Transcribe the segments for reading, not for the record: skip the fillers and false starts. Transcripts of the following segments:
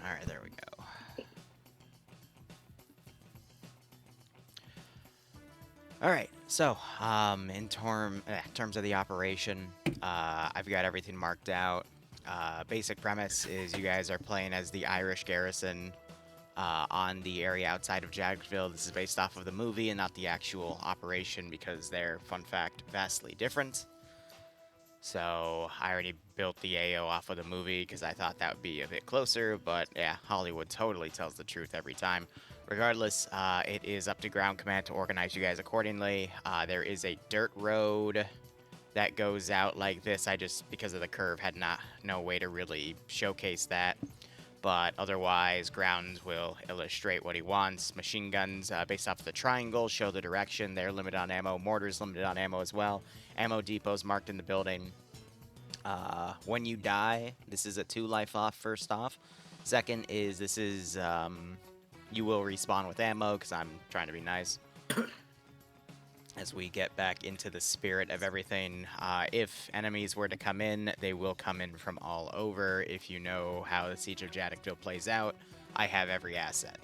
Alright, there we go. Alright, so, in terms of the operation, I've got everything marked out. Basic premise is you guys are playing as the Irish garrison on the area outside of Jadotville. This is based off of the movie and not the actual operation because they're, fun fact, vastly different. So I already built the AO off of the movie because I thought that would be a bit closer, but yeah, Hollywood totally tells the truth every time. Regardless, it is up to ground command to organize you guys accordingly. There is a dirt road that goes out like this. I just, because of the curve, had no way to really showcase that. But otherwise, grounds will illustrate what he wants. Machine guns, based off of the triangle, show the direction. They're limited on ammo. Mortars limited on ammo as well. Ammo depots marked in the building. When you die, this is a 2 life off, first off. Second is, this is, you will respawn with ammo, because I'm trying to be nice. As we get back into the spirit of everything, if enemies were to come in, they will come in from all over. If you know how the Siege of Jadotville plays out, I have every asset.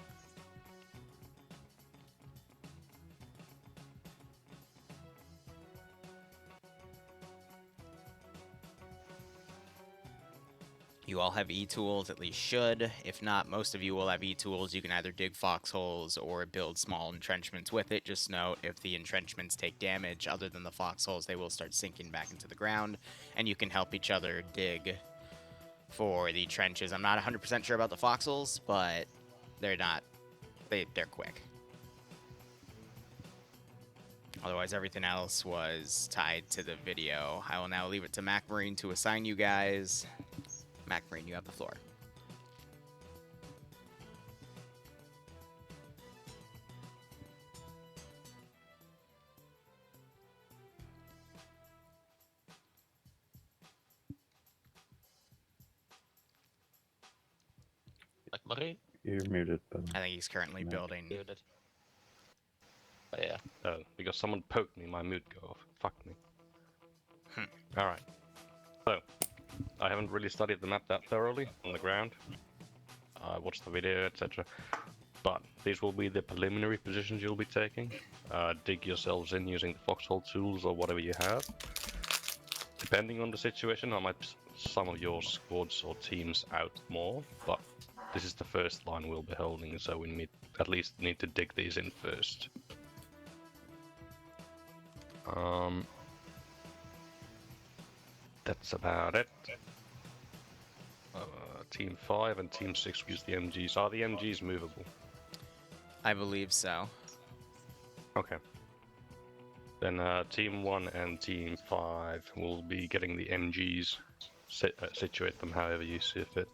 You all have E-tools, at least should. If not, most of you will have E-tools. You can either dig foxholes or build small entrenchments with it. Just note, if the entrenchments take damage other than the foxholes, they will start sinking back into the ground, and you can help each other dig for the trenches. I'm not 100% sure about the foxholes, but they're quick. Otherwise, everything else was tied to the video. I will now leave it to Mac Marine to assign you guys. Mac Marine, you have the floor. Mac Marine? You're muted, but I think he's currently Mac. building. Muted. Oh, yeah. Oh, because someone poked me, my mood go off. Fuck me. Hmm. Alright. So, I haven't really studied the map that thoroughly on the ground. I watched the video, etc. But these will be the preliminary positions you'll be taking. Dig yourselves in using the foxhole tools or whatever you have. Depending on the situation, I might some of your squads or teams out more, but this is the first line we'll be holding, so we at least need to dig these in first. That's about it. Team 5 and Team 6 use the MGs. Are the MGs movable? I believe so. Okay. Then Team 1 and Team 5 will be getting the MGs. Situate them however you see fit.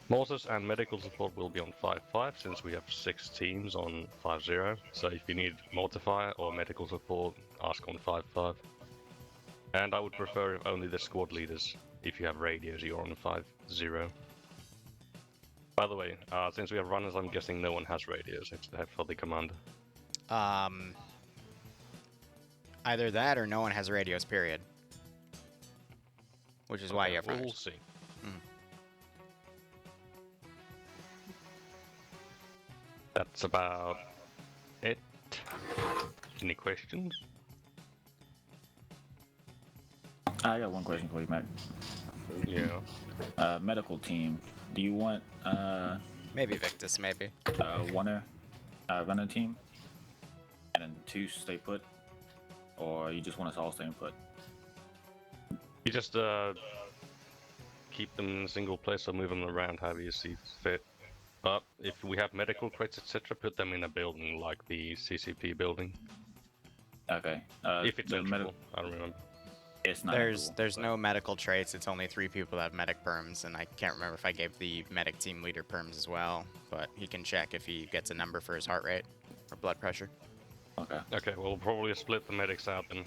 Mortars and medical support will be on 5-5 since we have 6 teams on 5-0. So if you need mortar fire or medical support, ask on 5-5. And I would prefer only the squad leaders. If you have radios, you're on 5-0. By the way, since we have runners, I'm guessing no one has radios except for the commander. Either that or no one has radios, period. Which is why you have runners. We'll see. That's about it. Any questions? I got one question for you, Mac. Yeah. Medical team. Do you want Maybe Victus, maybe. one runner team, and then 2 stay put, or you just want us all staying put? You just keep them in a single place or move them around however you see fit. But if we have medical crates, etc., put them in a building like the CCP building. Okay. If it's enterable, I don't remember. It's not. There's no medical traits. It's only 3 people that have medic perms, and I can't remember if I gave the medic team leader perms as well. But he can check if he gets a number for his heart rate or blood pressure. Okay. Okay, we'll probably split the medics out then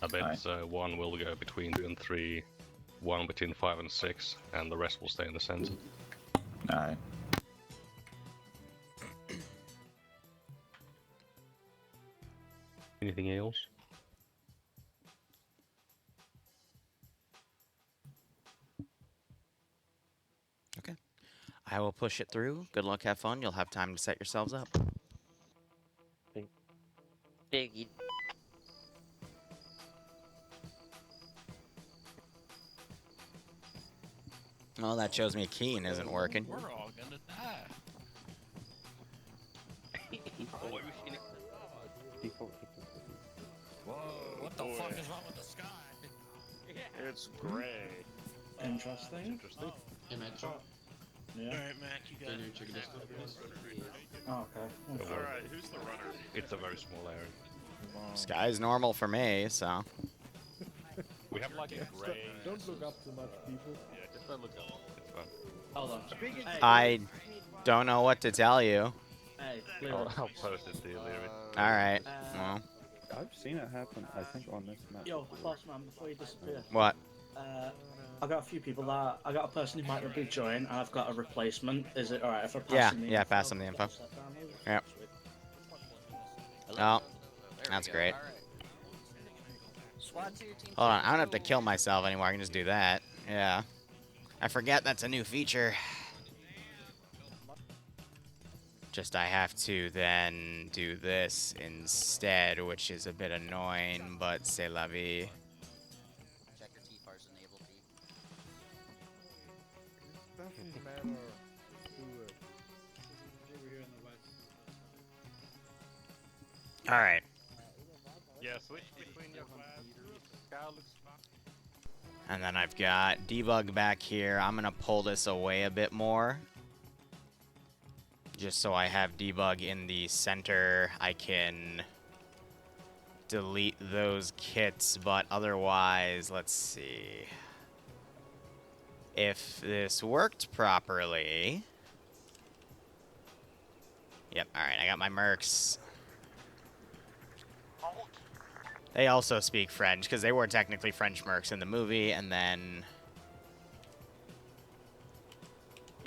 a bit. Alright. So 1 will go between 2 and 3, 1 between 5 and 6, and the rest will stay in the center. All right. Anything else? I will push it through. Good luck, have fun. You'll have time to set yourselves up. Biggie. Well, that shows me Keen isn't working. We're all gonna die. Whoa, what the fuck is wrong with the sky? It's gray. Interesting. Interesting. Hey, Metro. Yeah. Alright, Mac, you got Can you it. check this out, please? Oh, okay. Alright, who's the runner? It's a very small area. Sky's normal for me, so. We have like a gray. Don't look up too much, people. Yeah, just don't look up. It's fine. Hold on. Hey, I don't know what to tell you. hey, I'll Liru. post it to you, Liru. Alright. Well, I've seen it happen, I think, on this map. Yo, boss man, before you disappear, what? I got a few people that I got a person who might not be joined, and I've got a replacement. Is it alright if I pass Yeah, him the yeah, info? pass him the info. Set down, Liru? Yep. Sweet. Oh, that's great. Hold on, I don't have to kill myself anymore. I can just do that. Yeah. I forget that's a new feature. Just I have to then do this instead, which is a bit annoying, but c'est la vie. Check your T-Far's enable feed. Doesn't matter who it. Alright. Yeah, switch between your class. Scout looks fine. And then I've got debug back here. I'm going to pull this away a bit more. Just so I have debug in the center. I can delete those kits, but otherwise, let's see. If this worked properly. Yep, alright, I got my mercs. They also speak French, because they were technically French mercs in the movie, and then...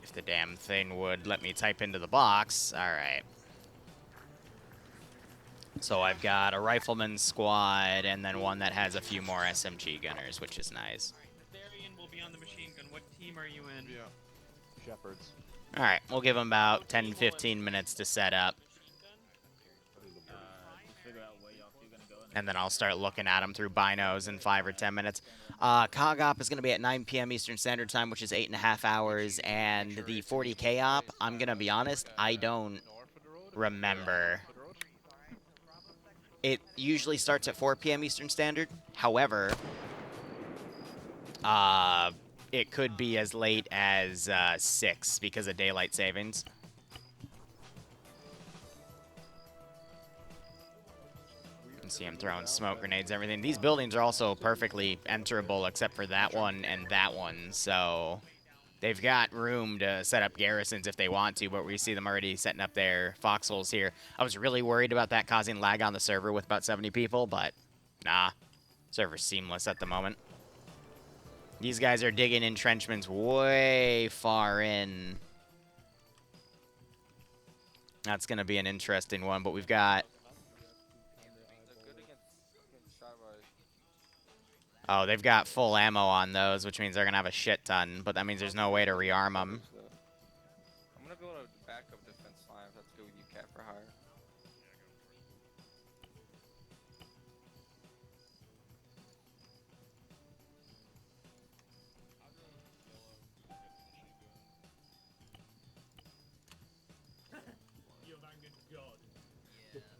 If the damn thing would let me type into the box. Alright. So I've got a rifleman squad, and then one that has a few more SMG gunners, which is nice. Therian will be on the machine gun. What team are you in? Yeah. Shepherds. Alright, we'll give them about 10-15 minutes to set up. Figure out where y'all two gonna go. And then I'll start looking at them through binos in 5 or 10 minutes. COG op is going to be at 9 p.m. Eastern Standard Time, which is 8.5 hours. And the 40K op, I'm going to be honest, I don't remember. It usually starts at 4 p.m. Eastern Standard. However, it could be as late as 6 because of daylight savings. You can see him throwing smoke grenades, everything. These buildings are also perfectly enterable except for that one and that one, so they've got room to set up garrisons if they want to, but we see them already setting up their foxholes here. I was really worried about that causing lag on the server with about 70 people, but nah. Server's seamless at the moment. These guys are digging entrenchments way far in. That's going to be an interesting one, but we've got... Oh, they've got full ammo on those, which means they're going to have a shit ton, but that means there's no way to rearm them. I'm gonna go to backup defense line. Let's go with you, Cat, for hire.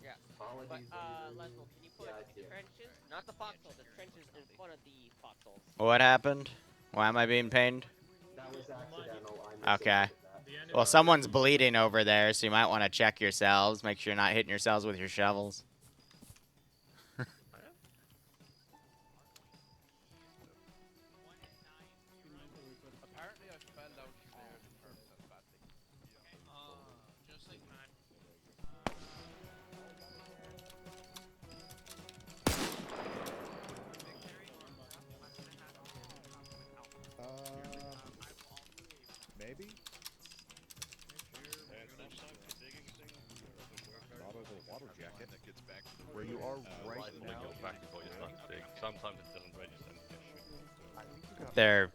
Yeah. But, Leslie, can you put the trenches, not the foxhole, the trenches in front of the foxholes? What happened? Why am I being pained? That was accidental. Okay. Well, someone's bleeding over there, so you might want to check yourselves. Make sure you're not hitting yourselves with your shovels. Apparently I fell downstairs and hurt myself badly. Just like mine. Maybe? Not as a water jacket. Where you are right When now. you're back before you start to dig. Sometimes it doesn't register an issue. They're...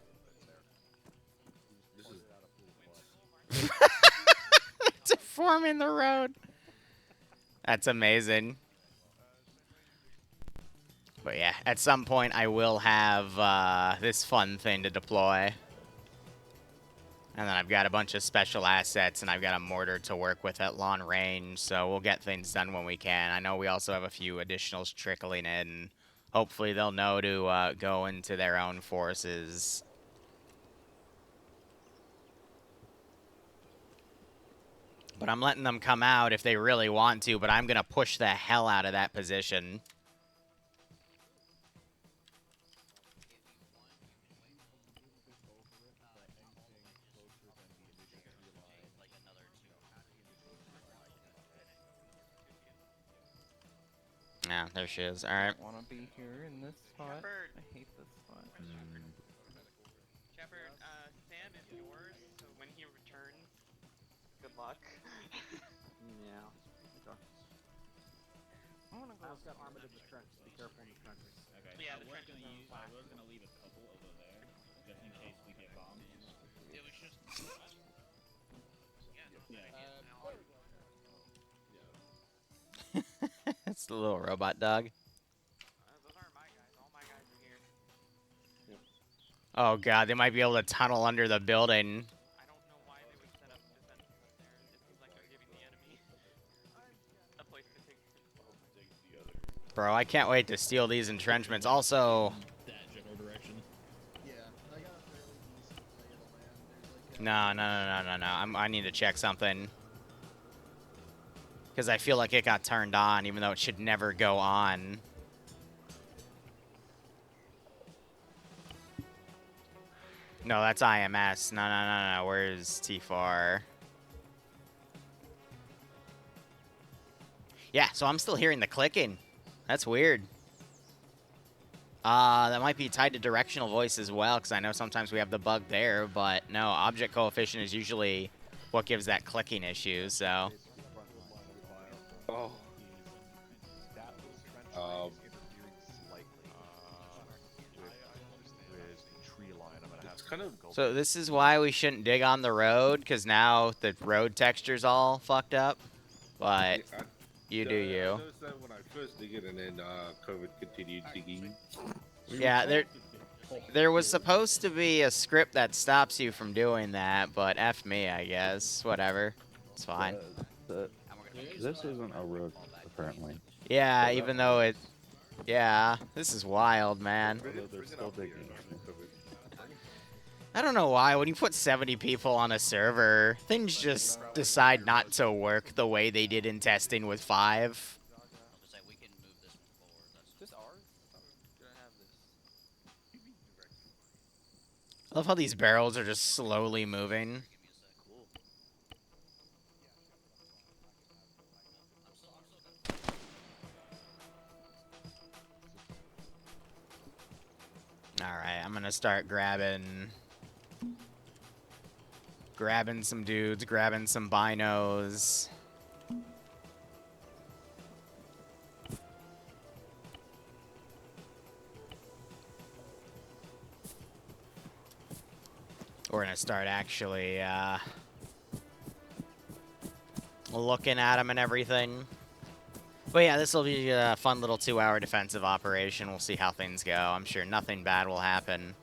To form in the road. That's amazing. But yeah, at some point I will have this fun thing to deploy. And then I've got a bunch of special assets, and I've got a mortar to work with at long range, so we'll get things done when we can. I know we also have a few additionals trickling in. Hopefully they'll know to go into their own forces. But I'm letting them come out if they really want to, but I'm going to push the hell out of that position. Yeah, there she is. All right. I want to be here in this spot. Shepard. I hate this spot. Shepard, Sam is yours, so when he returns, good luck. Yeah. Okay. I want to go. Got armored in the trench. Be careful in the trenches. Okay. Yeah, I the was trenches gonna are use. flat. I was gonna leave a couple over there, just in case we get bombed. Yeah, we should. Yeah. It's the little robot dog. Those aren't my guys. All my guys are here. Oh god, they might be able to tunnel under the building. I don't know why they would set up defenses up there. It seems like they're giving the enemy a place to take. Bro, I can't wait to steal these entrenchments. Also, That general direction. Yeah, I got a fairly decent lay of the land. There's like no. I need to check something. Because I feel like it got turned on, even though it should never go on. No, that's IMS. No. Where's T4? Yeah, so I'm still hearing the clicking. That's weird. That might be tied to directional voice as well, because I know sometimes we have the bug there, but no, object coefficient is usually what gives that clicking issue, so... Oh. It's kind of. So this is why we shouldn't dig on the road, because now the road texture's all fucked up. But you do I you. noticed that when I first dig it, and then COVID continued digging. Yeah, there was supposed to be a script that stops you from doing that, but F me, I guess. Whatever. It's fine. This isn't a road, apparently. Yeah, even though it... Yeah, this is wild, man. Although they're still digging. I don't know why. When you put 70 people on a server, things just decide not to work the way they did in testing with 5. Just ours? I thought we were gonna have this. I love how these barrels are just slowly moving. Alright, I'm gonna start grabbing some dudes, grabbing some binos. We're gonna start actually looking at them and everything. But yeah, this will be a fun little 2-hour defensive operation. We'll see how things go. I'm sure nothing bad will happen.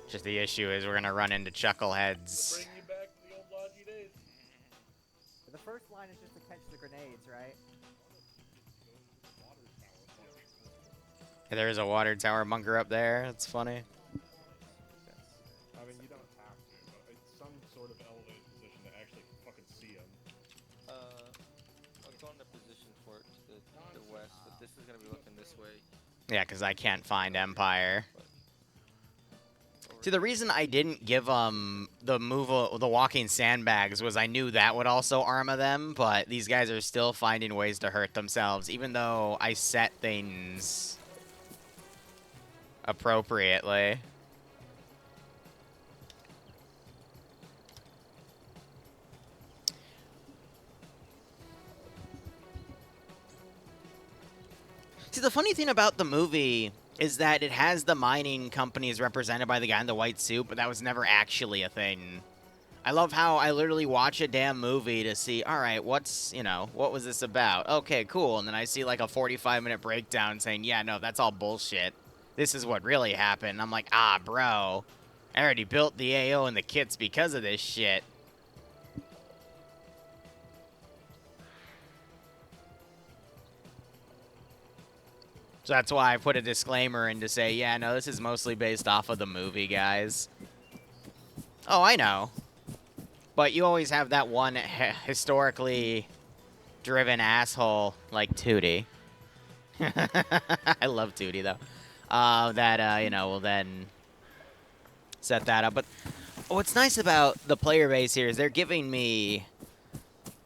Just the issue is we're gonna run into chuckleheads. Bring you back to the old lodgy days. The first line is just to catch the grenades, right? There is a water tower bunker up there. That's funny. I mean, you don't have to, but it's some sort of elevated position to actually fucking see them. I'll go in the position for it to the west, but this is gonna be looking this way. Yeah, because I can't find Empire. See, the reason I didn't give them the walking sandbags was I knew that would also armor them, but these guys are still finding ways to hurt themselves, even though I set things appropriately. See, the funny thing about the movie is that it has the mining companies represented by the guy in the white suit, but that was never actually a thing. I love how I literally watch a damn movie to see, all right, what's, you know, what was this about? Okay, cool. And then I see like a 45-minute breakdown saying, yeah, no, that's all bullshit. This is what really happened. I'm like, ah, bro, I already built the AO and the kits because of this shit. So that's why I put a disclaimer in to say, yeah, no, this is mostly based off of the movie, guys. Oh, I know. But you always have that one historically driven asshole like Tootie. I love Tootie, though. That, you know, will then set that up. But what's nice about the player base here is they're giving me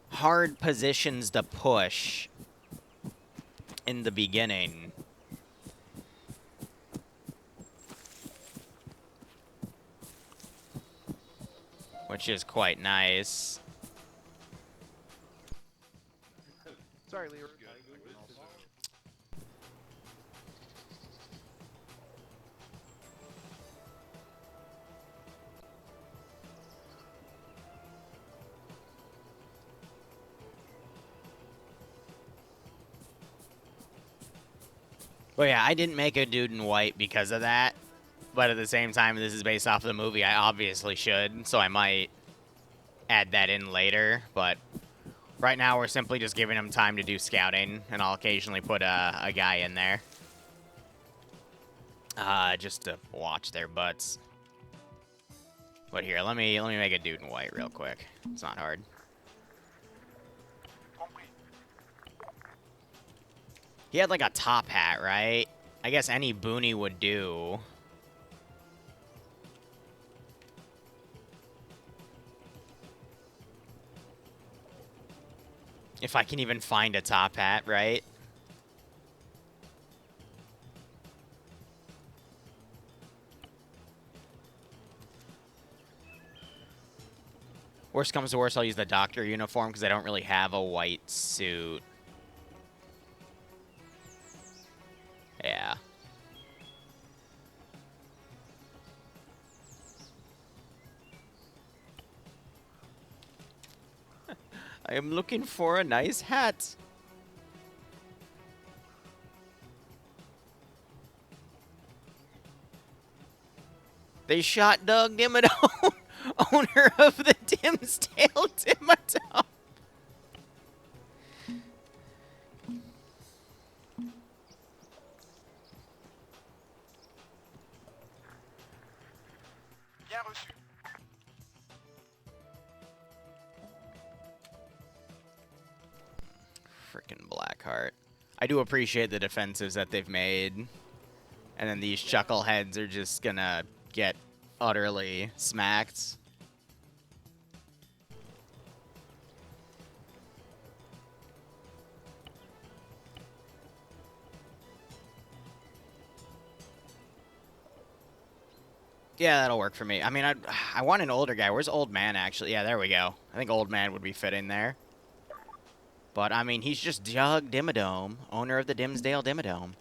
hard positions to push in the beginning. Which is quite nice. Sorry, Liru. Well, yeah, I didn't make a dude in white because of that. But at the same time, this is based off of the movie. I obviously should, so I might add that in later. But right now, we're simply just giving them time to do scouting, and I'll occasionally put a guy in there. Just to watch their butts. But here, let me make a dude in white real quick. It's not hard. He had like a top hat, right? I guess any boonie would do. If I can even find a top hat, right? Worst comes to worst, I'll use the doctor uniform because I don't really have a white suit. Yeah. I am looking for a nice hat. They shot Doug Dimmadome, owner of the Dimsdale Dimmadome. Freaking Blackheart. I do appreciate the defensives that they've made. And then these chuckleheads are just gonna get utterly smacked. Yeah, that'll work for me. I mean, I want an older guy. Where's Old Man, actually? Yeah, there we go. I think Old Man would be fitting there. But, I mean, he's just Doug Dimmadome, owner of the Dimsdale Dimmadome.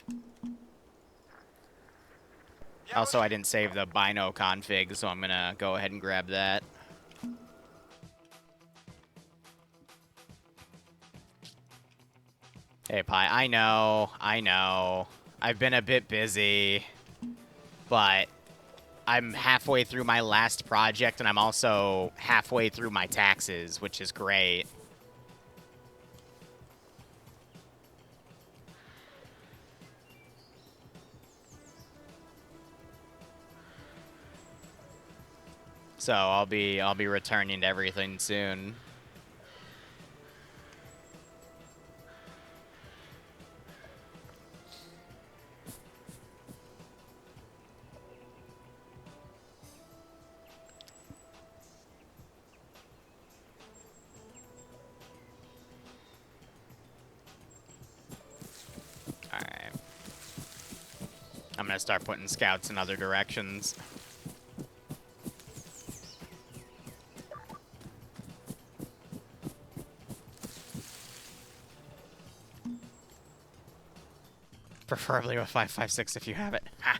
Also, I didn't save the Bino config, so I'm going to go ahead and grab that. Hey, Pi, I know. I've been a bit busy, but I'm halfway through my last project, and I'm also halfway through my taxes, which is great. So I'll be returning to everything soon. Alright. I'm gonna start putting scouts in other directions. For Preferably with 5.56 if you have it. Ha.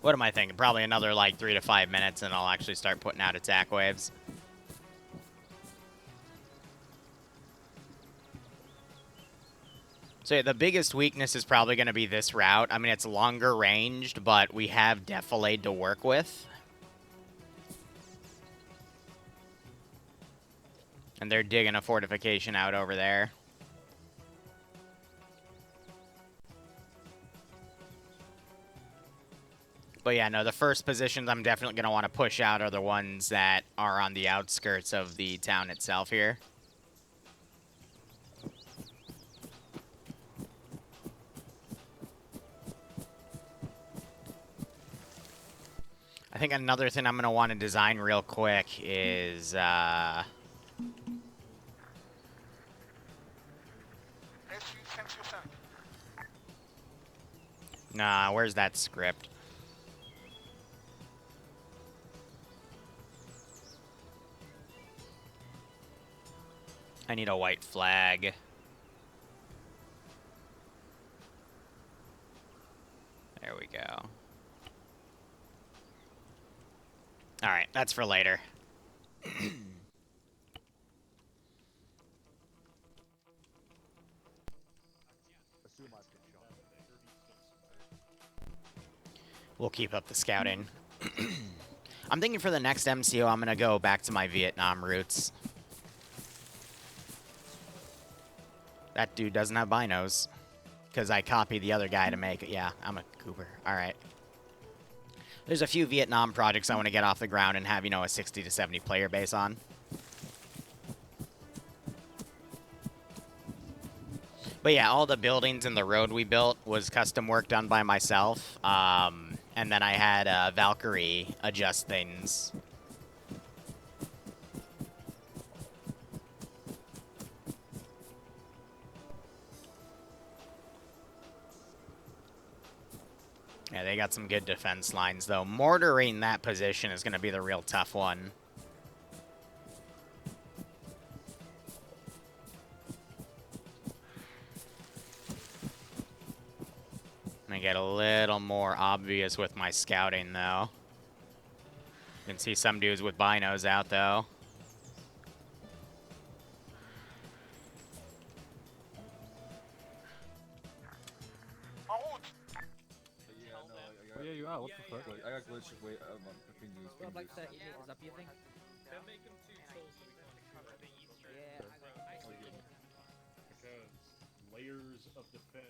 What am I thinking? Probably another like 3 to 5 minutes and I'll actually start putting out attack waves. So yeah, the biggest weakness is probably going to be this route. I mean, it's longer ranged, but we have defilade to work with. And they're digging a fortification out over there. But yeah, no, the first positions I'm definitely going to want to push out are the ones that are on the outskirts of the town itself here. I think another thing I'm going to want to design real quick is... Nah, where's that script? I need a white flag. There we go. Alright, that's for later. We'll keep up the scouting. I'm thinking for the next MCO, I'm going to go back to my Vietnam roots. That dude doesn't have binos. Because I copied the other guy to make it. Yeah, I'm a goober. Alright. There's a few Vietnam projects I want to get off the ground and have, you know, a 60 to 70 player base on. But yeah, all the buildings and the road we built was custom work done by myself. And then I had Valkyrie adjust things. Yeah, they got some good defense lines, though. Mortaring that position is going to be the real tough one. I'm going to get a little more obvious with my scouting, though. You can see some dudes with binos out, though. Oh, yeah, you are. What the fuck? Like, I got glitched. Wait, ping news. Well, I'd like to eat is up, you think? They'll make them too tall so we can cover the eastern road. Because layers of defense.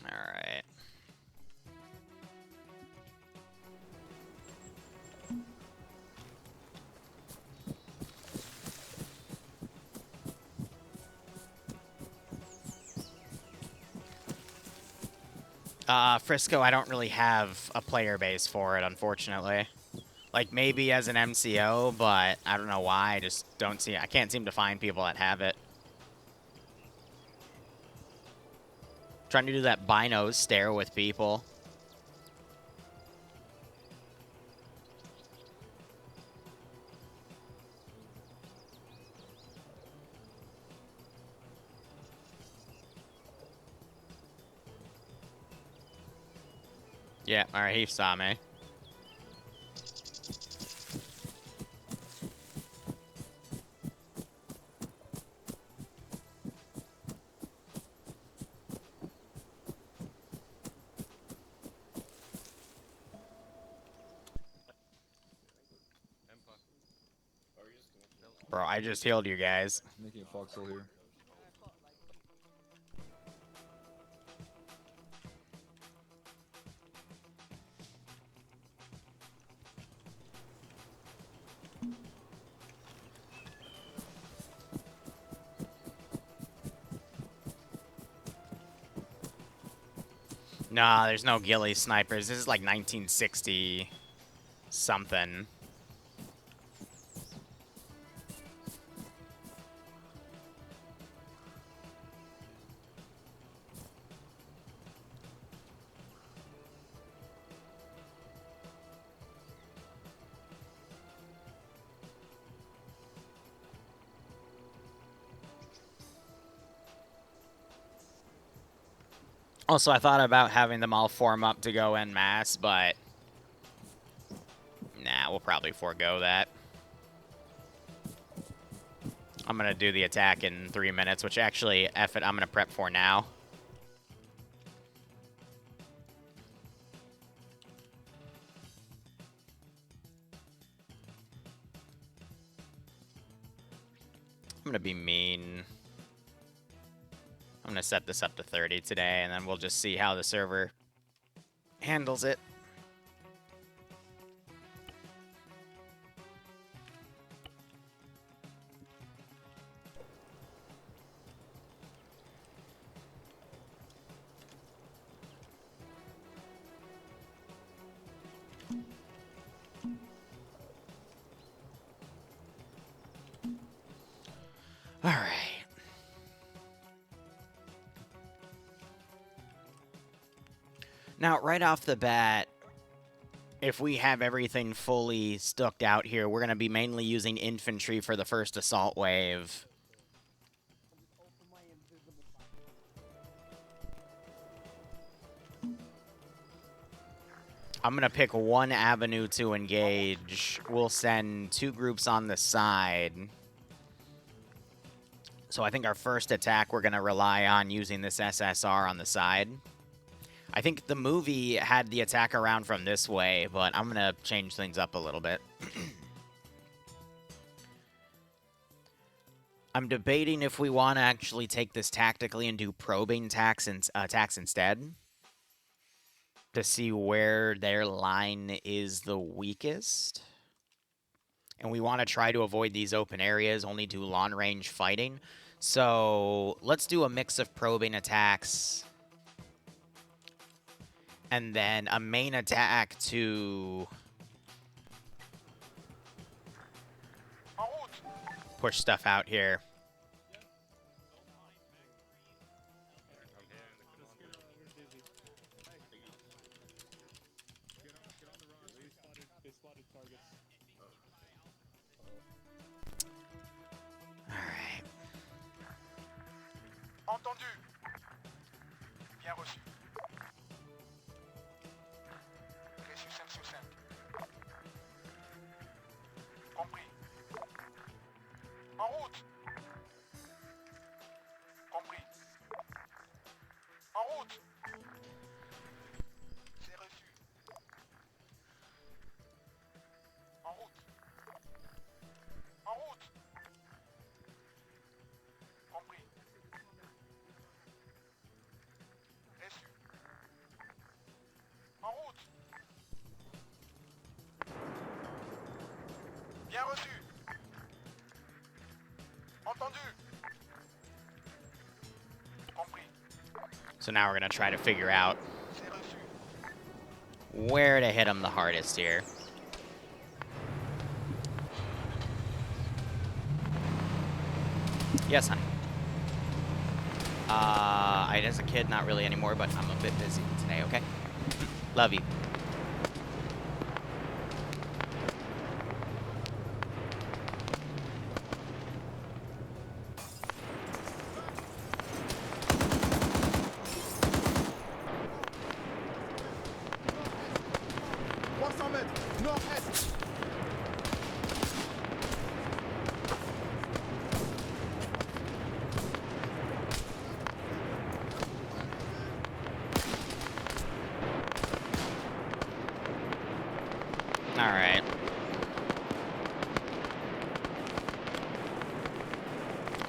All right. Frisco, I don't really have a player base for it, unfortunately. Like, maybe as an MCO, but I don't know why. I just don't see... I can't seem to find people that have it. Trying to do that binos stare with people. Yeah, alright, he saw me. Bro, I just healed you guys. Making a foxhole here. Nah, there's no ghillie snipers. This is like 1960 something. Also, I thought about having them all form up to go en masse, but nah, we'll probably forego that. I'm going to do the attack in 3 minutes, which actually, F it, I'm going to prep for now. I'm going to be mean. I'm going to set this up to 30 today, and then we'll just see how the server handles it. All right. Now, right off the bat, if we have everything fully stucked out here, we're going to be mainly using infantry for the first assault wave. I'm going to pick one avenue to engage. We'll send 2 groups on the side. So I think our first attack, we're going to rely on using this SSR on the side. I think the movie had the attack around from this way, but I'm going to change things up a little bit. I'm debating if we want to actually take this tactically and do probing attacks instead, to see where their line is the weakest. And we want to try to avoid these open areas, only do long-range fighting. So let's do a mix of probing attacks and then a main attack to push stuff out here. Alright. Entendu. Bien reçu. Reçu 5 sur 5. Compris. En route. Compris. En route. C'est reçu. En route. En route. Compris. Reçu. En route. Bien reçu. Entendu. Compris. So now we're going to try to figure out where to hit them the hardest here. Yes, honey. As a kid, not really anymore, but I'm a bit busy today, okay? Love you. Alright.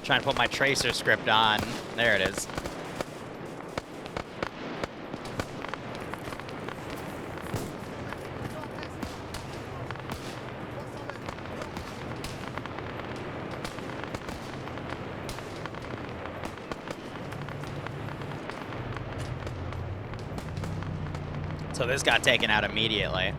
Trying to put my tracer script on. There it is. So this got taken out immediately.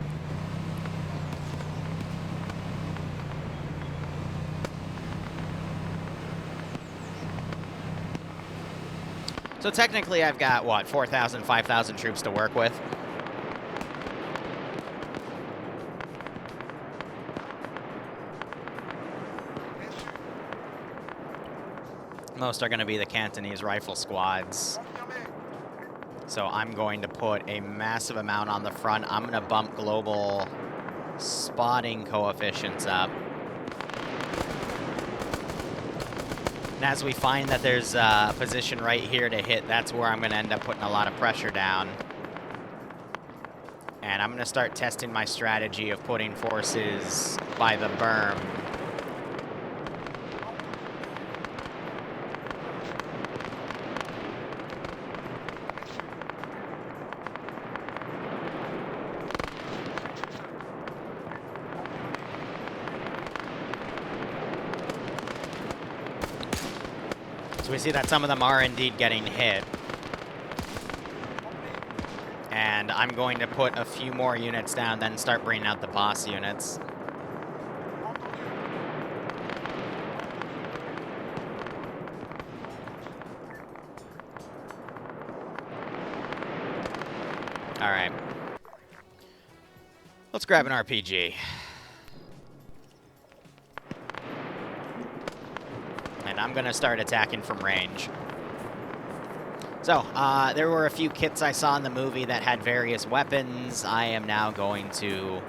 So technically I've got, what, 4,000, 5,000 troops to work with. Most are going to be the Cantonese rifle squads. So I'm going to put a massive amount on the front. I'm going to bump global spotting coefficients up. And as we find that there's a position right here to hit, that's where I'm going to end up putting a lot of pressure down. And I'm going to start testing my strategy of putting forces by the berm. So we see that some of them are indeed getting hit. And I'm going to put a few more units down, then start bringing out the boss units. Alright. Let's grab an RPG. And I'm gonna start attacking from range. So, there were a few kits I saw in the movie that had various weapons. I am now going to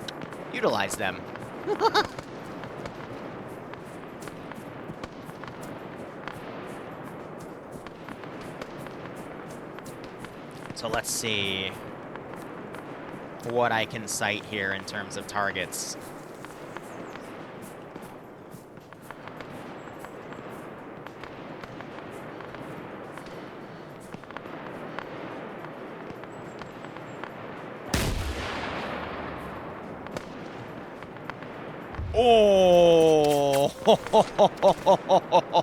utilize them. So let's see what I can sight here in terms of targets. Oh,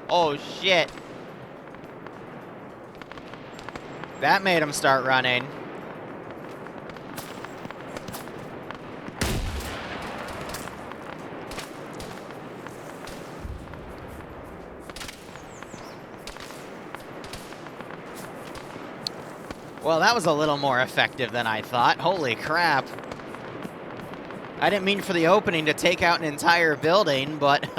oh shit. That made him start running. Well, that was a little more effective than I thought. Holy crap. I didn't mean for the opening to take out an entire building, but...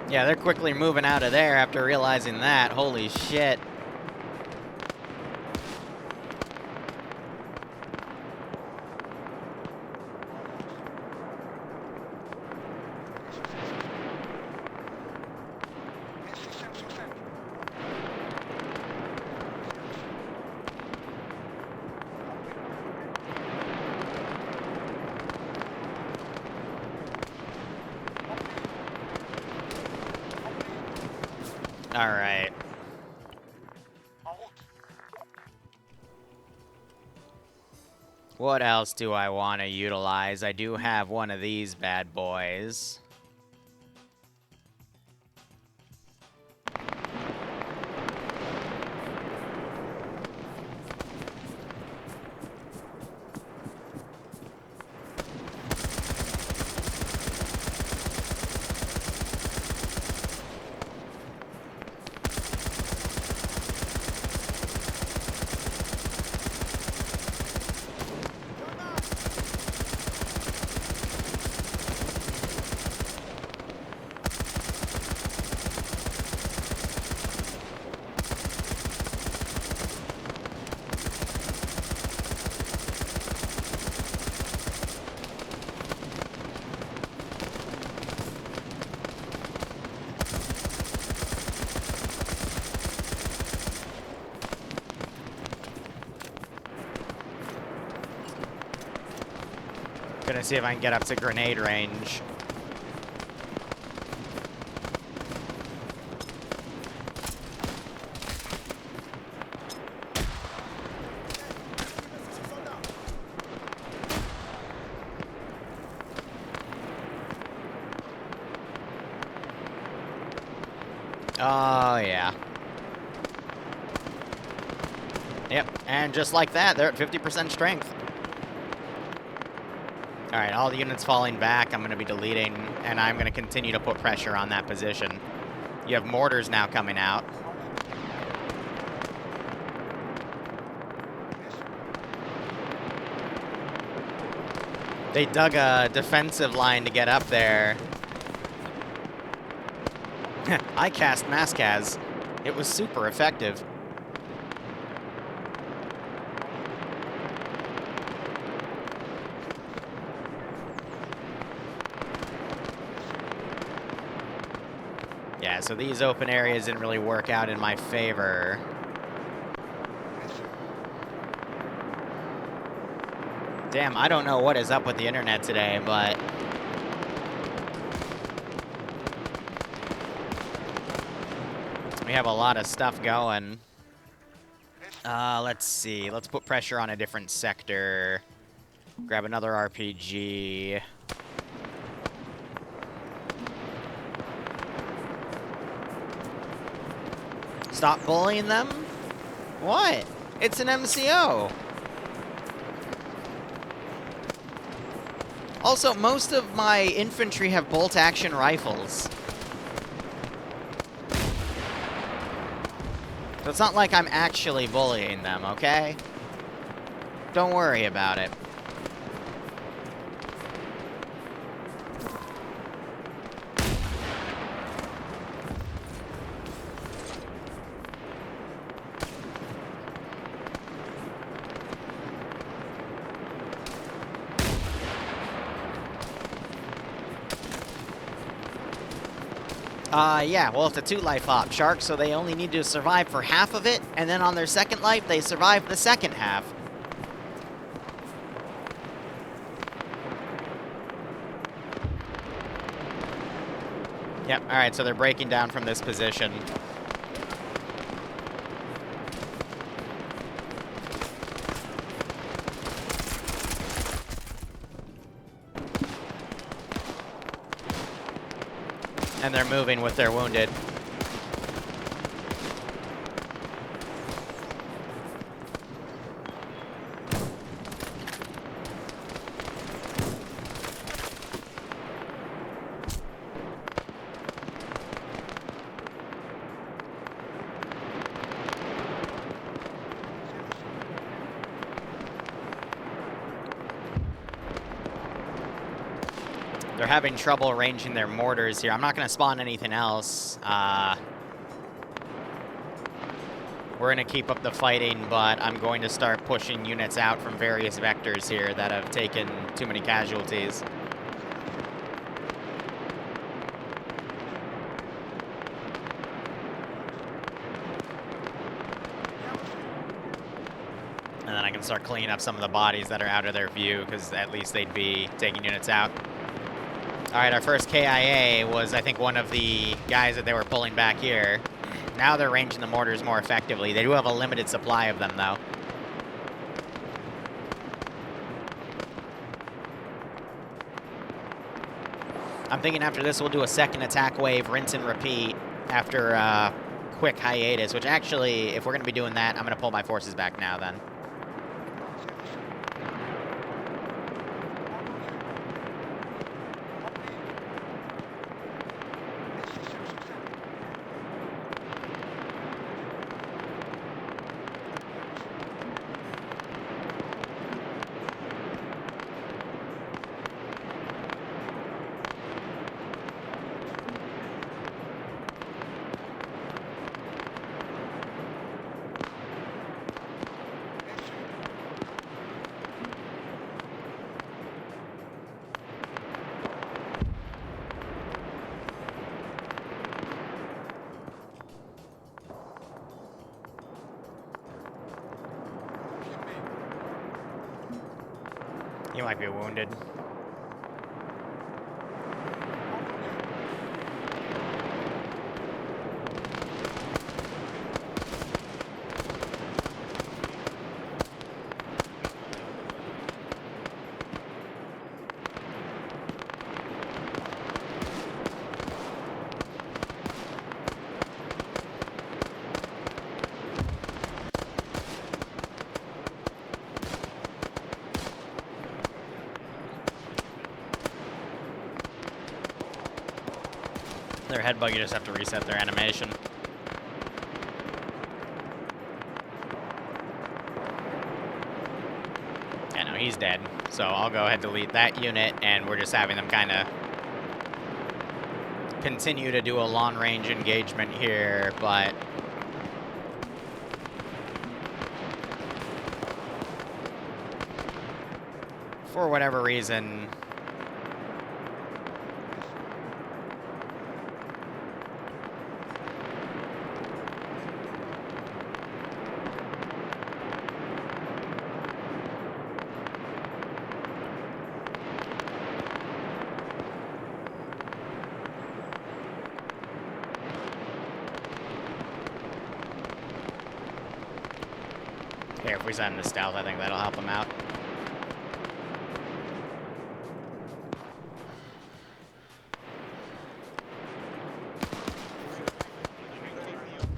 yeah, they're quickly moving out of there after realizing that. Holy shit. All right. What else do I want to utilize? I do have one of these bad boys. Gonna see if I can get up to grenade range. Oh, yeah. Yep, and just like that, they're at 50% strength. Alright, all the units falling back, I'm going to be deleting, and I'm going to continue to put pressure on that position. You have mortars now coming out. They dug a defensive line to get up there. I cast Maskaz. It was super effective. Yeah, so these open areas didn't really work out in my favor. Damn, I don't know what is up with the internet today, but... we have a lot of stuff going. Let's see. Let's put pressure on a different sector. Grab another RPG. Stop bullying them? What? It's an MCO. Also, most of my infantry have bolt-action rifles. So it's not like I'm actually bullying them, okay? Don't worry about it. Yeah, well, it's a 2-life op, Shark, so they only need to survive for half of it, and then on their second life, they survive the second half. Yep, alright, so they're breaking down from this position. And they're moving with their wounded. They're having trouble arranging their mortars here. I'm not going to spawn anything else. We're going to keep up the fighting, but I'm going to start pushing units out from various vectors here that have taken too many casualties. And then I can start cleaning up some of the bodies that are out of their view, because at least they'd be taking units out. Alright, our first KIA was, I think, one of the guys that they were pulling back here. Now they're ranging the mortars more effectively. They do have a limited supply of them, though. I'm thinking after this we'll do a second attack wave, rinse and repeat, after a quick hiatus, which actually, if we're going to be doing that, I'm going to pull my forces back now, then. You might be wounded. Their head bug, you just have to reset their animation. Yeah, no, he's dead. So I'll go ahead and delete that unit, and we're just having them kind of continue to do a long-range engagement here, but for whatever reason, here, if we send the stealth, I think that'll help them out.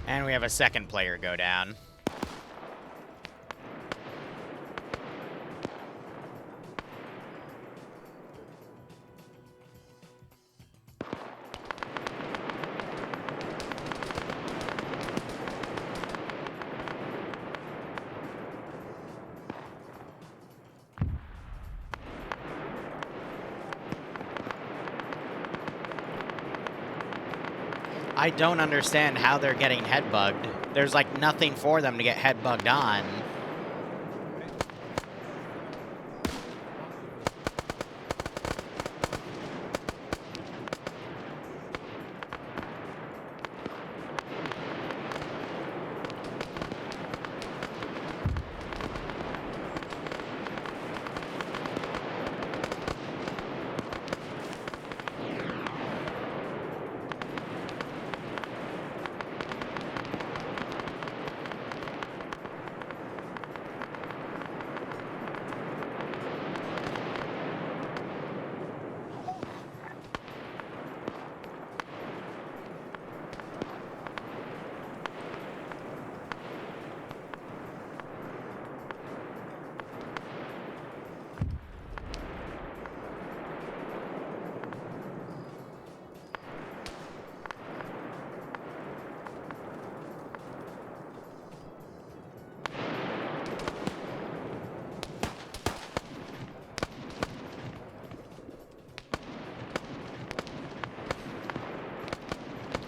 And we have a second player go down. I don't understand how they're getting head bugged. There's like nothing for them to get head bugged on.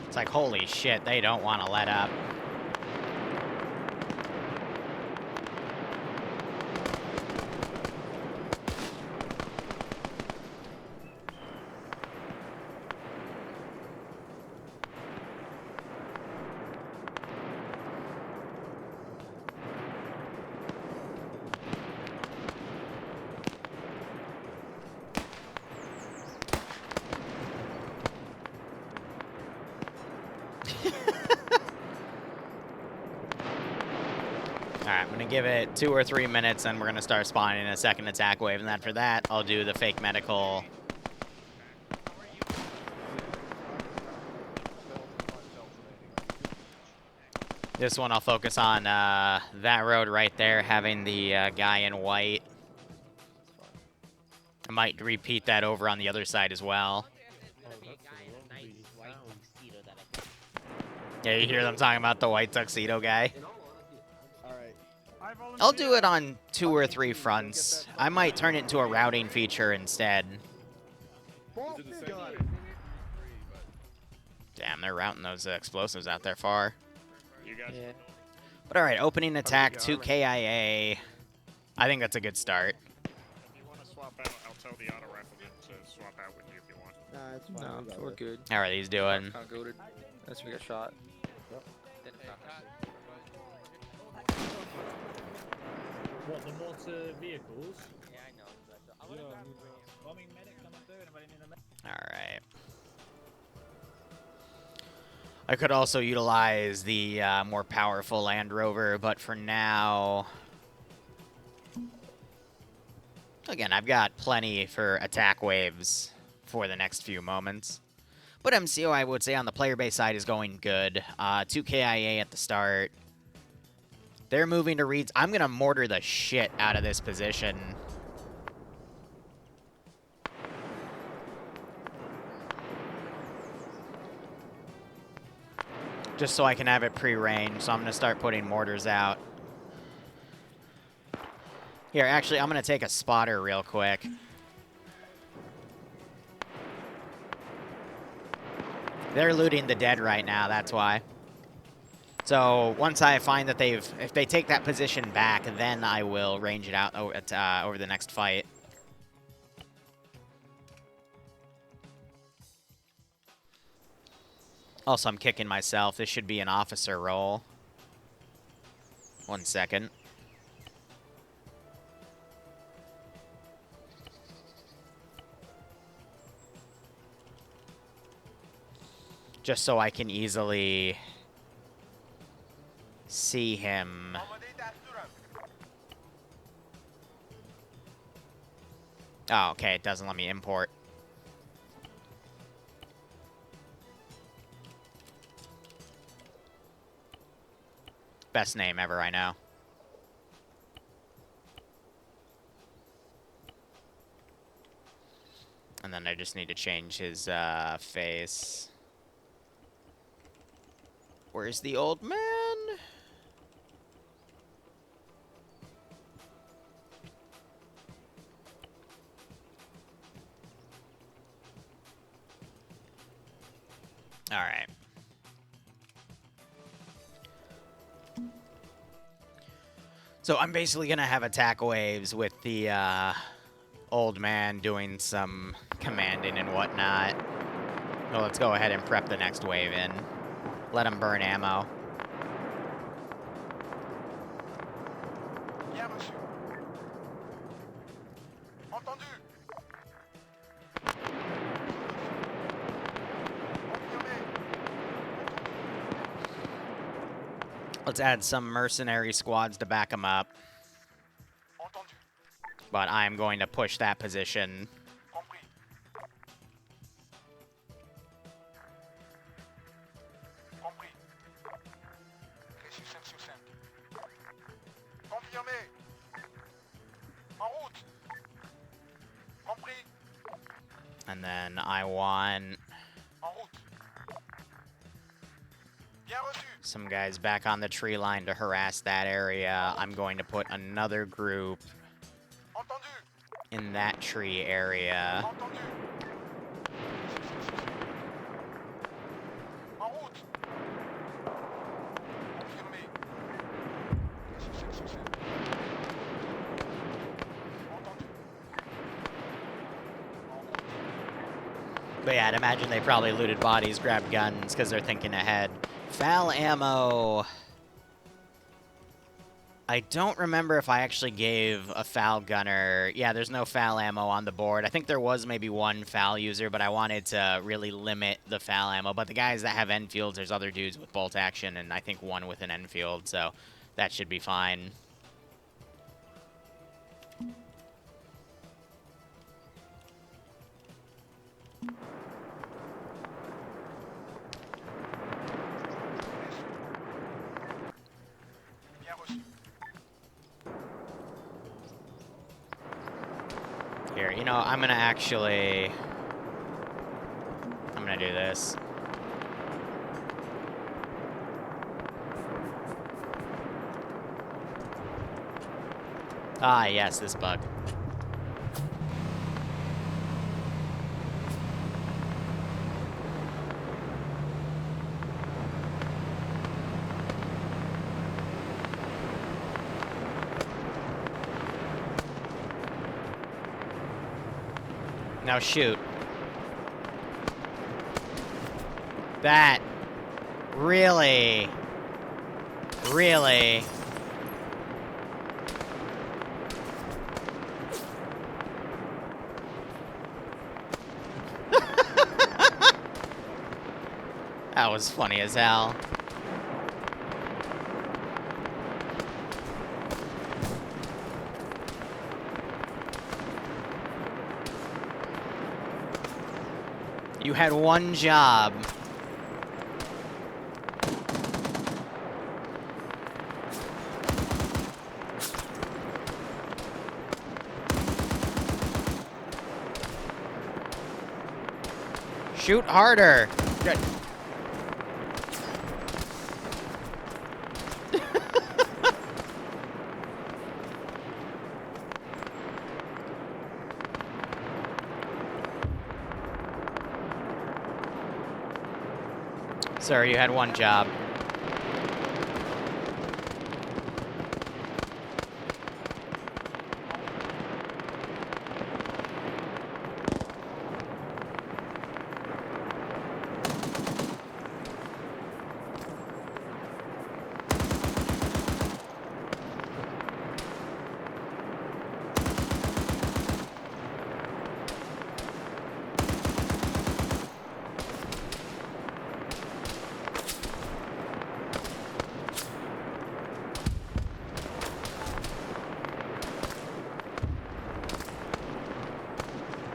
It's like, holy shit, they don't want to let up. Alright, I'm going to give it 2 or 3 minutes, and we're going to start spawning a second attack wave, and after that, I'll do the fake medical. This one I'll focus on that road right there, having the guy in white. I might repeat that over on the other side as well. Yeah, you hear them talking about the white tuxedo guy? I'll do it on 2 or 3 fronts. I might turn it into a routing feature instead. Damn, they're routing those explosives out there far. Yeah. But alright, opening attack 2 KIA. I think that's a good start. If you want to swap out, I'll tell the auto rifleman to swap out with you if you want. Nah, it's fine. No, we're good. How are these doing? Kind of goated. Unless we got shot. What, the mortar vehicles? Yeah, I know. Bombing medic coming through. Anybody need a medic? Alright. I could also utilize the more powerful Land Rover, but for now... Again, I've got plenty for attack waves for the next few moments. But MCO, I would say, on the player base side is going good. 2 KIA at the start. They're moving to reads. I'm going to mortar the shit out of this position. Just so I can have it pre-range, so I'm going to start putting mortars out. Here, actually, I'm going to take a spotter real quick. They're looting the dead right now, that's why. So once I find that if they take that position back, then I will range it out over the next fight. Also, I'm kicking myself. This should be an officer roll. 1 second. Just so I can easily see him. Oh, okay, it doesn't let me import. Best name ever, I know. And then I just need to change his face. Where's the old man? All right. So I'm basically going to have attack waves with the old man doing some commanding and whatnot. Well, let's go ahead and prep the next wave in. Let him burn ammo. Bien reçu. Entendu. Let's add some mercenary squads to back him up. Entendu. But I'm going to push that position. Compris. Compris. Reçu 5 sur 5. Confirmé. En route. Compris. And then I want En route. Bien reçu. some guys back on the tree line to harass that area. I'm going to put another group Entendu. in that tree area. Entendu. En route. Confirmé. Reçu 5 sur 5. Entendu. But yeah, I'd imagine they probably looted bodies, grabbed guns, because they're thinking ahead. Foul ammo. I don't remember if I actually gave a foul gunner. Yeah, there's no foul ammo on the board. I think there was maybe one foul user, but I wanted to really limit the foul ammo. But the guys that have Enfields, there's other dudes with bolt action, and I think one with an Enfield, so that should be fine. Bien reçu. Here, you know, I'm gonna do this. Ah, yes, this bug. Now shoot. That. Really? Really? That was funny as hell. You had one job. Shoot harder. Good. Sir, you had one job.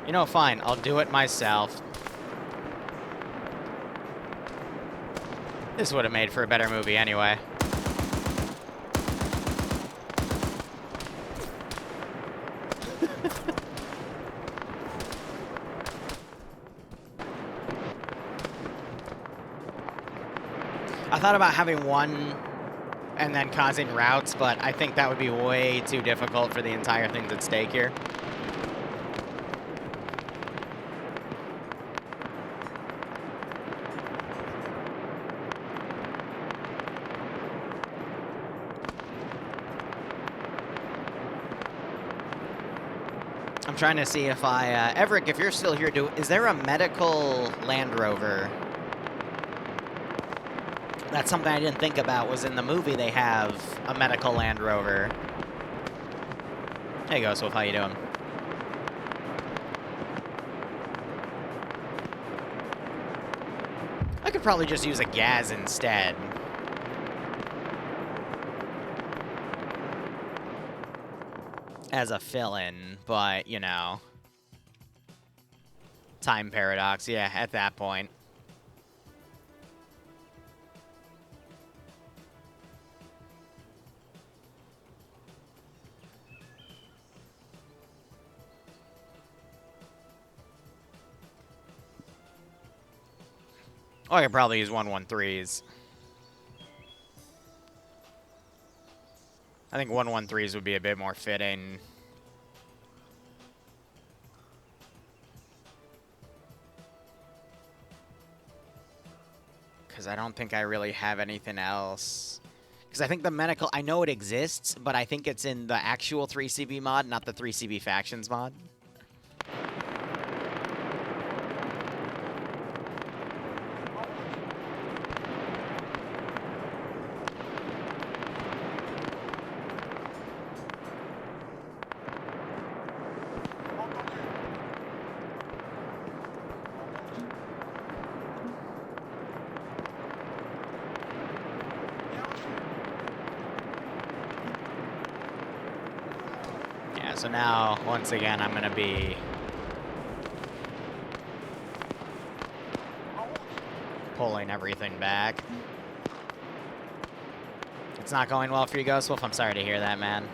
You know, fine, I'll do it myself. This would have made for a better movie anyway. I thought about having one and then causing routes, but I think that would be way too difficult for the entire things at stake here. I'm trying to see if Everett, if you're still here, is there a medical Land Rover? That's something I didn't think about, was in the movie they have a medical Land Rover. Hey, Ghost Wolf, how you doing? I could probably just use a Gaz instead. As a fill-in, but, you know. Time paradox, yeah, at that point. Oh, I could probably use 113s. I think 113s would be a bit more fitting. Because I don't think I really have anything else. Because I think the medical, I know it exists, but I think it's in the actual 3CB mod, not the 3CB Factions mod. So now, once again, I'm going to be pulling everything back. It's not going well for you, Ghost Wolf. I'm sorry to hear that, man.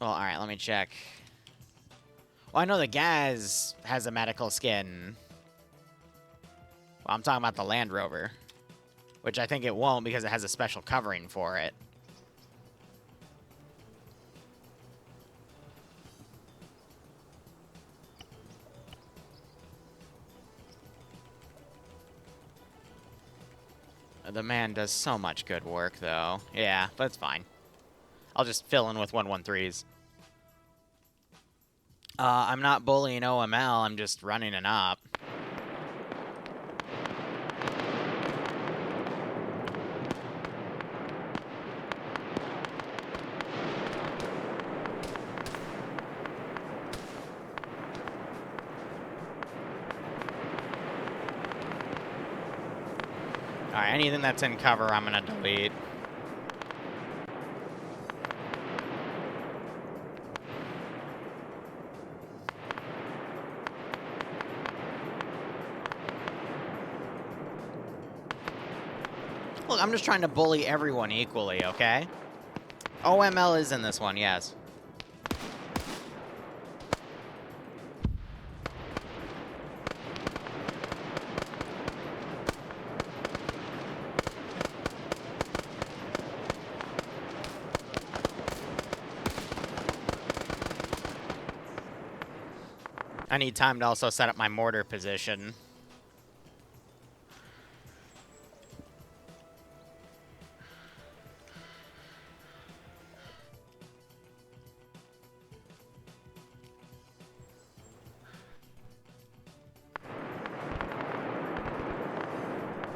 Well, alright, let me check. Well, I know the Gaz has a medical skin. Well, I'm talking about the Land Rover, which I think it won't because it has a special covering for it. The man does so much good work, though. Yeah, but it's fine. I'll just fill in with 113s. I'm not bullying OML, I'm just running an op. Alright, anything that's in cover, I'm gonna delete. Look, I'm just trying to bully everyone equally, okay? OML is in this one, yes. I need time to also set up my mortar position.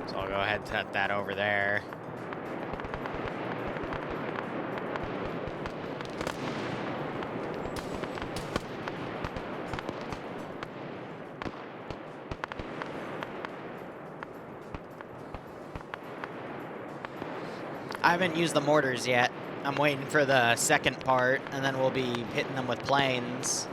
So I'll go ahead and set that over there. I haven't used the mortars yet. I'm waiting for the second part, and then we'll be hitting them with planes.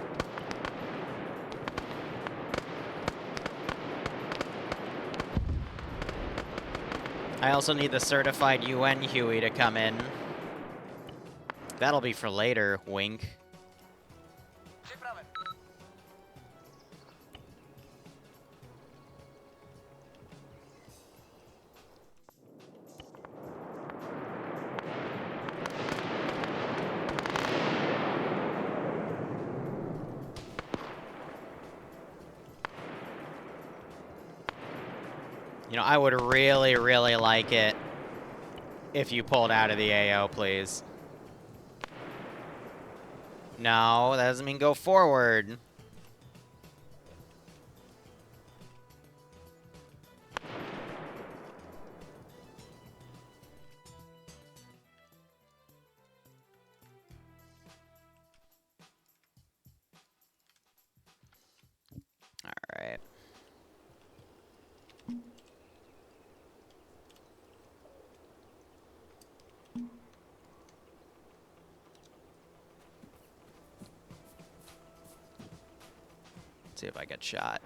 I also need the certified UN Huey to come in. That'll be for later, wink. You know, I would really, really like it if you pulled out of the AO, please. No, that doesn't mean go forward. All right. See if I get shot.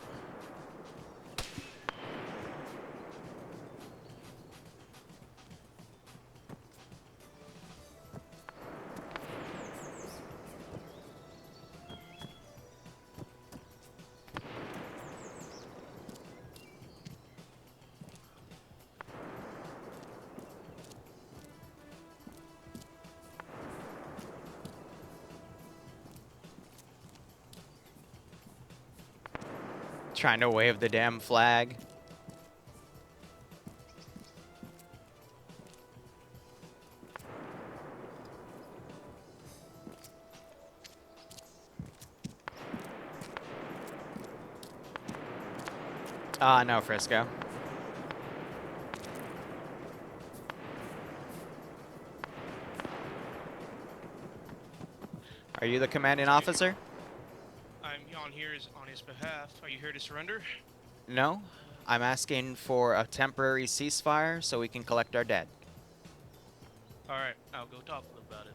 Trying to wave the damn flag. No, Frisco. Are you the commanding officer? I'm on here on his behalf. Are you here to surrender? No. I'm asking for a temporary ceasefire so we can collect our dead. Alright, I'll go talk to them about it.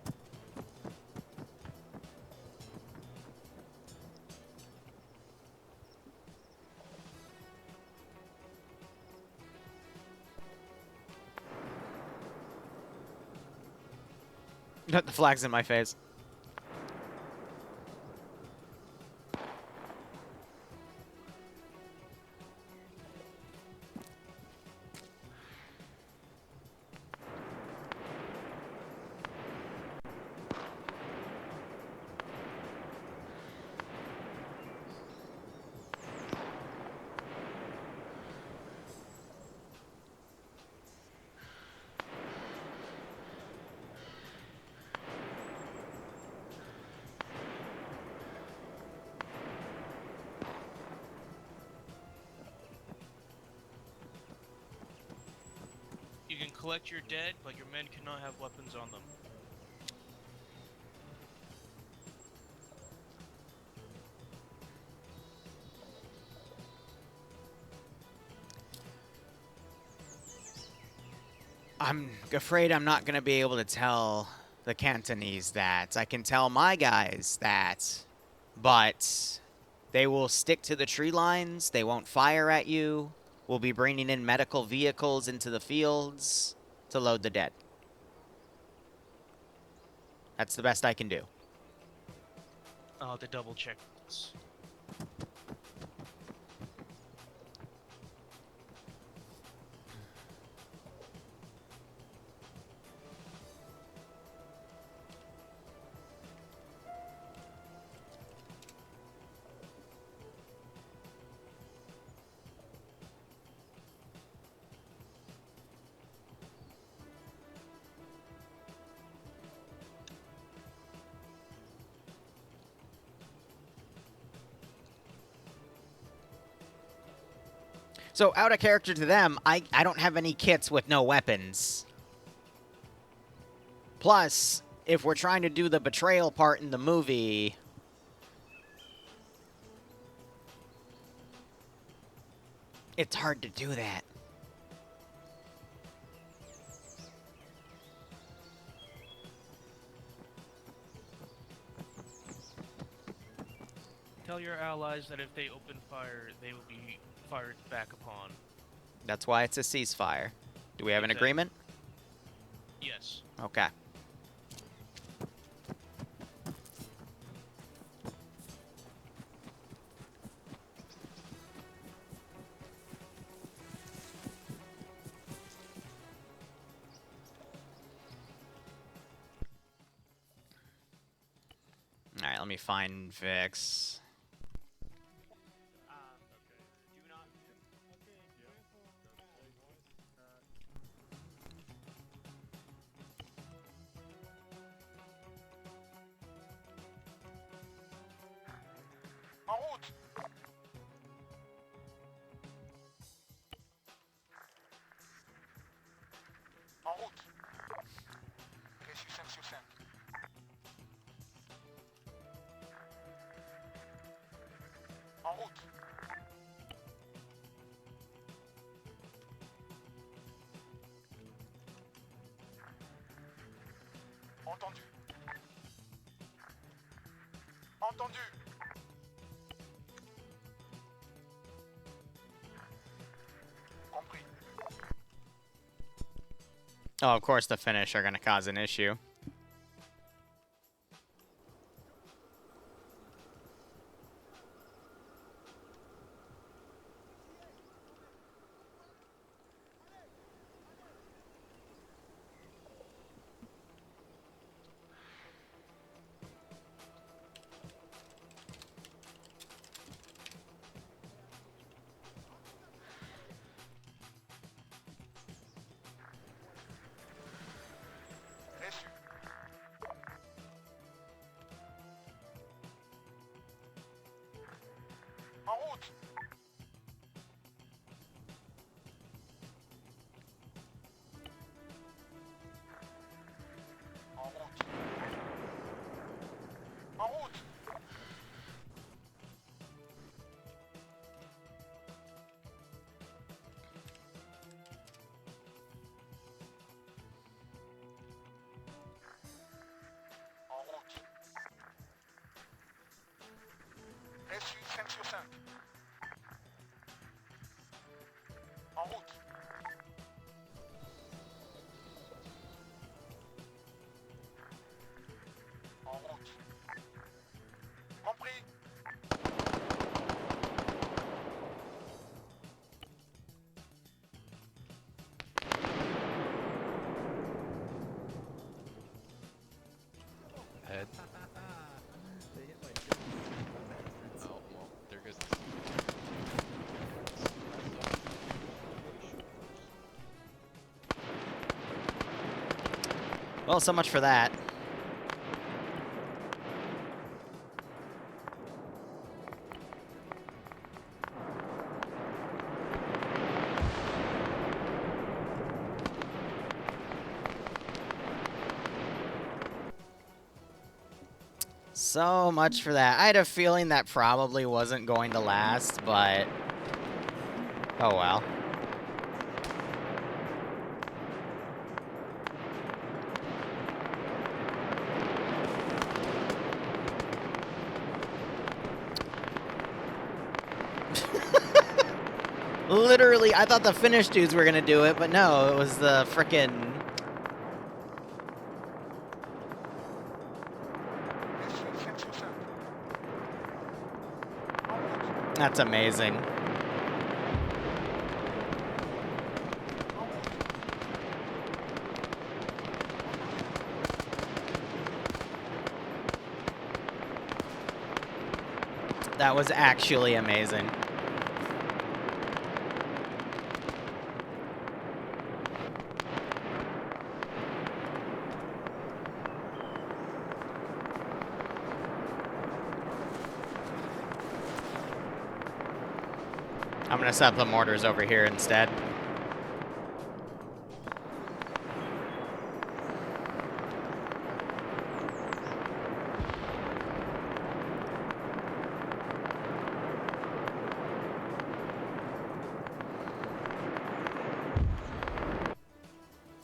The flag's in my face. You can collect your dead, but your men cannot have weapons on them. I'm afraid I'm not going to be able to tell the Cantonese that. I can tell my guys that, but they will stick to the tree lines. They won't fire at you. We'll be bringing in medical vehicles into the fields to load the dead. That's the best I can do. I'll have to double check this. So, out of character to them, I don't have any kits with no weapons. Plus, if we're trying to do the betrayal part in the movie... it's hard to do that. Tell your allies that if they open fire, they will be fired back upon. That's why it's a ceasefire. Do we have an agreement? Yes. Okay. Alright, let me find Vix. En route. En route. Reçu 5 sur 5. En route. Entendu. Entendu. Compris. Oh, of course the Finnish are going to cause an issue. Reçu. En route. En route. En route. En route. Reçu 5 sur 5. En route. En route. Compris. Head. They hit my Oh, well, there goes the... Well, so much for that. So much for that. I had a feeling that probably wasn't going to last, but... oh well. Literally, I thought the Finnish dudes were gonna do it, but no, it was the frickin'... That's amazing. That was actually amazing. gonna set up the mortars over here instead.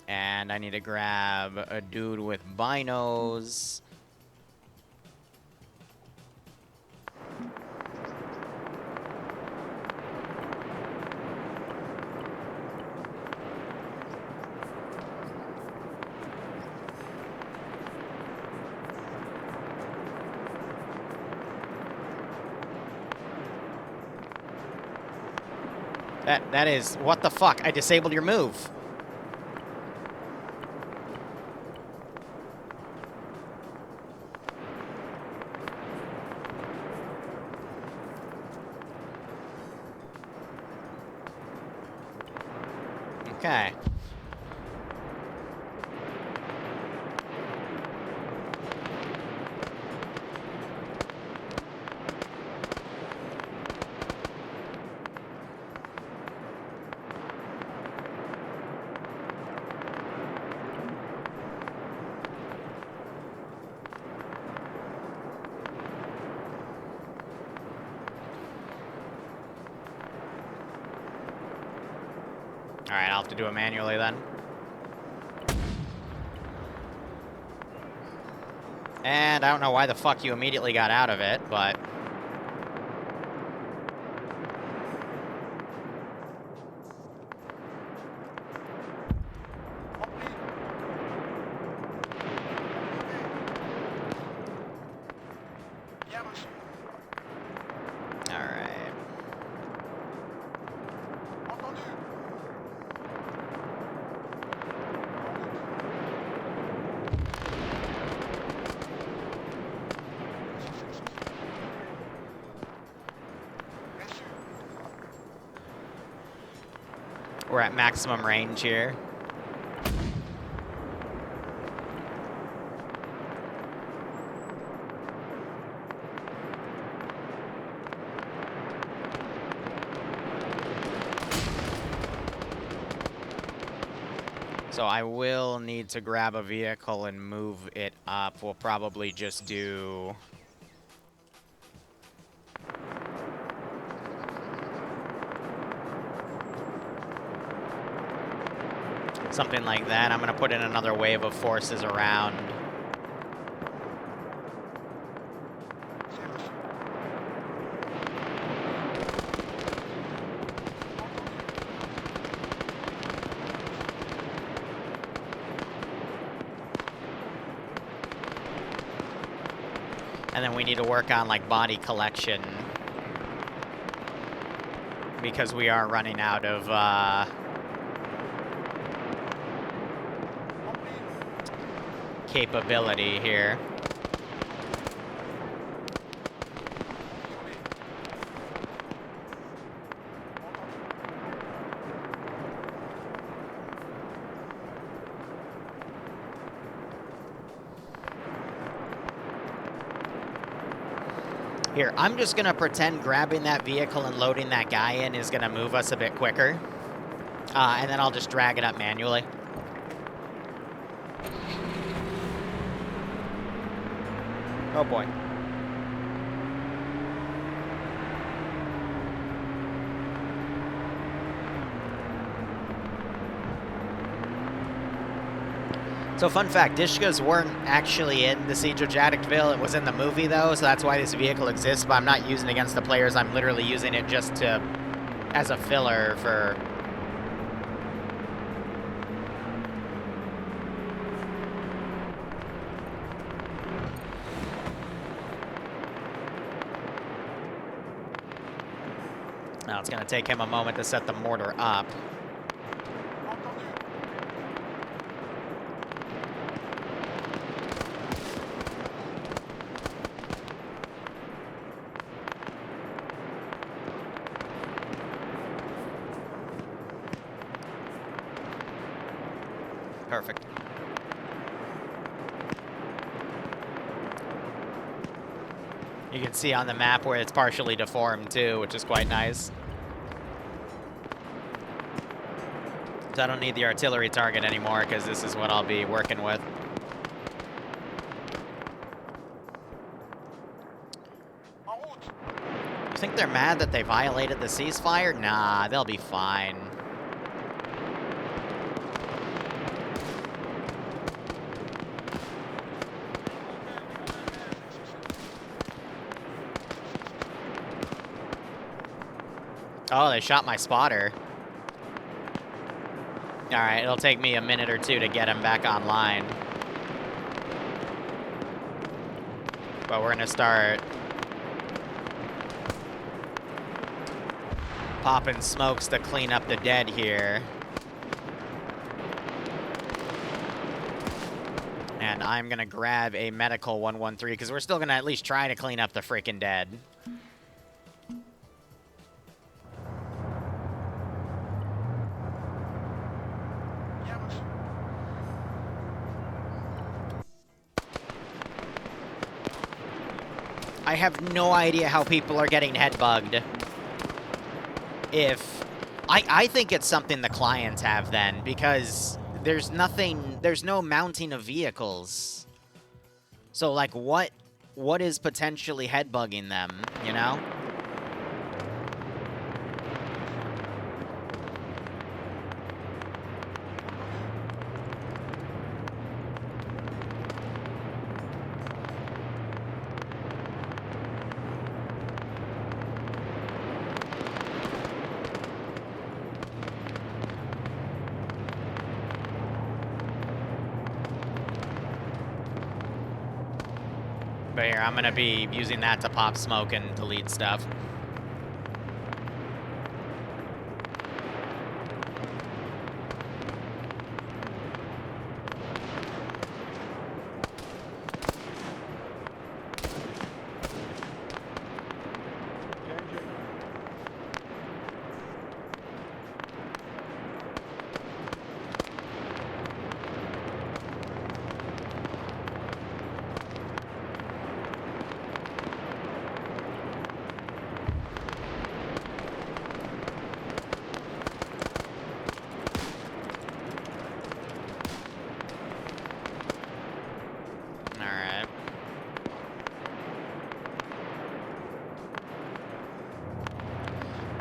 And I need to grab a dude with binos. That is, what the fuck? I disabled your move. Okay. Alright, I'll have to do it manually then. And I don't know why the fuck you immediately got out of it, but... Alright. We're at maximum range here. So I will need to grab a vehicle and move it up. We'll probably just do... something like that. I'm going to put in another wave of forces around. And then we need to work on, like, body collection. Because we are running out of, capability here. Here, I'm just gonna pretend grabbing that vehicle and loading that guy in is gonna move us a bit quicker. And then I'll just drag it up manually. Oh boy. So fun fact, Dishkas weren't actually in the Siege of Jadotville. It was in the movie though, so that's why this vehicle exists, but I'm not using it against the players. I'm literally using it just to, as a filler for... Now it's going to take him a moment to set the mortar up. Perfect. You can see on the map where it's partially deformed too, which is quite nice. So I don't need the artillery target anymore, because this is what I'll be working with. You think they're mad that they violated the ceasefire? Nah, they'll be fine. Oh, they shot my spotter. Alright, it'll take me a minute or two to get him back online. But we're gonna start popping smokes to clean up the dead here. And I'm gonna grab a medical 113, because we're still gonna at least try to clean up the freaking dead. I have no idea how people are getting head bugged. If... I think it's something the clients have then, because there's nothing... There's no mounting of vehicles. So, like, what is potentially head bugging them, you know? But here, I'm gonna be using that to pop smoke and delete stuff.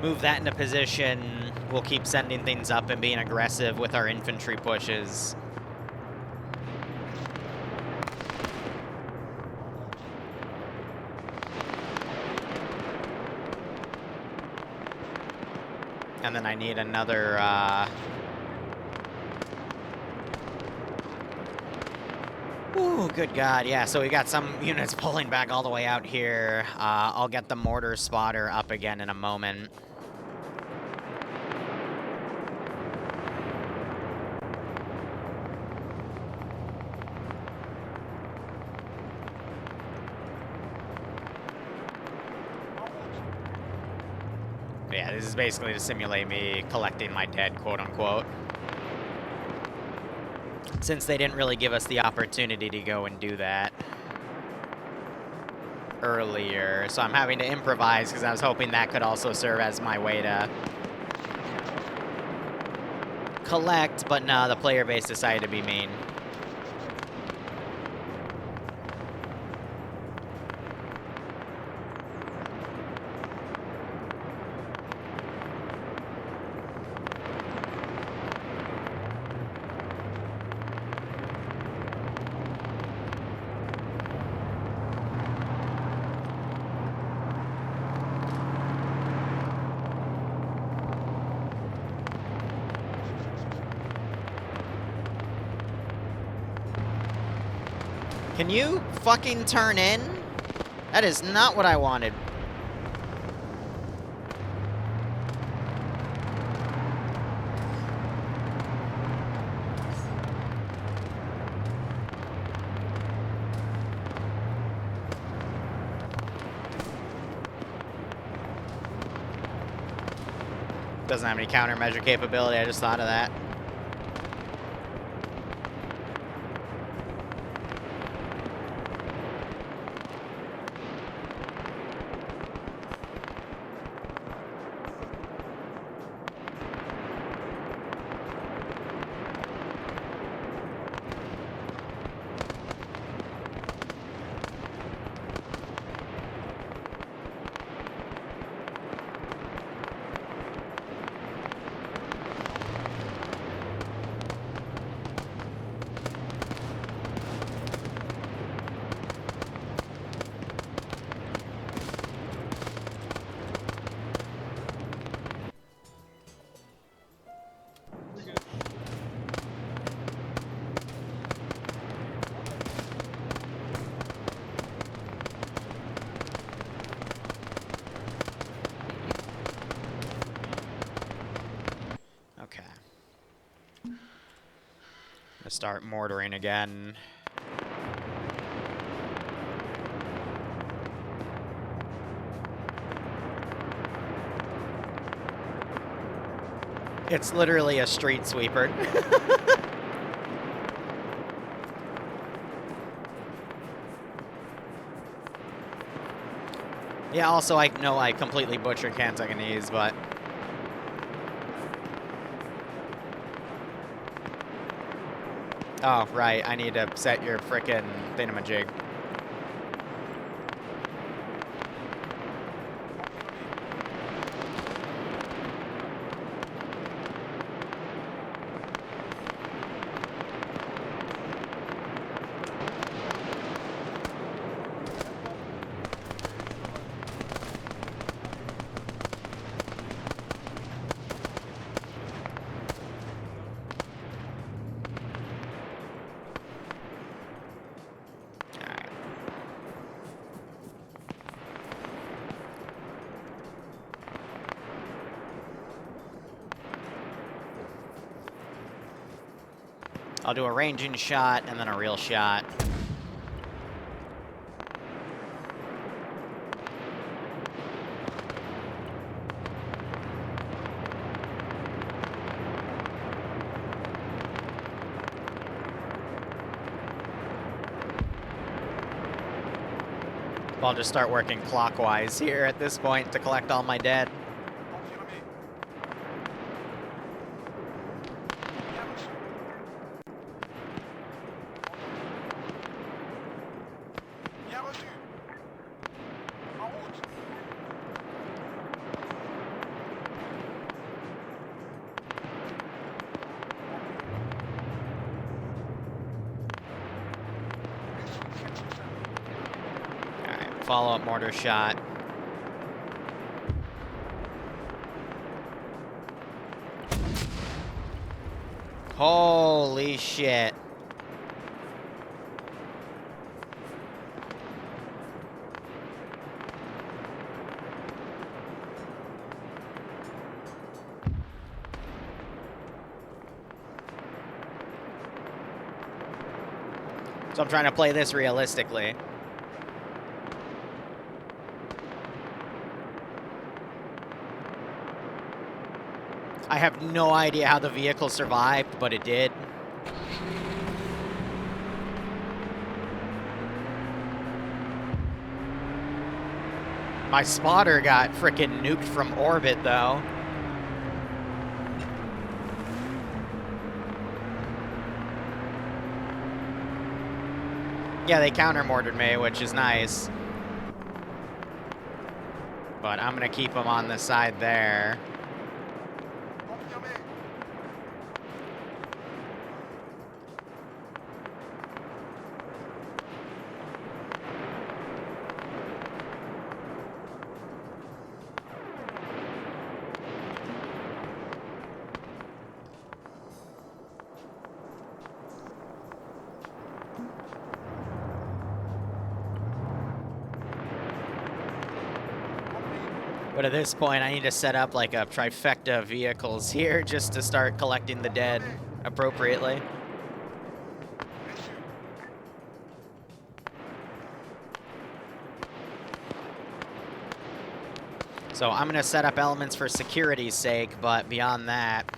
Move that into position. We'll keep sending things up and being aggressive with our infantry pushes. And then I need another, Ooh, good God, yeah, so we got some units pulling back all the way out here. I'll get the mortar spotter up again in a moment. Yeah, this is basically to simulate me collecting my dead, quote-unquote. Since they didn't really give us the opportunity to go and do that earlier. So I'm having to improvise, because I was hoping that could also serve as my way to collect, but no, the player base decided to be mean. Can you fucking turn in? That is not what I wanted. Doesn't have any countermeasure capability, I just thought of that. Start mortaring again. It's literally a street sweeper. Yeah, also I know I completely butchered Cantonese, but... Oh, right, I need to set your frickin' thingamajig. I'll do a ranging shot and then a real shot. I'll just start working clockwise here at this point to collect all my dead. Follow-up mortar shot. Holy shit. So I'm trying to play this realistically. I have no idea how the vehicle survived, but it did. My spotter got frickin' nuked from orbit, though. Yeah, they counter-mortared me, which is nice. But I'm gonna keep them on the side there. But at this point, I need to set up like a trifecta of vehicles here just to start collecting the dead appropriately. So I'm going to set up elements for security's sake, but beyond that...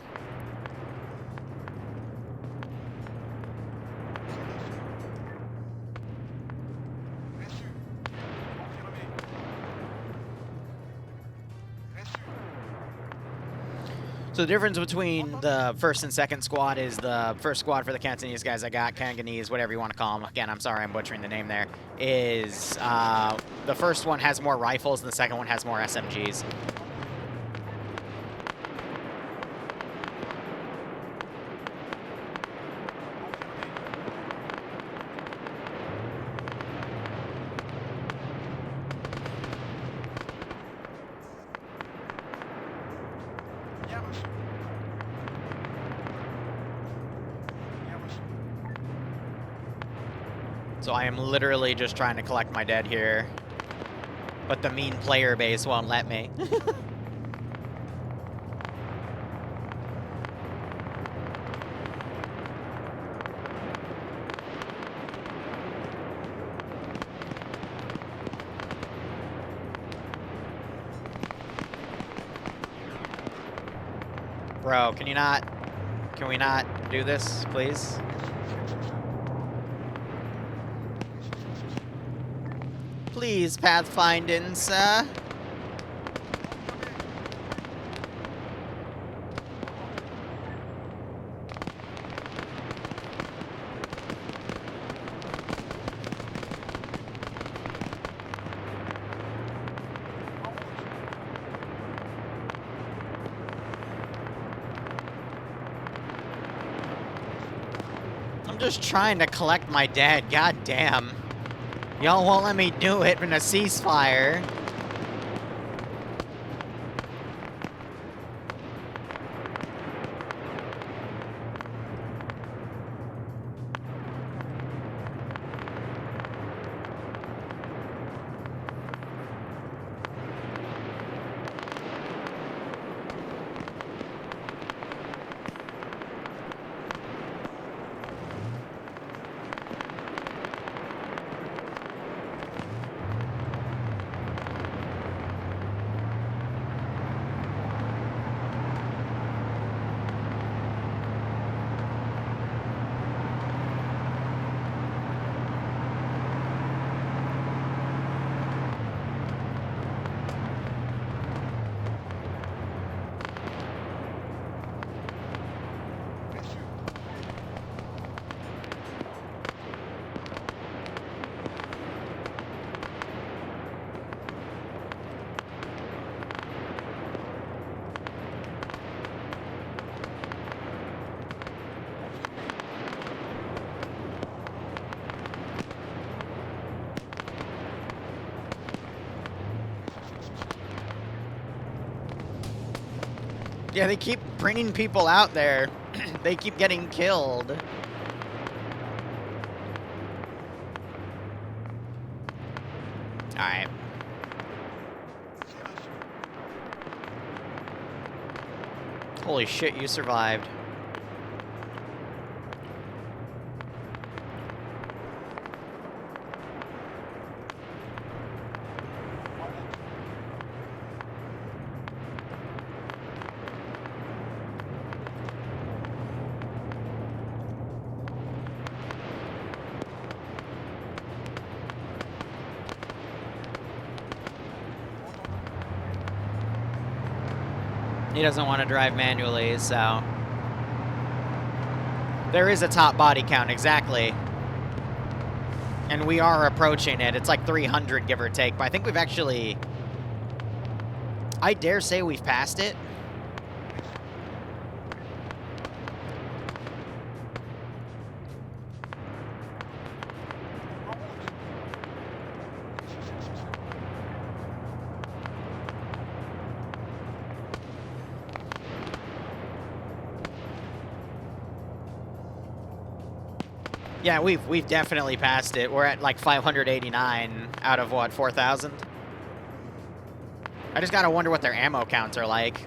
So the difference between the first and second squad is the first squad for the Cantonese guys I got, Kanganese, whatever you want to call them. Again, I'm sorry I'm butchering the name there. Is the first one has more rifles and the second one has more SMGs. So I am literally just trying to collect my dead here. But the mean player base won't let me. Bro, can you not... Can we not do this, please? Please, pathfinding, sir. I'm just trying to collect my dad, god damn. Y'all won't let me do it in a ceasefire. Yeah, they keep bringing people out there. They keep getting killed. Alright. Holy shit, you survived. He doesn't want to drive manually, so... There is a top body count, exactly. And we are approaching it. It's like 300, give or take. But I think we've actually... I dare say we've passed it. Yeah, we've definitely passed it. We're at like 589 out of what, 4,000? I just gotta wonder what their ammo counts are like.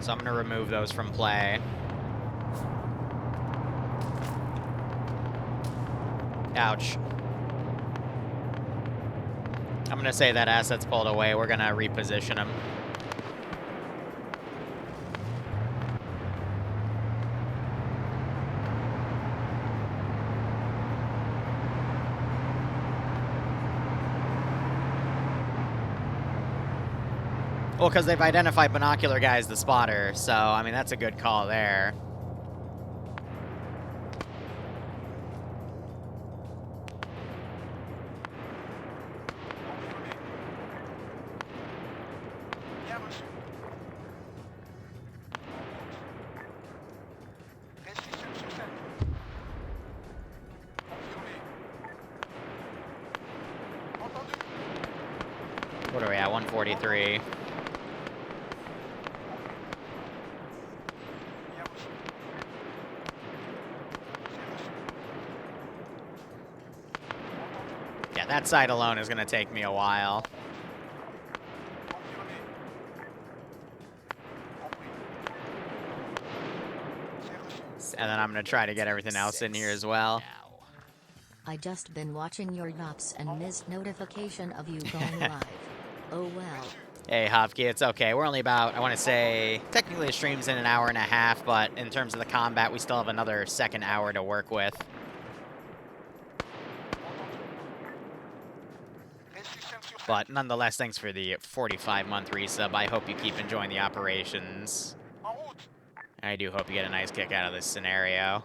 So I'm gonna remove those from play. Ouch. I'm gonna say that asset's pulled away. We're gonna reposition him. Well, because they've identified Binocular Guy as the spotter, so, I mean, that's a good call there. What are we at? 143. Yeah, that side alone is going to take me a while. And then I'm going to try to get everything else in here as well. I just been watching your VODs and missed notification of you going live. Oh well. Hey, Hofke, it's okay. We're only about, I want to say, technically the stream's in an hour and a half, but in terms of the combat, we still have another second hour to work with. But nonetheless, thanks for the 45-month resub. I hope you keep enjoying the operations. I do hope you get a nice kick out of this scenario.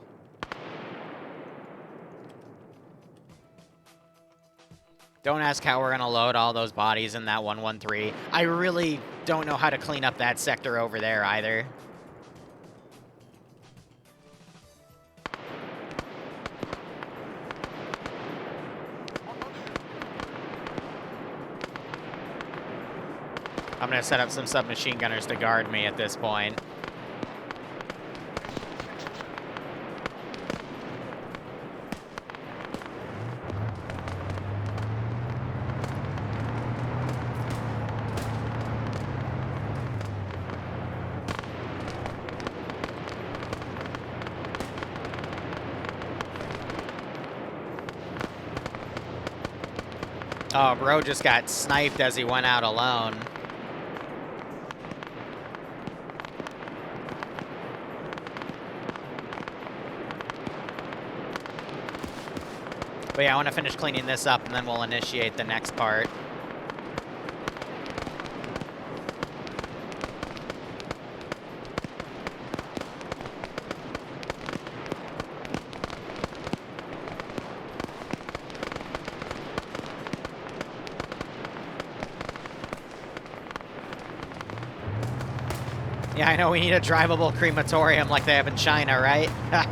Don't ask how we're going to load all those bodies in that 113. I really don't know how to clean up that sector over there either. I'm going to set up some submachine gunners to guard me at this point. Oh, bro just got sniped as he went out alone. But yeah, I want to finish cleaning this up, and then we'll initiate the next part. Yeah, I know we need a drivable crematorium like they have in China, right? Yeah,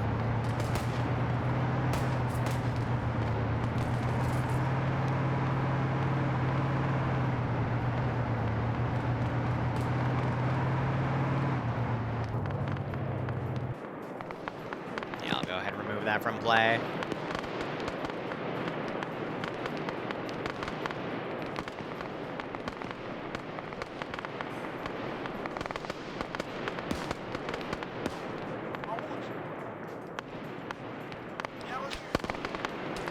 I'll go ahead and remove that from play.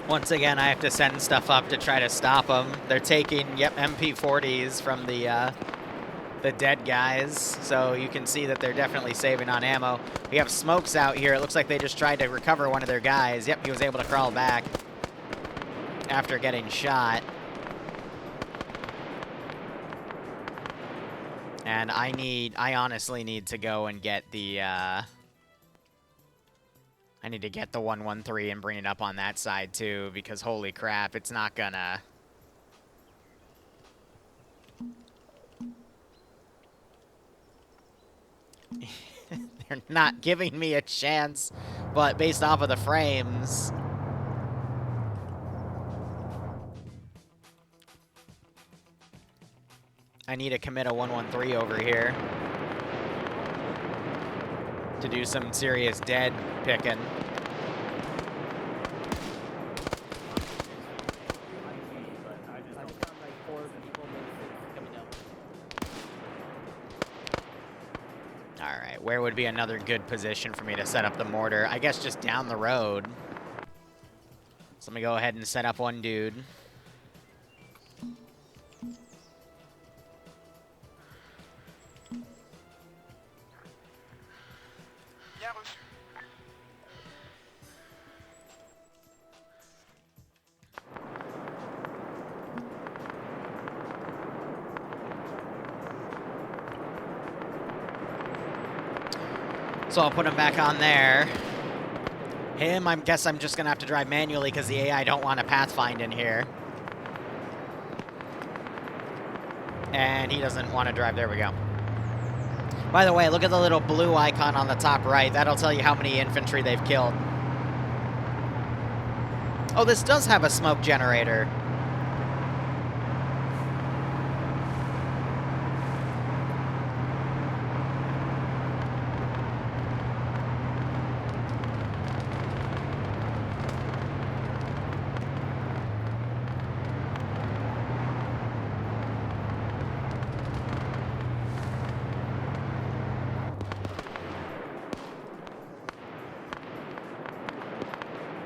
Once again, I have to send stuff up to try to stop them. They're taking, yep, MP40s from the dead guys, so you can see that they're definitely saving on ammo. We have smokes out here. It looks like they just tried to recover one of their guys. Yep, he was able to crawl back after getting shot. And I honestly need to go and get the, I need to get the 113 and bring it up on that side too, because holy crap, it's not gonna... They're not giving me a chance, but based off of the frames... I need to commit a 113 over here to do some serious dead picking. Alright, where would be another good position for me to set up the mortar? I guess just down the road. So let me go ahead and set up one dude. So I'll put him back on there. Him, I guess I'm just going to have to drive manually because the AI don't want to pathfind in here. And he doesn't want to drive. There we go. By the way, look at the little blue icon on the top right. That'll tell you how many infantry they've killed. Oh, this does have a smoke generator.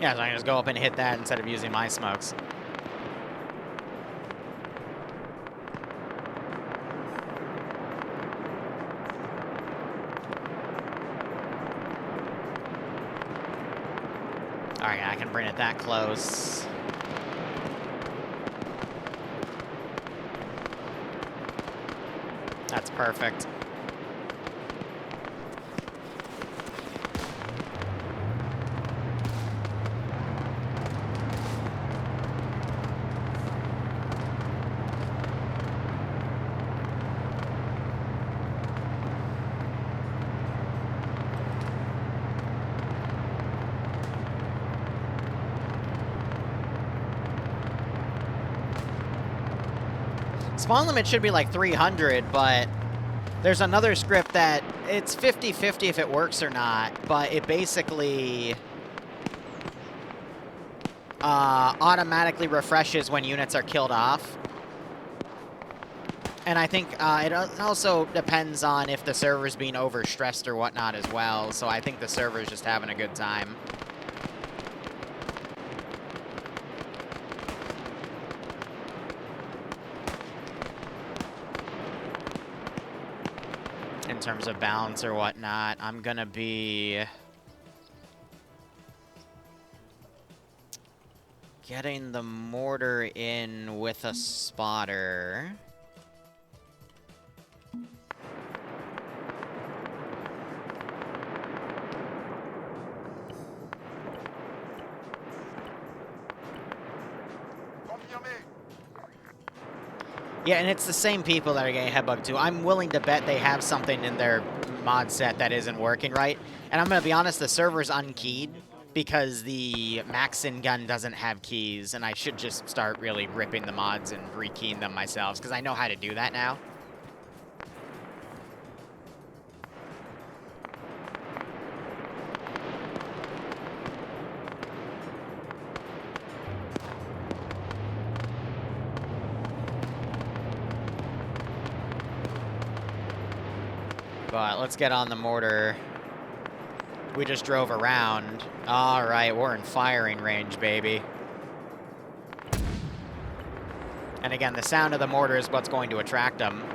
Yeah, so I can just go up and hit that instead of using my smokes. Alright, I can bring it that close. That's perfect. Spawn limit should be like 300, but there's another script that it's 50-50 if it works or not, but it basically automatically refreshes when units are killed off. And I think it also depends on if the server's being overstressed or whatnot as well, so I think the server's just having a good time. In terms of balance or whatnot, I'm gonna be getting the mortar in with a spotter. Yeah, and it's the same people that are getting headbugged too. I'm willing to bet they have something in their mod set that isn't working right. And I'm going to be honest, the server's unkeyed because the Maxin gun doesn't have keys, and I should just start really ripping the mods and rekeying them myself because I know how to do that now. But let's get on the mortar. We just drove around. All right, we're in firing range, baby. And again, the sound of the mortar is what's going to attract them.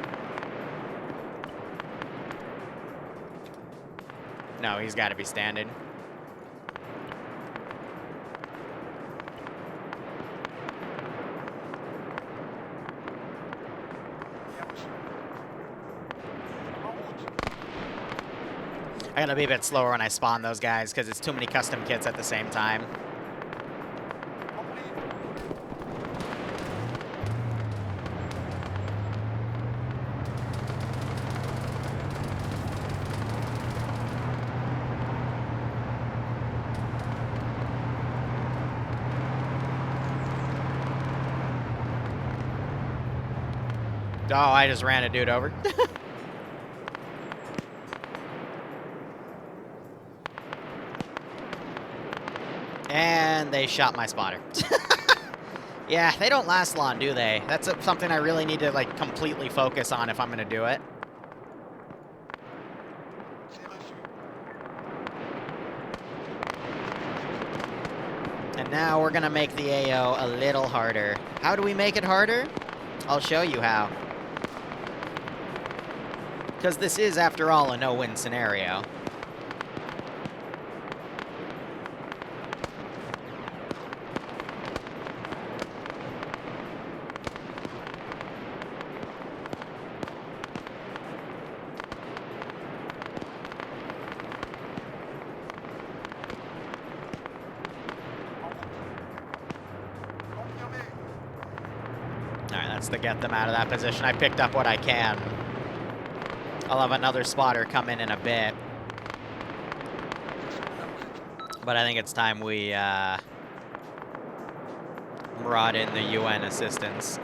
No, he's got to be standing. I gotta be a bit slower when I spawn those guys, because it's too many custom kits at the same time. Oh, I just ran a dude over. And they shot my spotter. Yeah, they don't last long, do they? That's something I really need to, like, completely focus on if I'm gonna do it. And now we're gonna make the AO a little harder. How do we make it harder? I'll show you how. Because this is, after all, a no-win scenario. To get them out of that position. I picked up what I can. I'll have another spotter come in a bit. But I think it's time we brought in the UN assistance.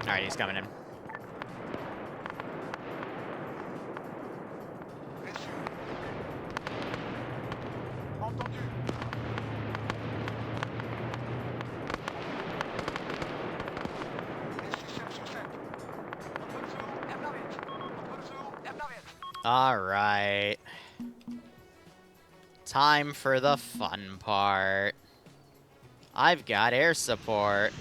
Alright, he's coming in. Alright. Time for the fun part. I've got air support.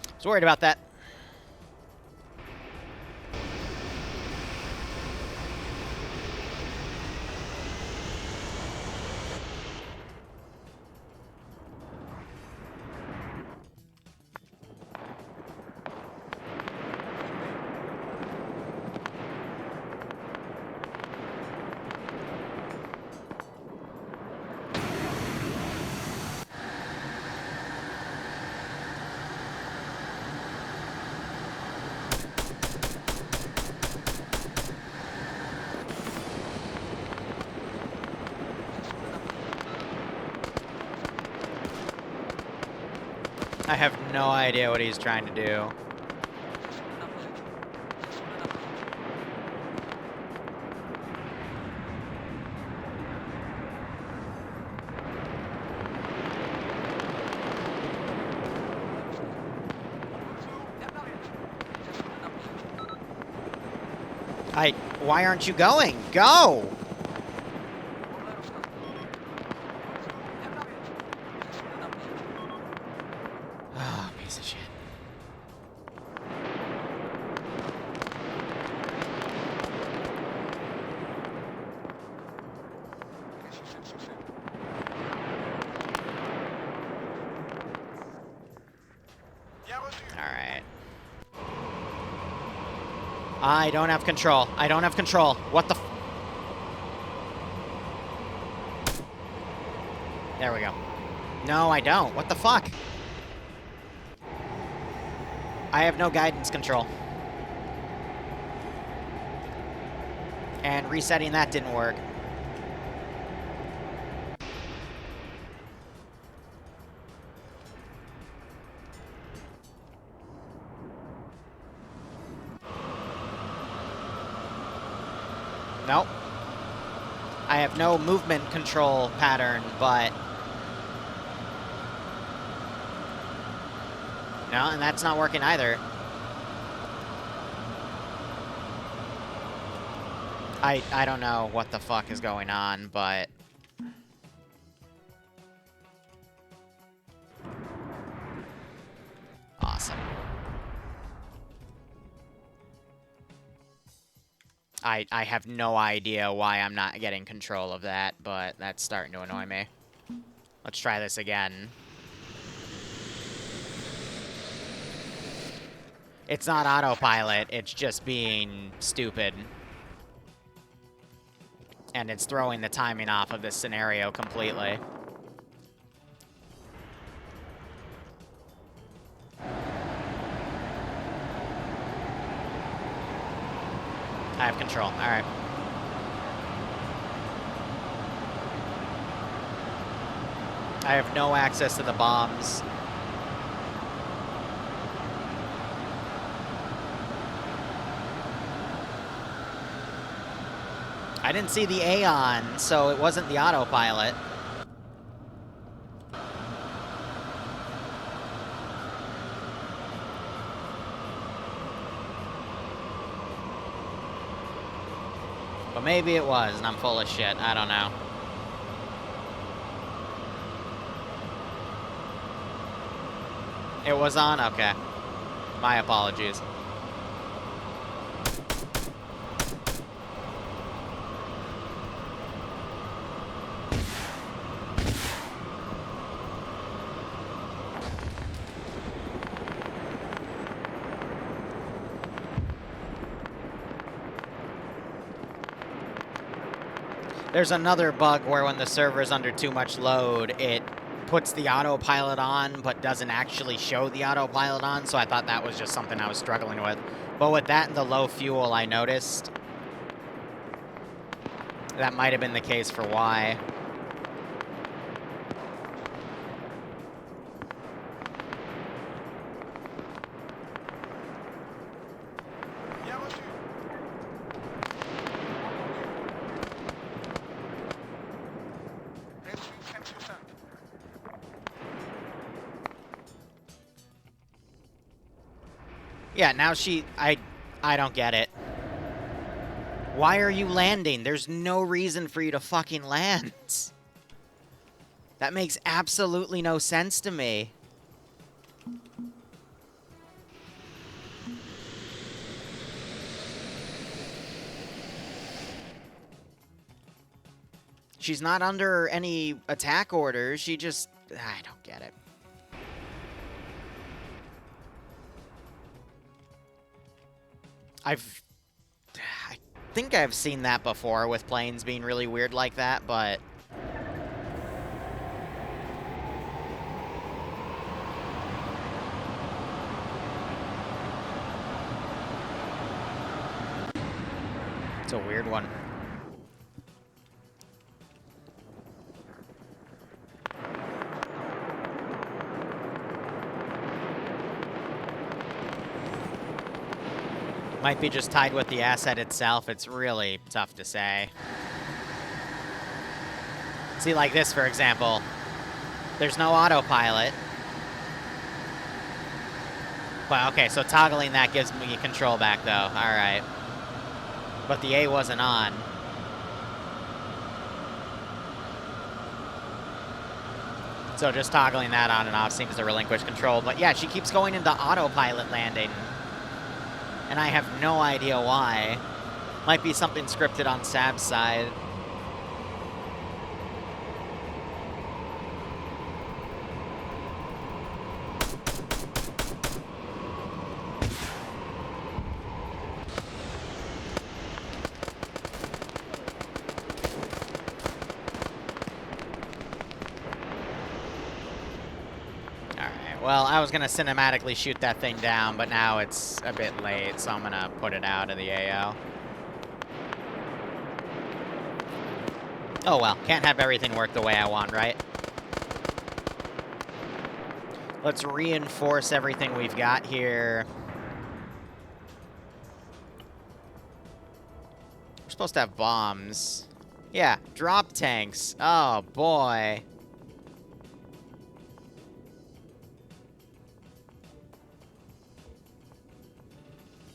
I was worried about that. I have no idea what he's trying to do. Why aren't you going? Go! Oh, piece of shit. Alright. I don't have control. I don't have control. What the f— There we go. No, I don't. What the fuck? I have no guidance control. And resetting that didn't work. Nope. I have no movement control pattern, but... No, and that's not working either. I don't know what the fuck is going on, but... Awesome. I have no idea why I'm not getting control of that, but that's starting to annoy me. Let's try this again. It's not autopilot, it's just being stupid. And it's throwing the timing off of this scenario completely. I have control. Alright. I have no access to the bombs. I didn't see the A on, so it wasn't the autopilot. But maybe it was, and I'm full of shit. I don't know. It was on? Okay. My apologies. There's another bug where when the server is under too much load, it puts the autopilot on, but doesn't actually show the autopilot on, so I thought that was just something I was struggling with. But with that and the low fuel, I noticed that might have been the case for why. Yeah, now I don't get it. Why are you landing? There's no reason for you to fucking land. That makes absolutely no sense to me. She's not under any attack orders. She just... I don't get it. I think I've seen that before with planes being really weird like that, but... It's a weird one. Might be just tied with the asset itself. It's really tough to say. See, like this, for example. There's no autopilot. But, okay, so toggling that gives me control back, though. All right. But the A wasn't on. So just toggling that on and off seems to relinquish control. But, yeah, she keeps going into autopilot landing. And I have no idea why. Might be something scripted on Sab's side. Well, I was going to cinematically shoot that thing down, but now it's a bit late, so I'm going to put it out of the AO. Oh well, can't have everything work the way I want, right? Let's reinforce everything we've got here. We're supposed to have bombs. Yeah, drop tanks. Oh, boy.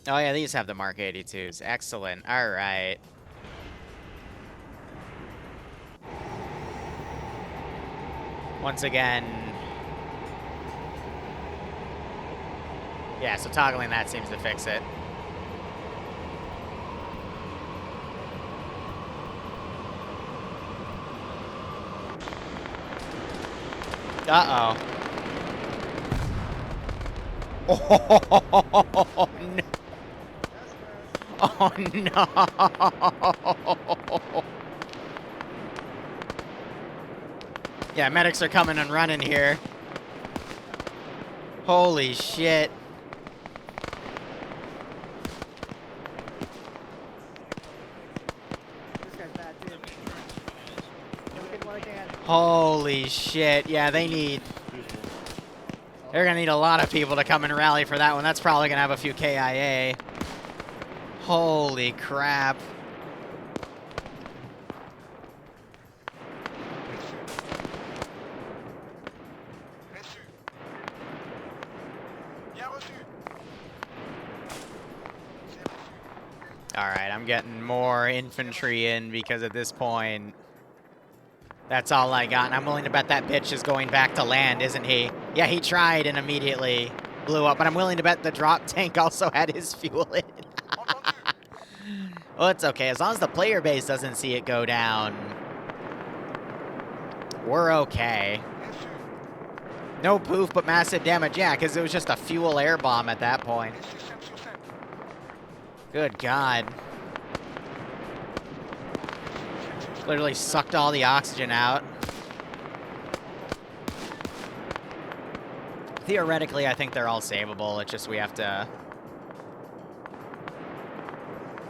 Oh, yeah, these have the Mark 82s. Excellent. All right. Once again... Yeah, so toggling that seems to fix it. Uh-oh. Oh, no. Oh, no. Yeah, medics are coming and running here. Holy shit. This guy's bad, too. We're getting what I can. Holy shit. Yeah, they need... They're gonna need a lot of people to come and rally for that one. That's probably gonna have a few KIA. Holy crap. Alright, I'm getting more infantry in because at this point, that's all I got. And I'm willing to bet that bitch is going back to land, isn't he? Yeah, he tried and immediately blew up, but I'm willing to bet the drop tank also had his fuel in. Well, it's okay. As long as the player base doesn't see it go down, we're okay. No poof, but massive damage. Yeah, because it was just a fuel air bomb at that point. Good God. Literally sucked all the oxygen out. Theoretically, I think they're all savable. It's just we have to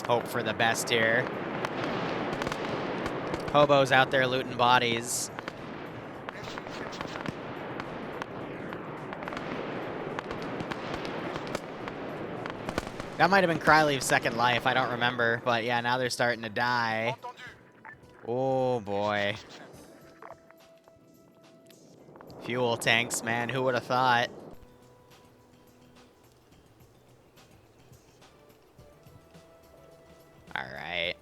hope for the best here. Hobos out there looting bodies. That might have been Krylee's second life, I don't remember. But yeah, now they're starting to die. Oh boy. Fuel tanks, man, who would have thought? Alright.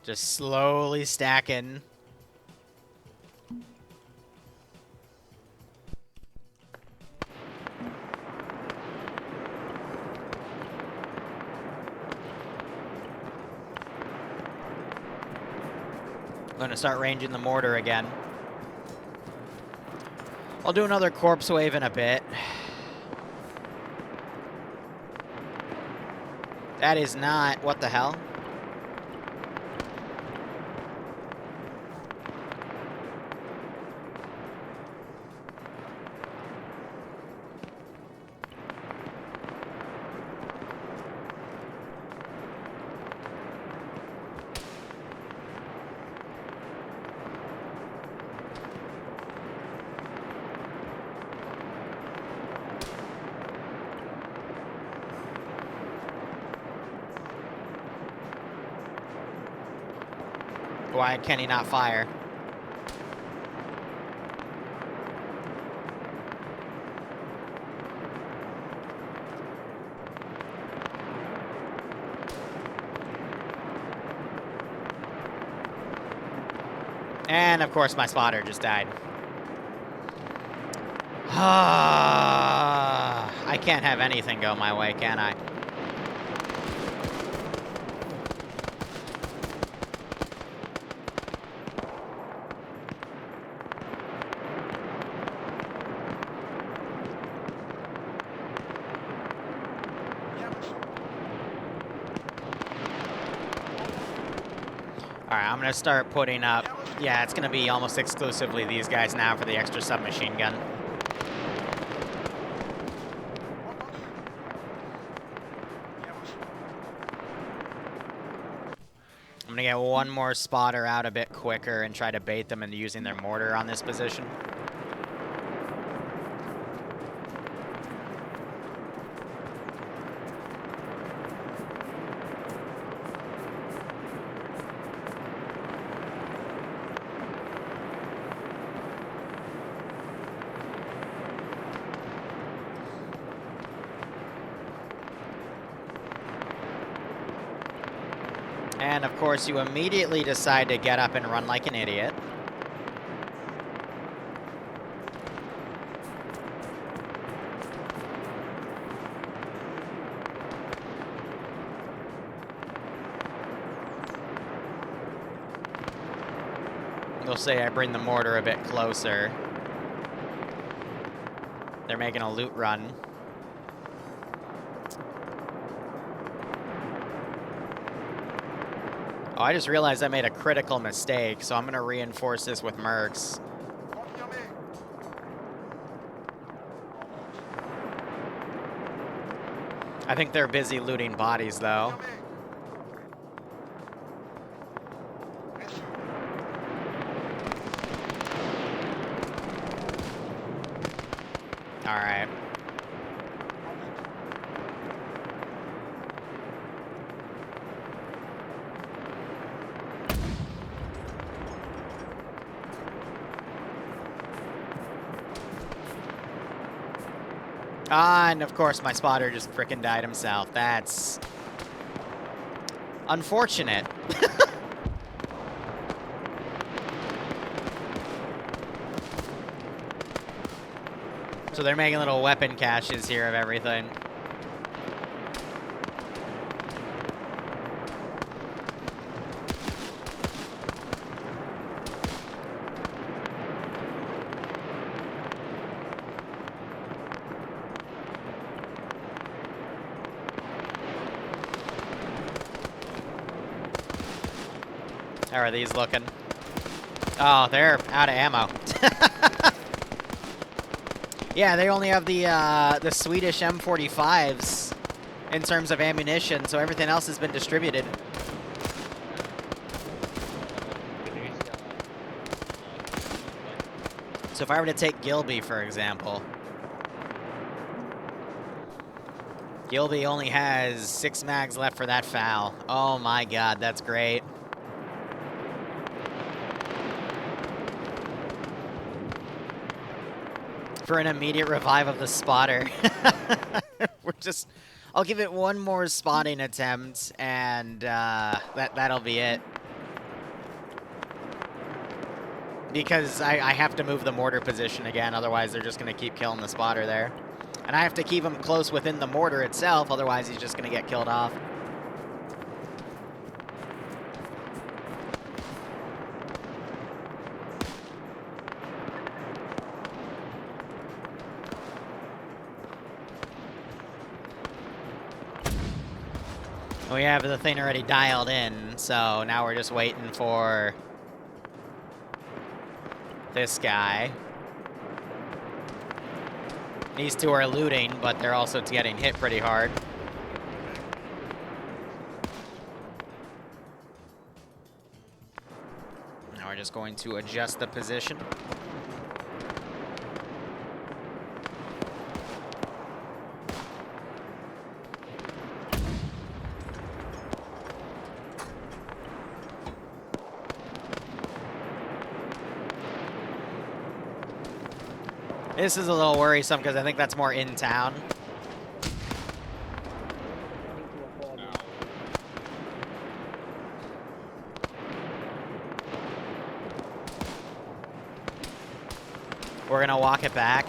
Just slowly stacking. I'm gonna start ranging the mortar again. I'll do another corpse wave in a bit. That is not... what the hell? Why can he not fire? And of course my spotter just died. I can't have anything go my way, can I? Alright, I'm gonna start putting up... yeah, it's gonna be almost exclusively these guys now for the extra submachine gun. I'm gonna get one more spotter out a bit quicker and try to bait them into using their mortar on this position. And of course, you immediately decide to get up and run like an idiot. They'll say I bring the mortar a bit closer. They're making a loot run. Oh, I just realized I made a critical mistake, so I'm going to reinforce this with mercs. I think they're busy looting bodies, though. All right. Ah, and of course my spotter just frickin' died himself. That's unfortunate. So they're making little weapon caches here of everything. How are these looking? Oh, they're out of ammo. Yeah, they only have the Swedish M45s in terms of ammunition, so everything else has been distributed. So if I were to take Gilby, for example, Gilby only has 6 mags left for that foul. Oh my god, that's great. For an immediate revive of the spotter. I'll give it one more spotting attempt, and that'll be it. Because I have to move the mortar position again, otherwise they're just going to keep killing the spotter there. And I have to keep him close within the mortar itself, otherwise he's just going to get killed off. We have the thing already dialed in, so now we're just waiting for this guy. These two are looting, but they're also getting hit pretty hard. Now we're just going to adjust the position. This is a little worrisome because I think that's more in town. We're gonna walk it back.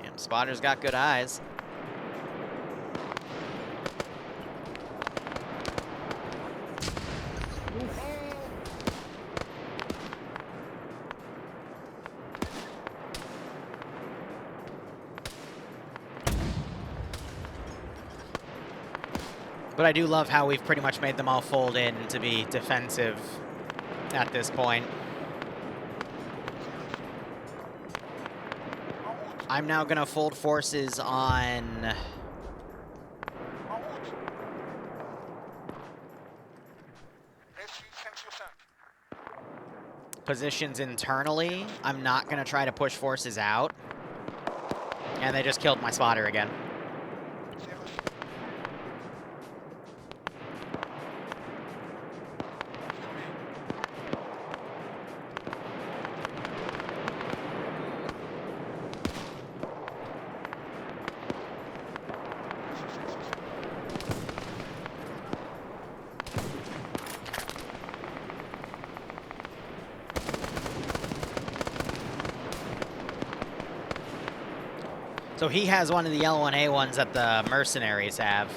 Damn, spotter's got good eyes. But I do love how we've pretty much made them all fold in to be defensive at this point. I'm now going to fold forces on positions internally. I'm not going to try to push forces out. And they just killed my spotter again. So he has one of the L1A ones that the mercenaries have.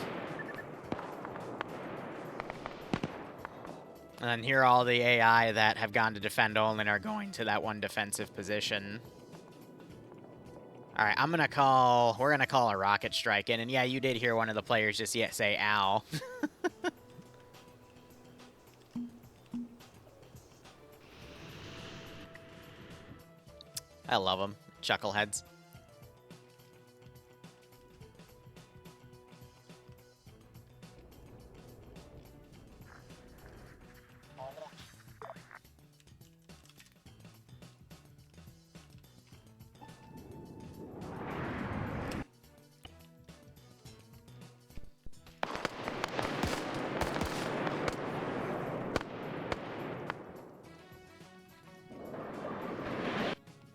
And then here are all the AI that have gone to defend only and are going to that one defensive position. All right, we're gonna call a rocket strike in. And yeah, you did hear one of the players just say, ow. I love them, chuckleheads.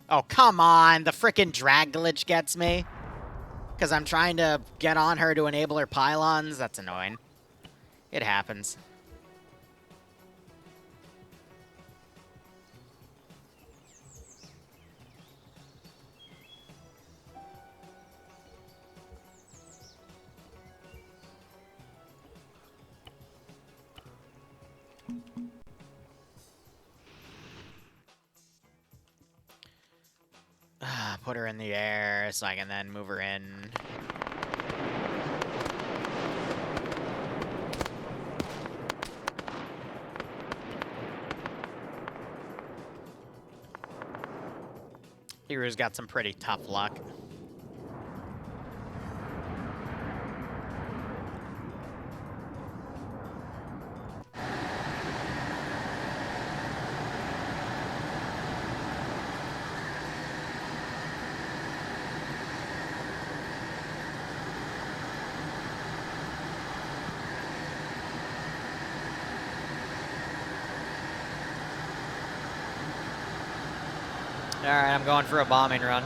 Oh, come on. The frickin' drag glitch gets me. Because I'm trying to get on her to enable her pylons. That's annoying. It happens. Put her in the air so I can then move her in. Liru's got some pretty tough luck. Alright, I'm going for a bombing run.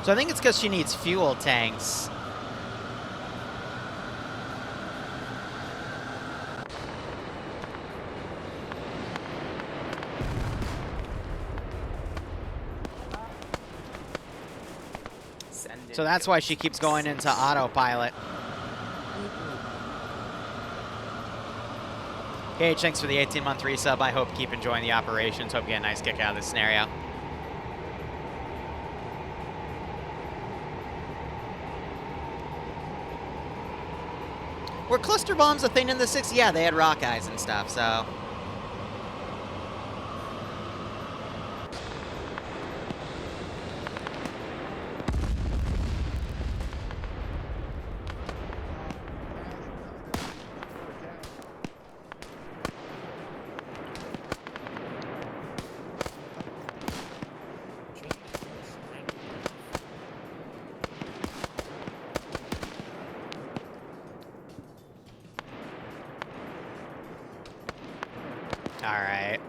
So I think it's because she needs fuel tanks. So that's why she keeps going into autopilot. Gage, thanks for the 18-month resub. I hope you keep enjoying the operations. Hope you get a nice kick out of this scenario. Were cluster bombs a thing in the 60s? Yeah, they had rock eyes and stuff, so... Alright.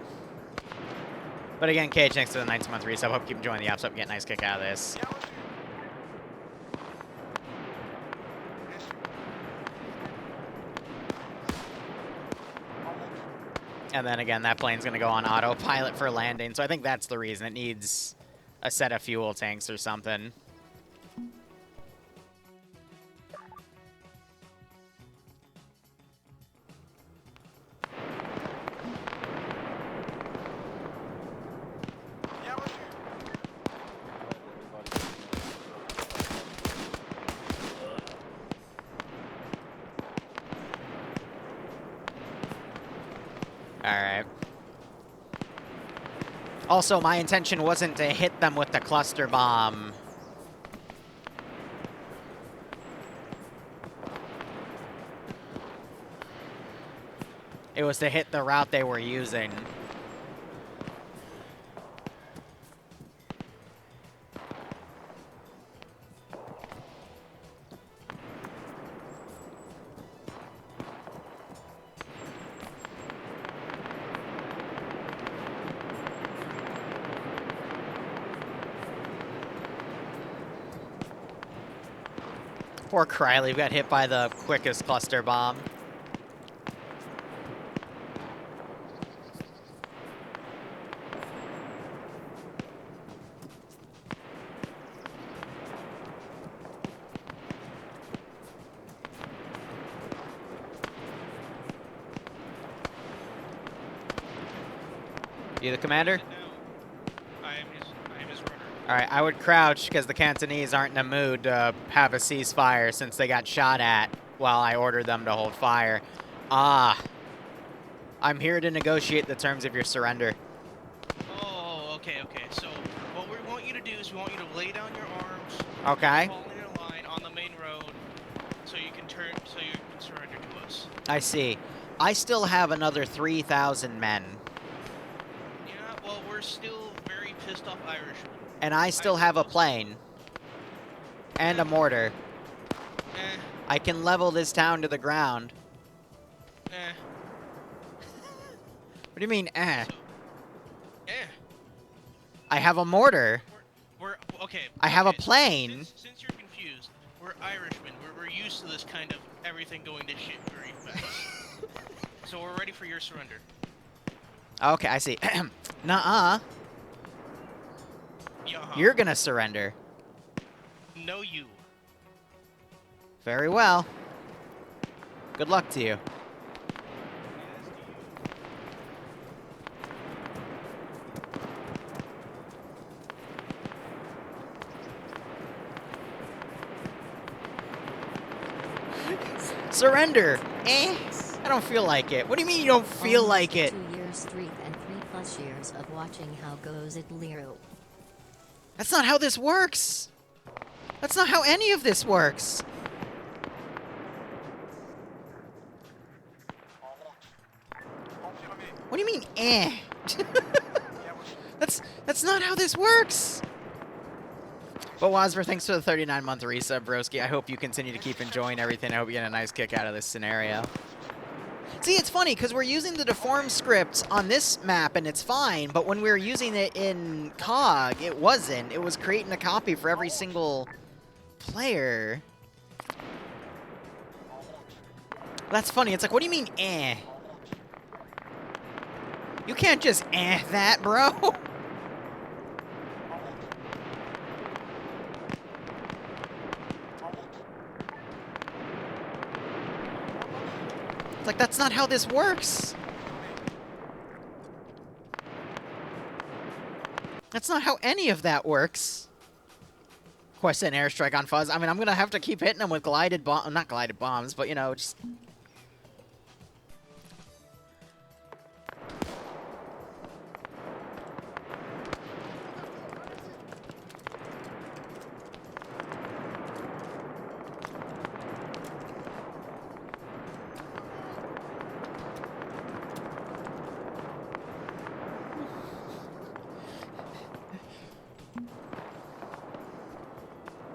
But again, Cage, thanks for the 19-month resub. Hope you keep enjoying the ups. Hope you get a nice kick out of this. And then again, that plane's going to go on autopilot for landing. So I think that's the reason. It needs a set of fuel tanks or something. Alright. Also, my intention wasn't to hit them with the cluster bomb. It was to hit the route they were using. Poor Criley got hit by the quickest cluster bomb. You the commander? I am his runner. Alright, I would crouch because the Cantonese aren't in a mood to have a ceasefire since they got shot at while I ordered them to hold fire. Ah. I'm here to negotiate the terms of your surrender. Oh, okay. So, what we want you to do is we want you to lay down your arms. Okay. Fall in a line on the main road so you can surrender to us. I see. I still have another 3,000 men. Yeah, well, we're still very pissed off Irishmen. And I still have a plane. And a mortar. I can level this town to the ground. What do you mean, eh? I have a mortar. Okay. I have a plane. Since you're confused, we're Irishmen. We're used to this kind of everything going to shit very fast. So we're ready for your surrender. Okay, I see. Nuh-uh. You're gonna surrender. No, you. Very well. Good luck to you. Surrender. Eh? I don't feel like it. What do you mean you don't feel like it? 2-year streak and 3+ years of watching how goes it Liru. That's not how this works. That's not how any of this works. What do you mean, eh? That's not how this works. But Wazver, thanks for the 39-month resub, broski. I hope you continue to keep enjoying everything. I hope you get a nice kick out of this scenario. See, it's funny, because we're using the deform script on this map, and it's fine, but when we were using it in COG, it wasn't. It was creating a copy for every single player. That's funny. It's like, what do you mean, eh? You can't just eh that, bro. It's like, that's not how this works. That's not how any of that works. Of course, an airstrike on Fuzz. I mean, I'm going to have to keep hitting him with glided bombs. Not glided bombs, but, you know, just...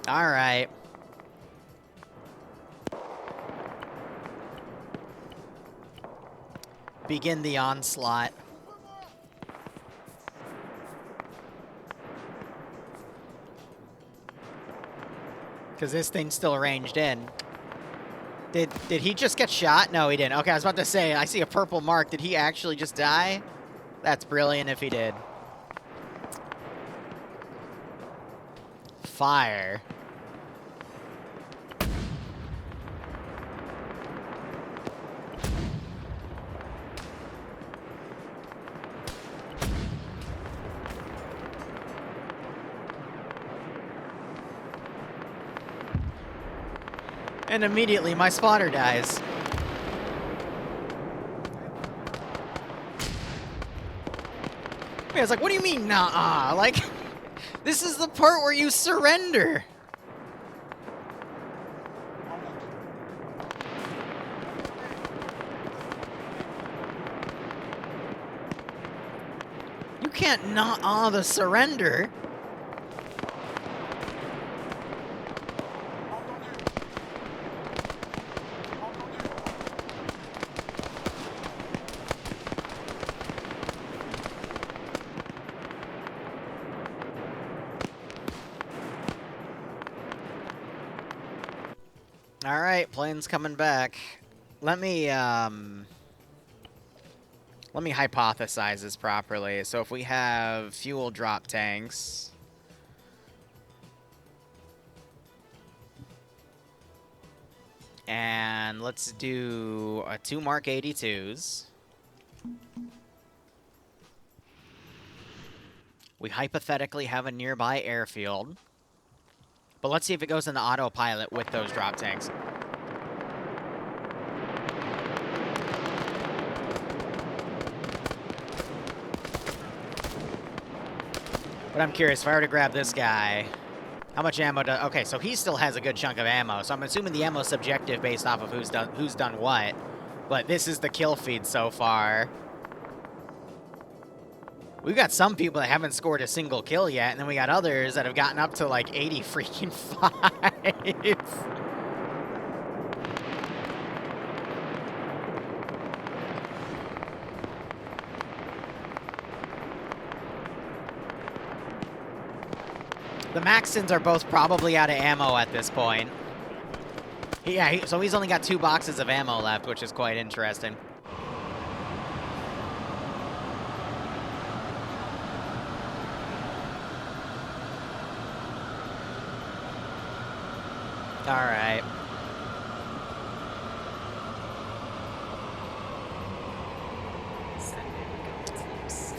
All right. Begin the onslaught. Because this thing's still ranged in. Did he just get shot? No, he didn't. Okay, I was about to say, I see a purple mark. Did he actually just die? That's brilliant if he did. Fire. And immediately my spotter dies. Yeah, it's like, what do you mean, nah-uh? Like, this is the part where you surrender. You can't nah-uh the surrender. Alright, plane's coming back. Let me hypothesize this properly. So if we have fuel drop tanks... And let's do 2 Mark 82s. We hypothetically have a nearby airfield. But let's see if it goes into autopilot with those drop tanks. But I'm curious, if I were to grab this guy, how much ammo does... Okay, so he still has a good chunk of ammo, so I'm assuming the ammo's subjective based off of who's done what. But this is the kill feed so far. We've got some people that haven't scored a single kill yet, and then we got others that have gotten up to like 80 freaking 5. The Maxons are both probably out of ammo at this point. Yeah, so he's only got 2 boxes of ammo left, which is quite interesting. All right.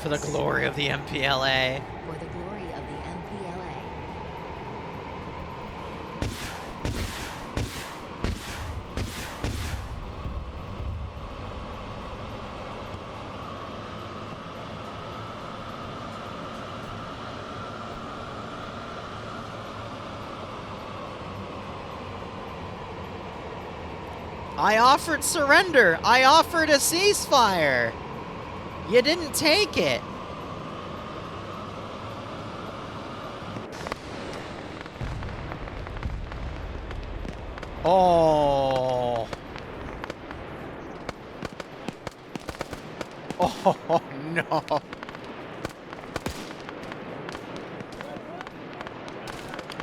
For the glory of the MPLA. For the glory of the MPLA. I offered surrender. I offered a ceasefire. You didn't take it. Oh. Oh, no.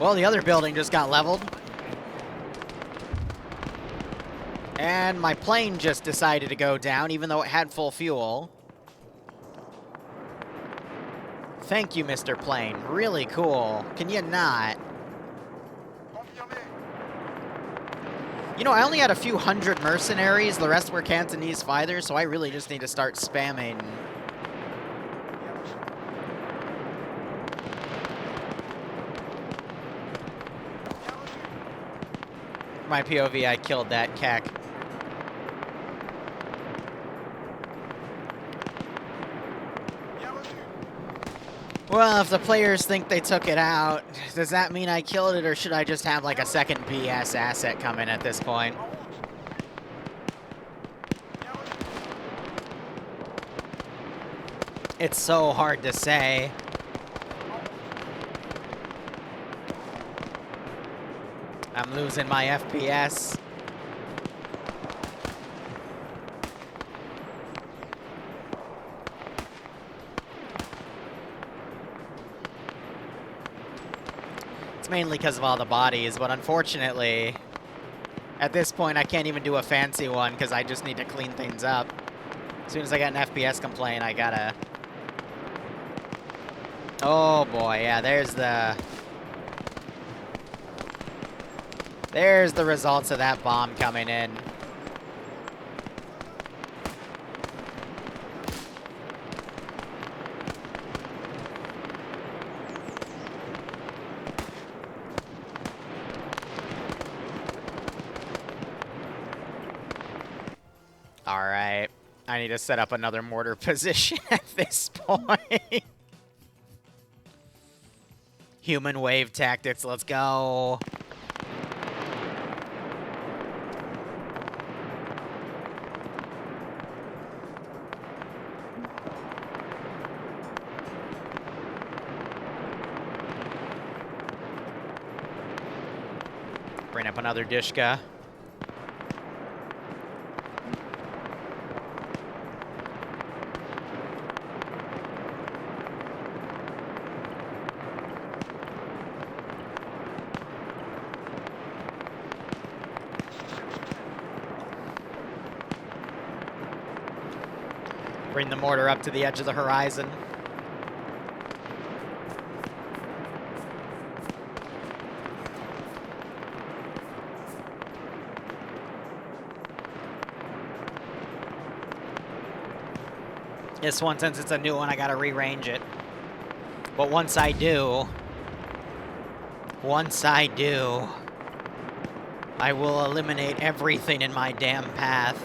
Well, the other building just got leveled. And my plane just decided to go down, even though it had full fuel. Thank you, Mr. Plane. Really cool. Can you not? You know, I only had a few hundred mercenaries. The rest were Cantonese fighters, so I really just need to start spamming. My POV, I killed that cack. Well, if the players think they took it out, does that mean I killed it, or should I just have like a second BS asset come in at this point? It's so hard to say. I'm losing my FPS. It's mainly because of all the bodies, but unfortunately, at this point, I can't even do a fancy one because I just need to clean things up. As soon as I get an FPS complaint, I gotta... Oh boy, yeah, there's the results of that bomb coming in. Alright, I need to set up another mortar position at this point. Human wave tactics, let's go. Bring up another Dishka. Bring the mortar up to the edge of the horizon. This one, since it's a new one, I gotta rearrange it. But once I do, I will eliminate everything in my damn path.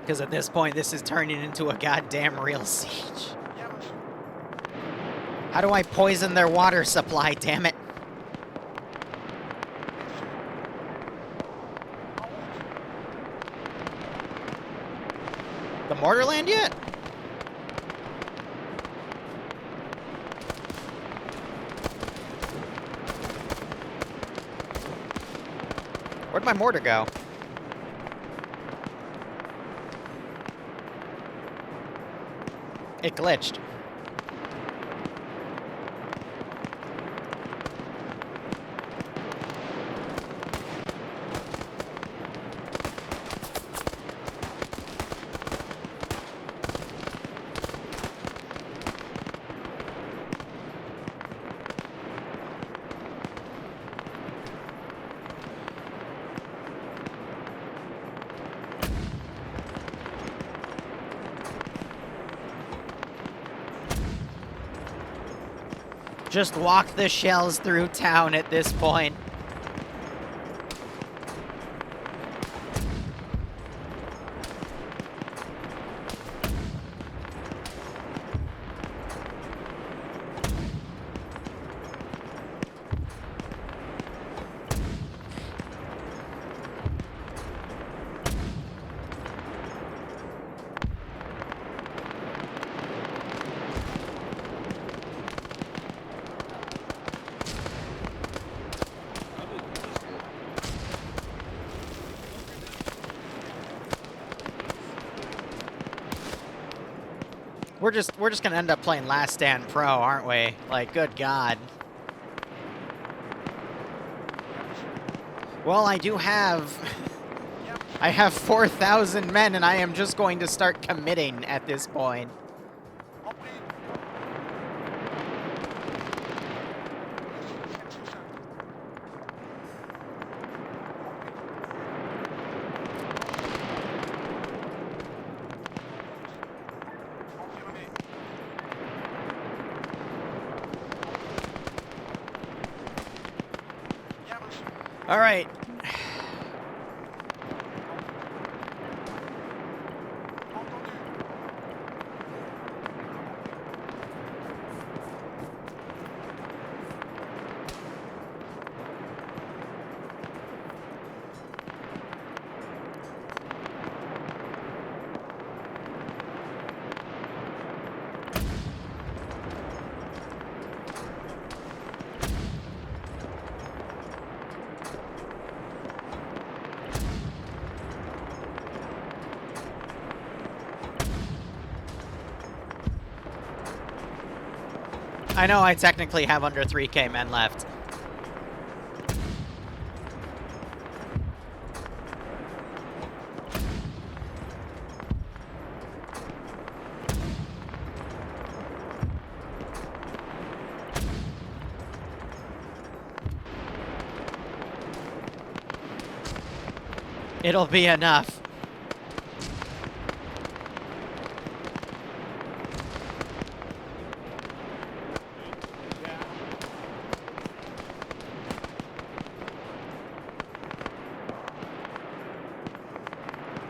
Because at this point, this is turning into a goddamn real siege. How do I poison their water supply, damn it? The mortar land yet? Where'd my mortar go? It glitched. Just walk the shells through town at this point. We're just gonna end up playing Last Stand Pro, aren't we? Like, good God. Well, I do have... I have 4,000 men, and I am just going to start committing at this point. All right. I know I technically have under 3K men left. It'll be enough.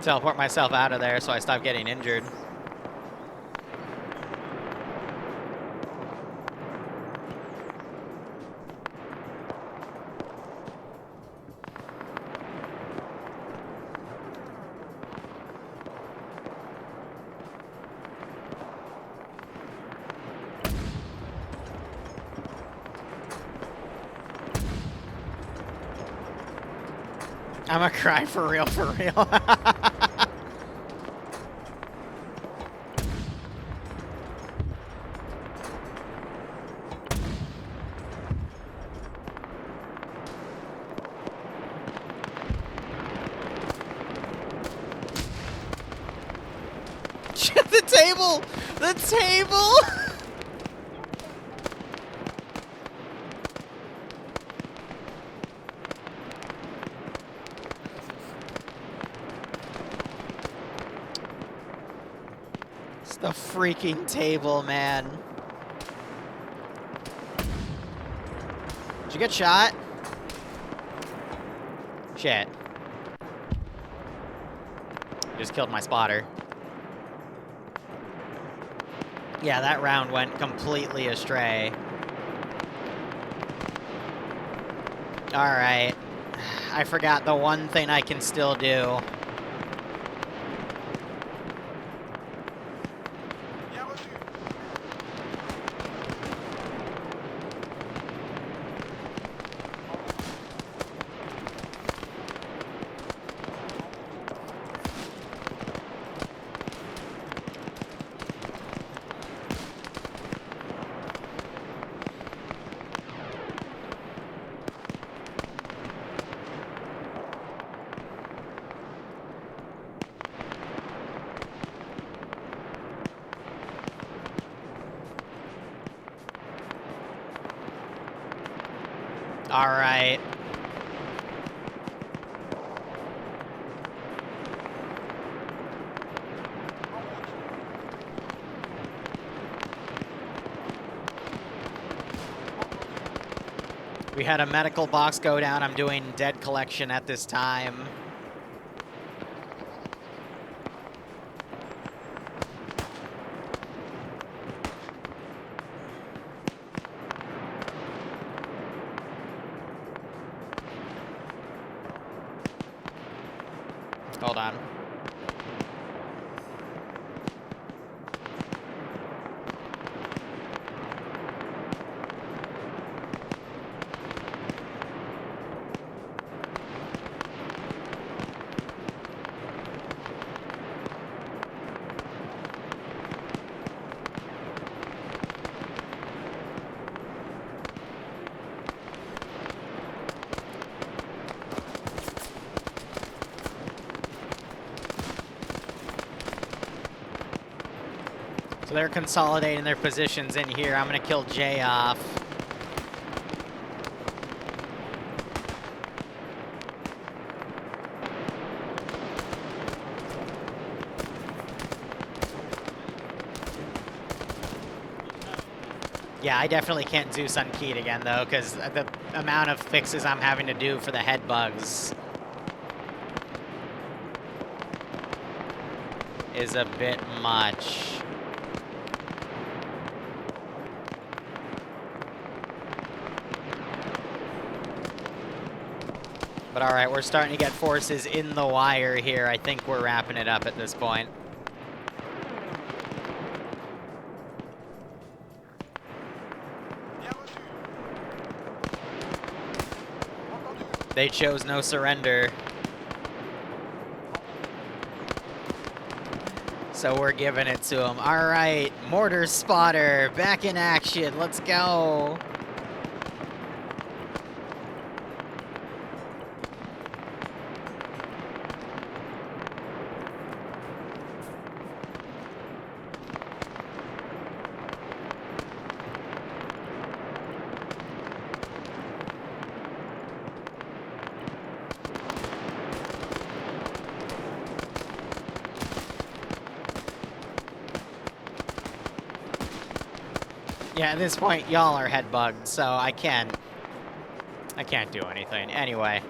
Teleport myself out of there so I stop getting injured. I'm gonna cry for real, for real. The table! The table! It's the freaking table, man. Did you get shot? Shit. Just killed my spotter. Yeah, that round went completely astray. Alright. I forgot the one thing I can still do. All right. We had a medical box go down. I'm doing dead collection at this time. Hold on. So they're consolidating their positions in here. I'm gonna kill Jay off. Yeah, I definitely can't Zeus unkeyed again, though, because the amount of fixes I'm having to do for the head bugs is a bit much. But alright, we're starting to get forces in the wire here. I think we're wrapping it up at this point. They chose no surrender. So we're giving it to them. All right, mortar spotter, back in action. Let's go. Yeah, at this point, y'all are head bugged, so I can't do anything. Anyway,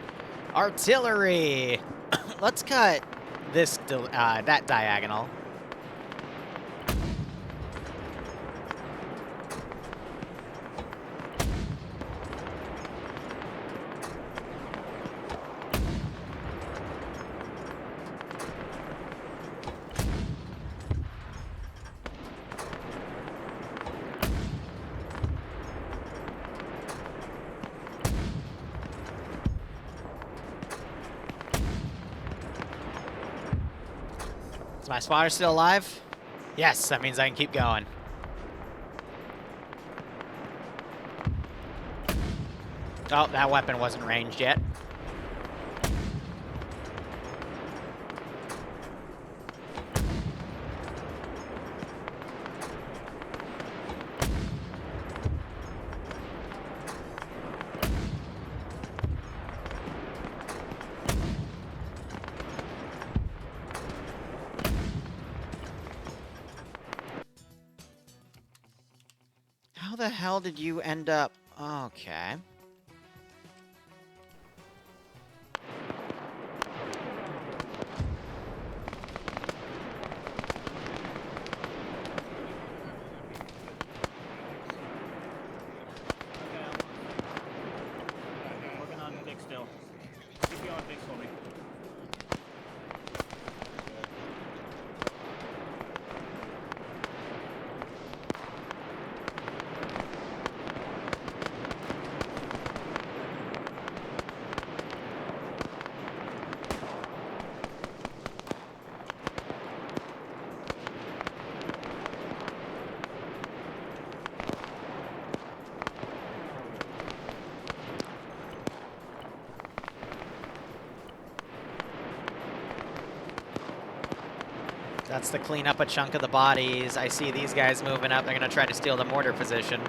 artillery. Let's cut this that diagonal. Is my spotter still alive? Yes, that means I can keep going. Oh, that weapon wasn't ranged yet. How the hell did you end up? Okay. Working on Vic still. Keep going, Vic, for me. That's to clean up a chunk of the bodies. I see these guys moving up. They're going to try to steal the mortar position.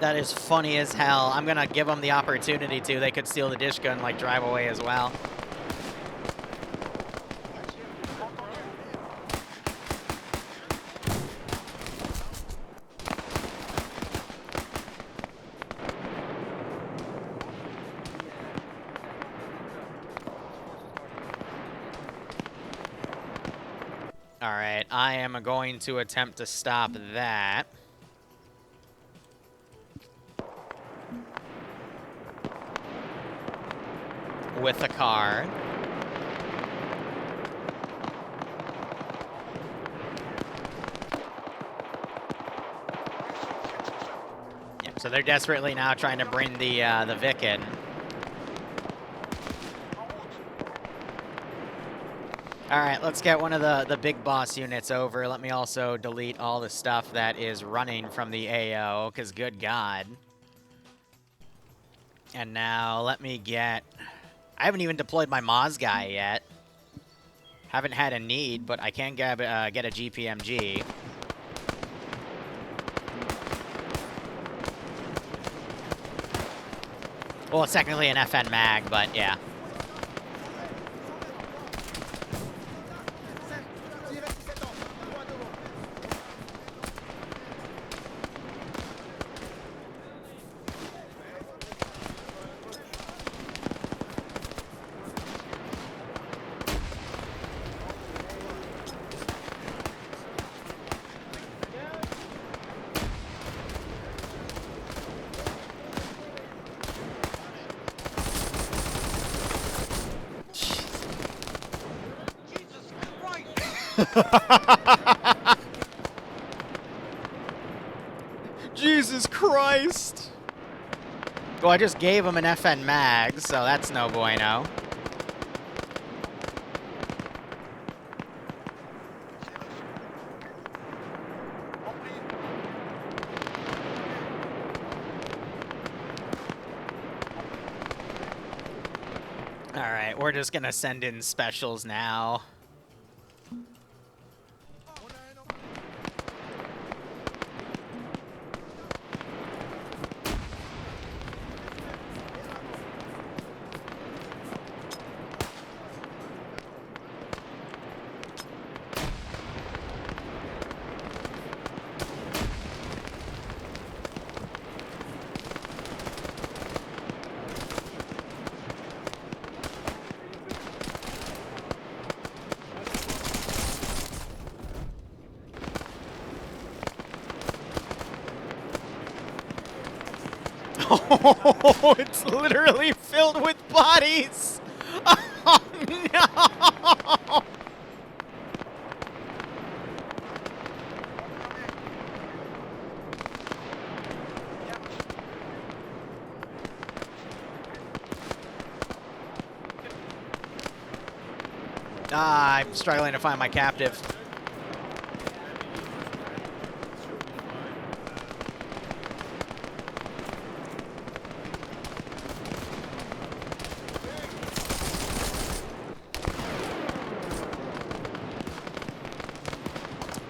That is funny as hell. I'm going to give them the opportunity to. They could steal the dish gun, like, drive away as well. Alright, I am going to attempt to stop that. With a car. Yep, so they're desperately now trying to bring the Vic in. Alright, let's get one of the big boss units over. Let me also delete all the stuff that is running from the AO, because good god. And now let me get... I haven't even deployed my Moz guy yet. Haven't had a need, but I can get a GPMG. Well, it's technically an FN mag, but yeah. Jesus Christ! Well, I just gave him an FN mag, so that's no bueno. Alright, we're just gonna send in specials now. Oh, it's literally filled with bodies! Oh, no! Ah, I'm struggling to find my captive.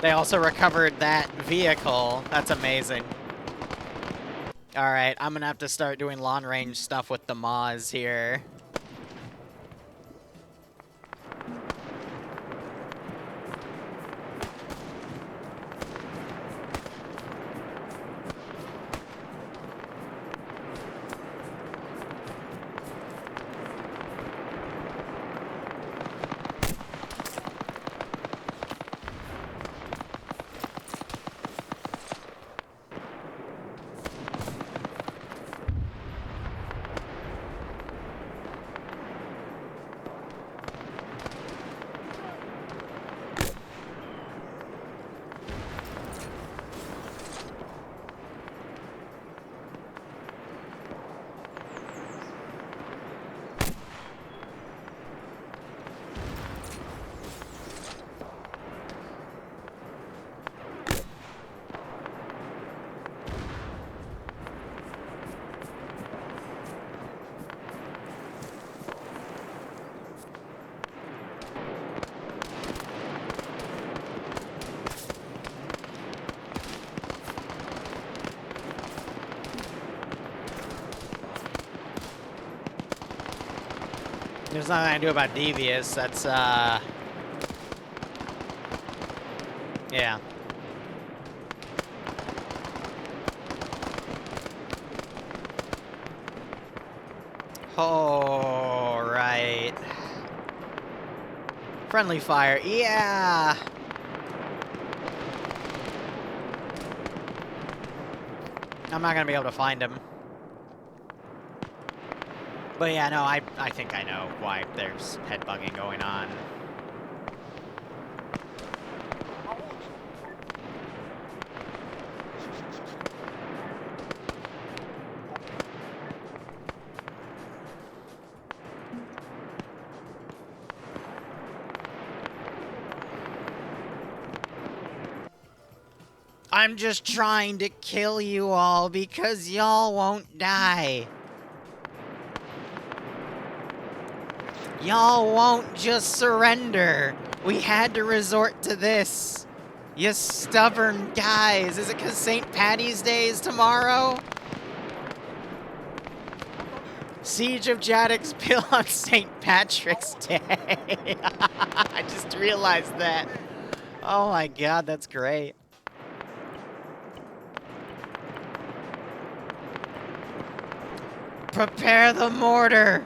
They also recovered that vehicle. That's amazing. Alright, I'm gonna have to start doing long-range stuff with the Moz here. There's nothing I can do about Devious. That's, yeah. Oh, right. Friendly fire. Yeah! I'm not gonna be able to find him. But yeah, no, I think I know why there's headbugging going on. I'm just trying to kill you all because y'all won't die. Y'all won't just surrender. We had to resort to this. You stubborn guys. Is it because St. Patty's Day is tomorrow? Siege of Jadotville on St. Patrick's Day. I just realized that. Oh my god, that's great. Prepare the mortar.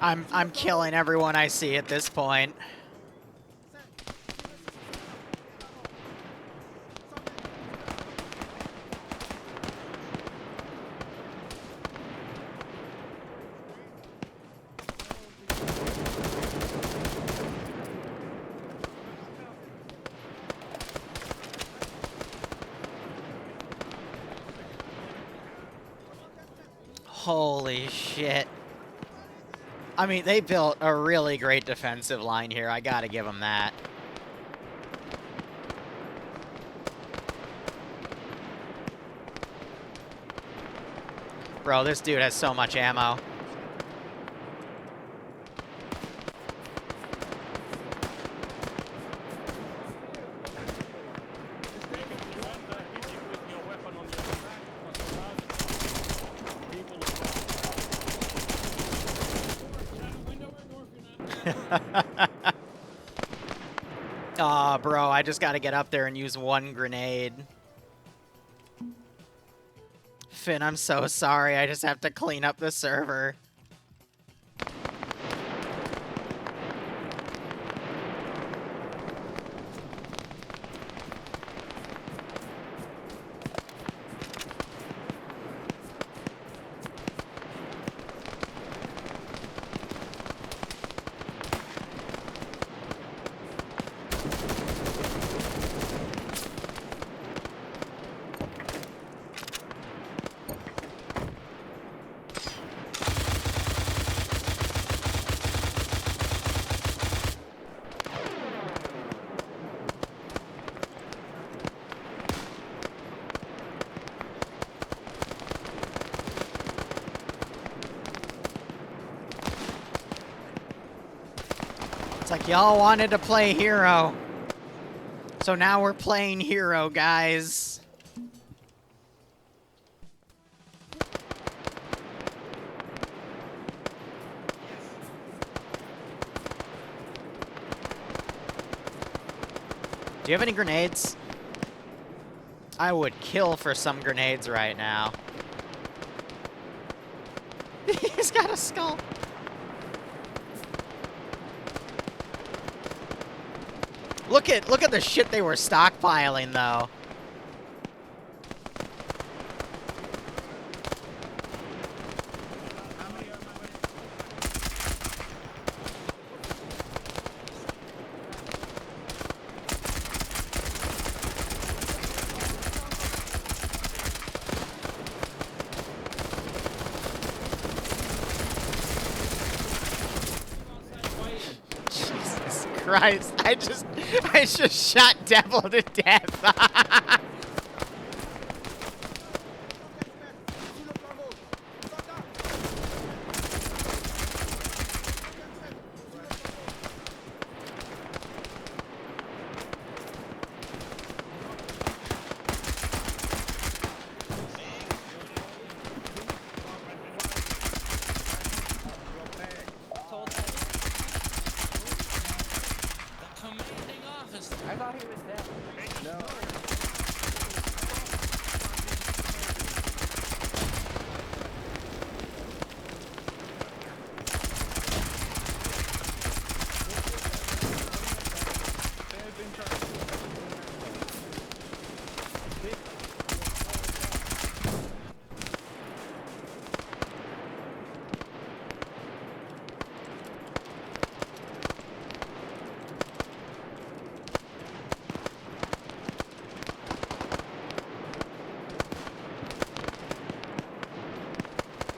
I'm killing everyone I see at this point. Holy shit. I mean, they built a really great defensive line here. I gotta give them that. Bro, this dude has so much ammo. Aw, bro, I just gotta get up there and use one grenade. Finn, I'm so sorry. I just have to clean up the server. It's like y'all wanted to play hero. So now we're playing hero, guys. Do you have any grenades? I would kill for some grenades right now. He's got a skull. Look at the shit they were stockpiling though. Christ, I just shot Devil to death.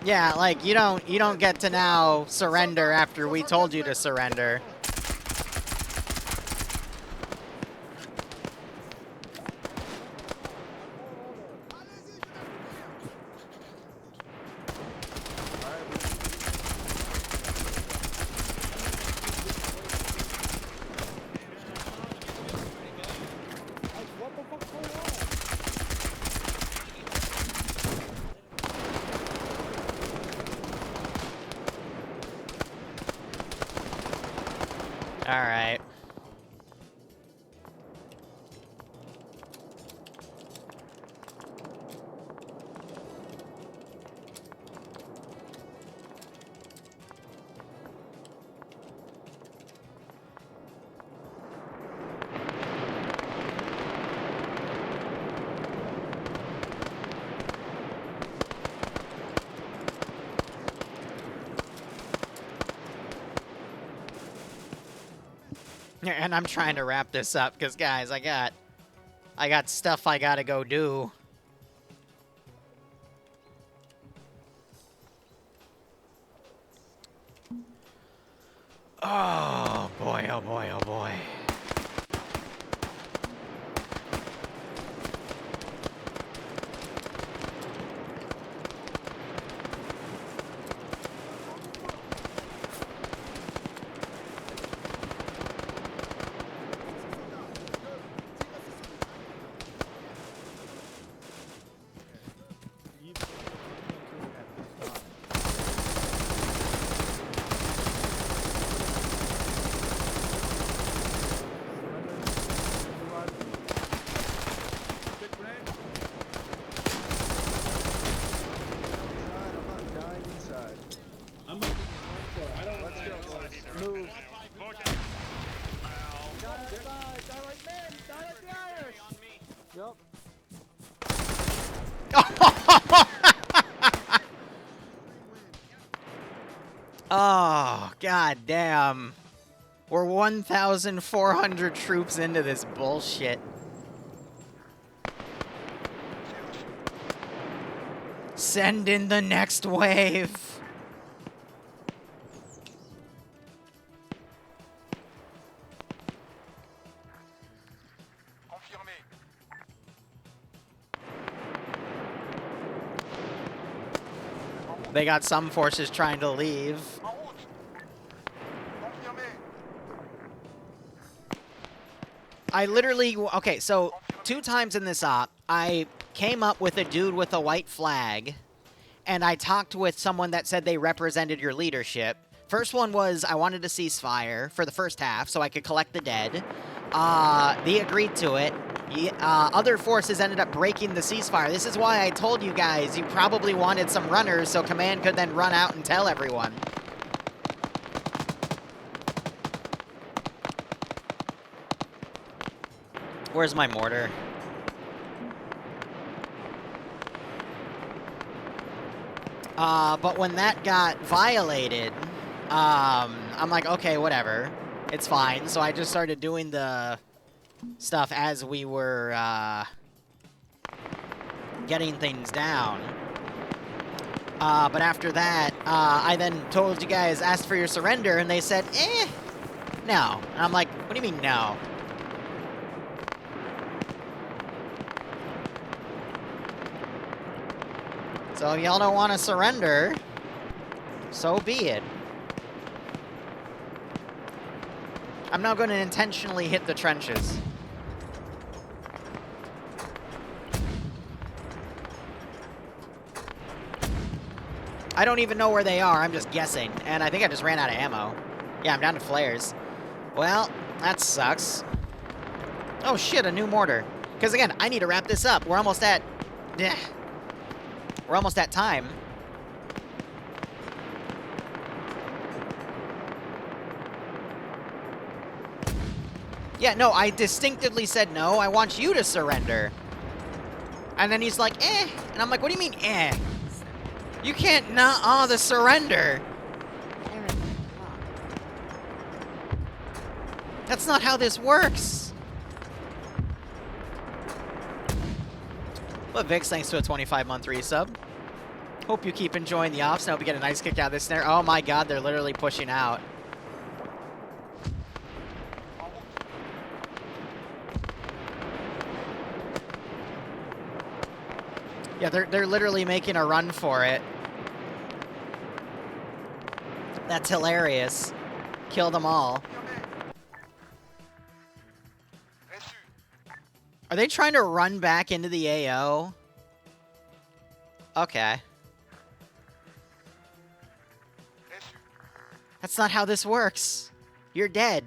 Yeah, like, you don't get to now surrender after we told you to surrender. Alright. And I'm trying to wrap this up, because, guys, I got stuff I gotta go do. Oh, boy, oh, boy, oh, boy. Oh, god damn. We're 1,400 troops into this bullshit. Send in the next wave. They got some forces trying to leave. I literally... Okay, so 2 times in this op, I came up with a dude with a white flag, and I talked with someone that said they represented your leadership. First one was I wanted a ceasefire for the first half so I could collect the dead. They agreed to it. Other forces ended up breaking the ceasefire. This is why I told you guys you probably wanted some runners so command could then run out and tell everyone. Where's my mortar? But when that got violated, I'm like, okay, whatever. It's fine. So I just started doing the stuff as we were, getting things down. But after that, I then told you guys, asked for your surrender, and they said, no. And I'm like, what do you mean, no? So if y'all don't want to surrender, so be it. I'm now going to intentionally hit the trenches. I don't even know where they are, I'm just guessing. And I think I just ran out of ammo. Yeah, I'm down to flares. Well, that sucks. Oh shit, a new mortar. Because again, I need to wrap this up. We're almost at... We're almost at time. Yeah, no, I distinctively said no. I want you to surrender. And then he's like, And I'm like, what do you mean, You can't nuh-uh the surrender. That's not how this works. But Vix, thanks to a 25-month resub. Hope you keep enjoying the ops. I hope you get a nice kick out of this snare. Oh my god, they're literally pushing out. Yeah, they're literally making a run for it. That's hilarious. Kill them all. Are they trying to run back into the AO? Okay. That's not how this works. You're dead.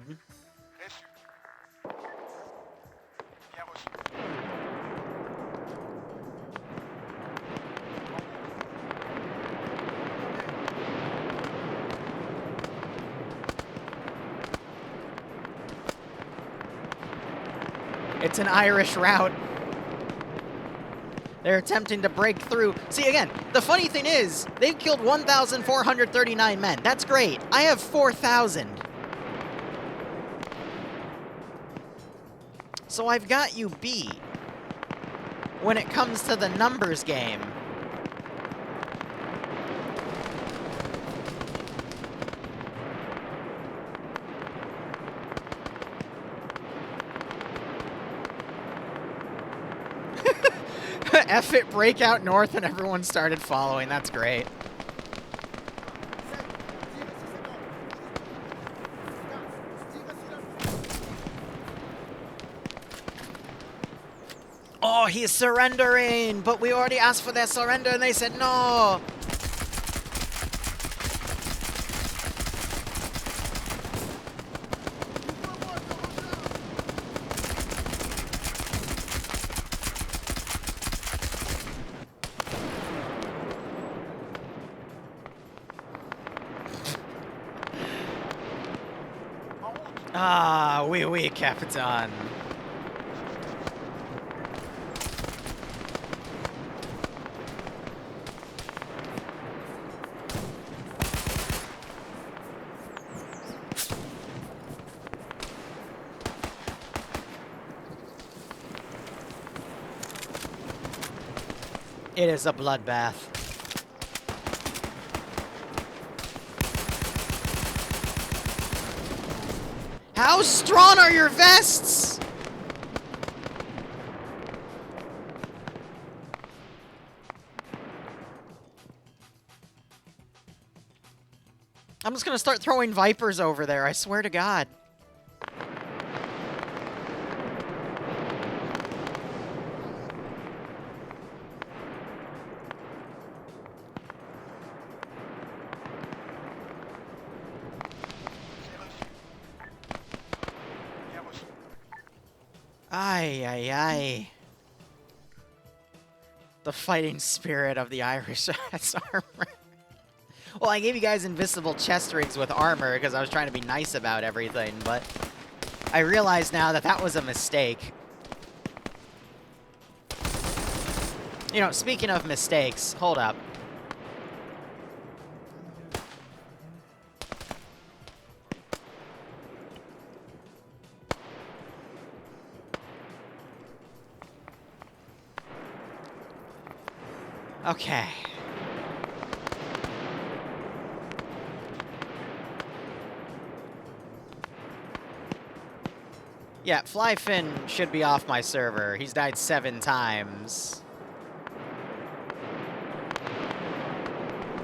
It's an Irish route. They're attempting to break through. See, again, the funny thing is, they've killed 1,439 men. That's great. I have 4,000. So I've got you beat when it comes to the numbers game. F it, break out north, and everyone started following. That's great. Oh, he's surrendering, but we already asked for their surrender, and they said no. Ah, oui, Capitan. It is a bloodbath. How strong are your vests? I'm just gonna start throwing Vipers over there, I swear to God. Ay. The fighting spirit of the Irish has armor. Well, I gave you guys invisible chest rigs with armor because I was trying to be nice about everything, but I realize now that that was a mistake. You know, speaking of mistakes, hold up. Okay. Yeah, Flyfin should be off my server. He's died 7 times.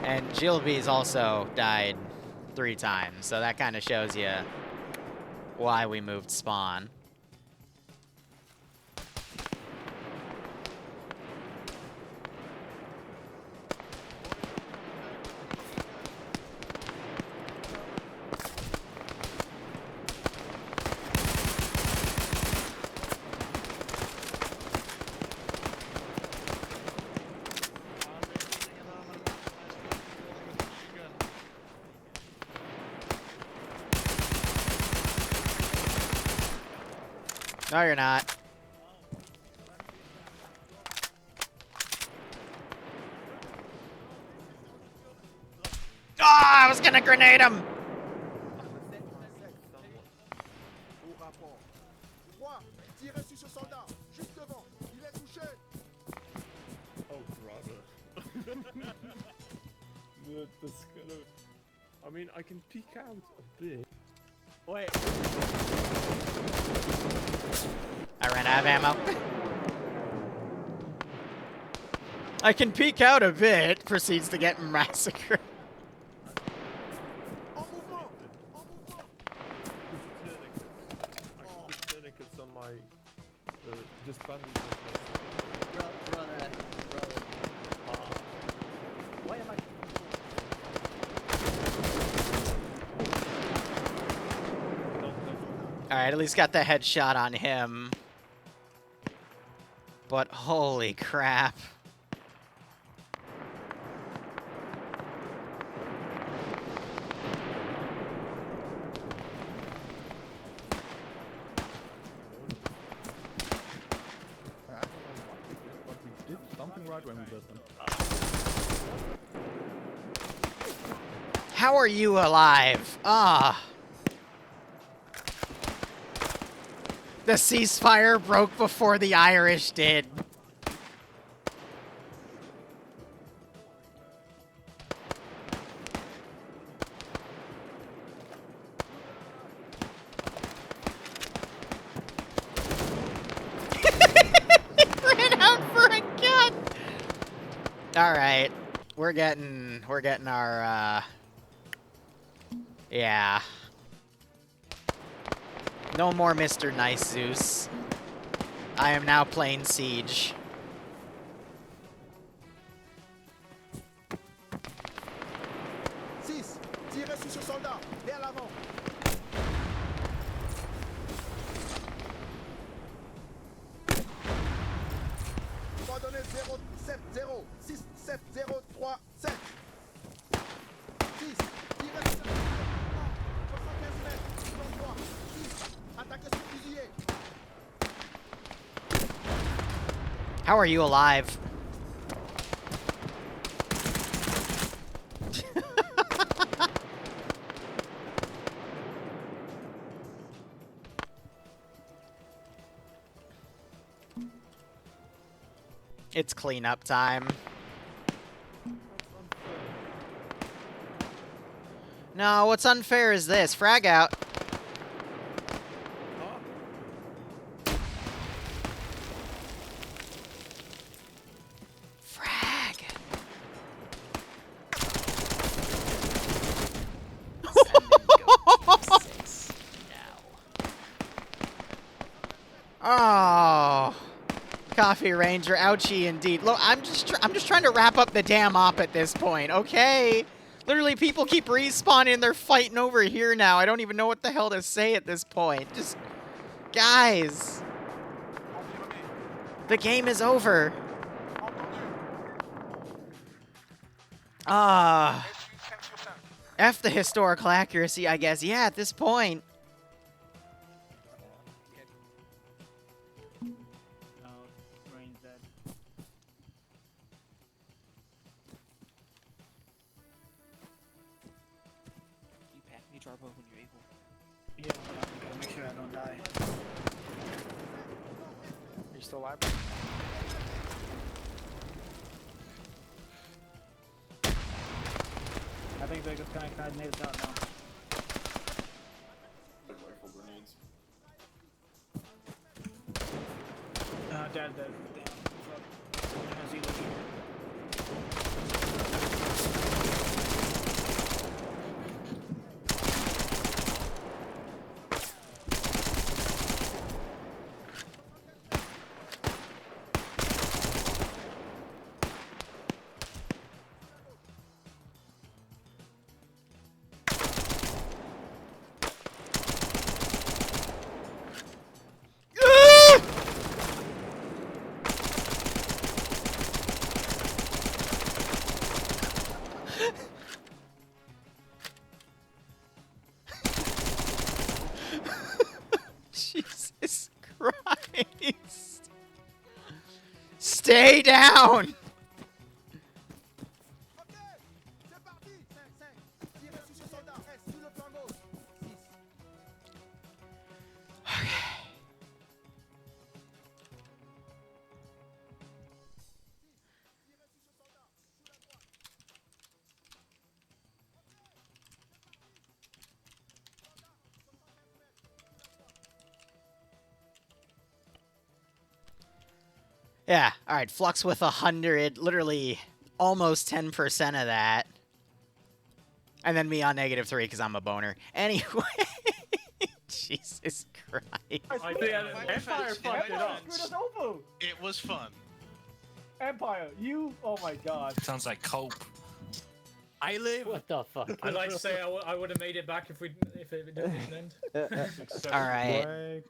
And Jilby's also died 3 times, so that kind of shows you why we moved spawn. No, you're not. Ah, I was gonna grenade him! Oh, brother. That's gonna... I mean, I can peek out a bit. Wait. I ran out of ammo. I can peek out a bit. Proceeds to get massacred. Tourniquets on my... just bandages. Brother. Why am I... Alright, at least got the headshot on him. But holy crap. But we did something right when we did them. How are you alive? Ah. The ceasefire broke before the Irish did. Ran out for a gun. All right, we're getting our yeah. No more Mr. Nice Zeus. I am now playing Siege. Six, tirez sur ce soldat, vers l'avant. Coordonnées 0, 7, 0, 6, 7, 0, 3, 7. 6, tirez sur ce soldat. 75 mètres, plan 3. 6, attaquez sur fusilier. How are you alive? It's cleanup time. No, what's unfair is this. Frag out. Frag. Oh. Coffee Ranger, ouchie indeed. Look, I'm just trying to wrap up the damn op at this point, okay? Literally, people keep respawning. They're fighting over here now. I don't even know what the hell to say at this point. Just, guys, the game is over. Ah, F the historical accuracy, I guess. Yeah, at this point. Drop off when you're able. Yeah, gotta make sure I don't die. Are you still alive? I think they're just gonna nade it down now. Rifle grenades. Dead. Damn. How's he looking? Jesus Christ. Stay down. Yeah, alright, Flux with 100, literally almost 10% of that. And then me on -3 because I'm a boner. Anyway, Jesus Christ. I think Empire fucked it up. Screwed us over. It was fun. Empire, you. Oh my god. Sounds like cope. I live. What the fuck? I'd like to say I would have made it back if it didn't end. Alright.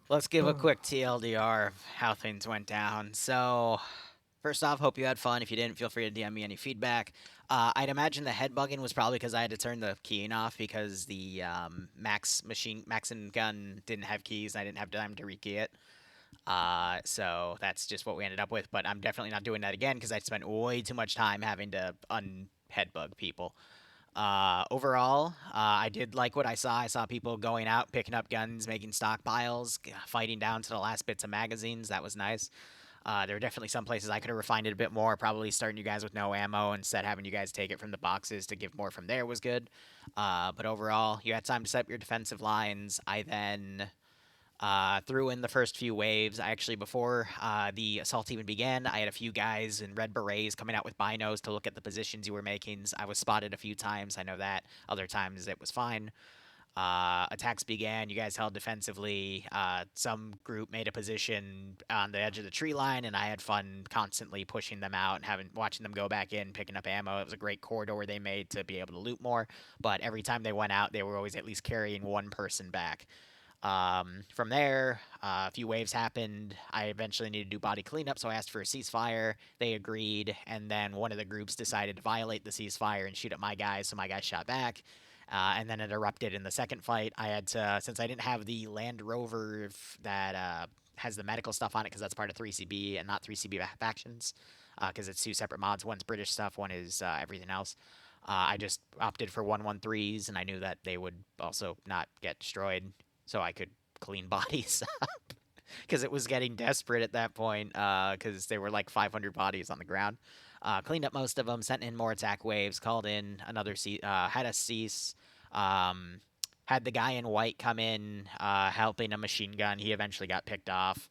Let's give a quick TLDR of how things went down. So, first off, hope you had fun. If you didn't, feel free to DM me any feedback. I'd imagine the head bugging was probably because I had to turn the keying off because the Max and gun didn't have keys and I didn't have time to rekey it. So that's just what we ended up with. But I'm definitely not doing that again because I spent way too much time having to unhead bug people. Overall, I did like what I saw. I saw people going out, picking up guns, making stockpiles, fighting down to the last bits of magazines. That was nice. There were definitely some places I could have refined it a bit more. Probably starting you guys with no ammo instead having you guys take it from the boxes to give more from there was good. But overall, you had time to set up your defensive lines. I then threw in the first few waves. I actually, before the assault even began, I had a few guys in red berets coming out with binos to look at the positions you were making. I was spotted a few times. I know that. Other times it was fine. Attacks began. You guys held defensively. Some group made a position on the edge of the tree line, and I had fun constantly pushing them out and watching them go back in, picking up ammo. It was a great corridor they made to be able to loot more. But every time they went out, they were always at least carrying one person back. From there, a few waves happened. I eventually needed to do body cleanup, so I asked for a ceasefire. They agreed, and then one of the groups decided to violate the ceasefire and shoot at my guys, so my guys shot back. And then it erupted in the second fight. I had to, since I didn't have the Land Rover that has the medical stuff on it, because that's part of 3CB and not 3CB factions, because it's two separate mods. One's British stuff, one is everything else. I just opted for 113s, and I knew that they would also not get destroyed, so I could clean bodies up. Because it was getting desperate at that point, because there were like 500 bodies on the ground. Cleaned up most of them, sent in more attack waves, called in another had a cease, had the guy in white come in, helping a machine gun. He eventually got picked off.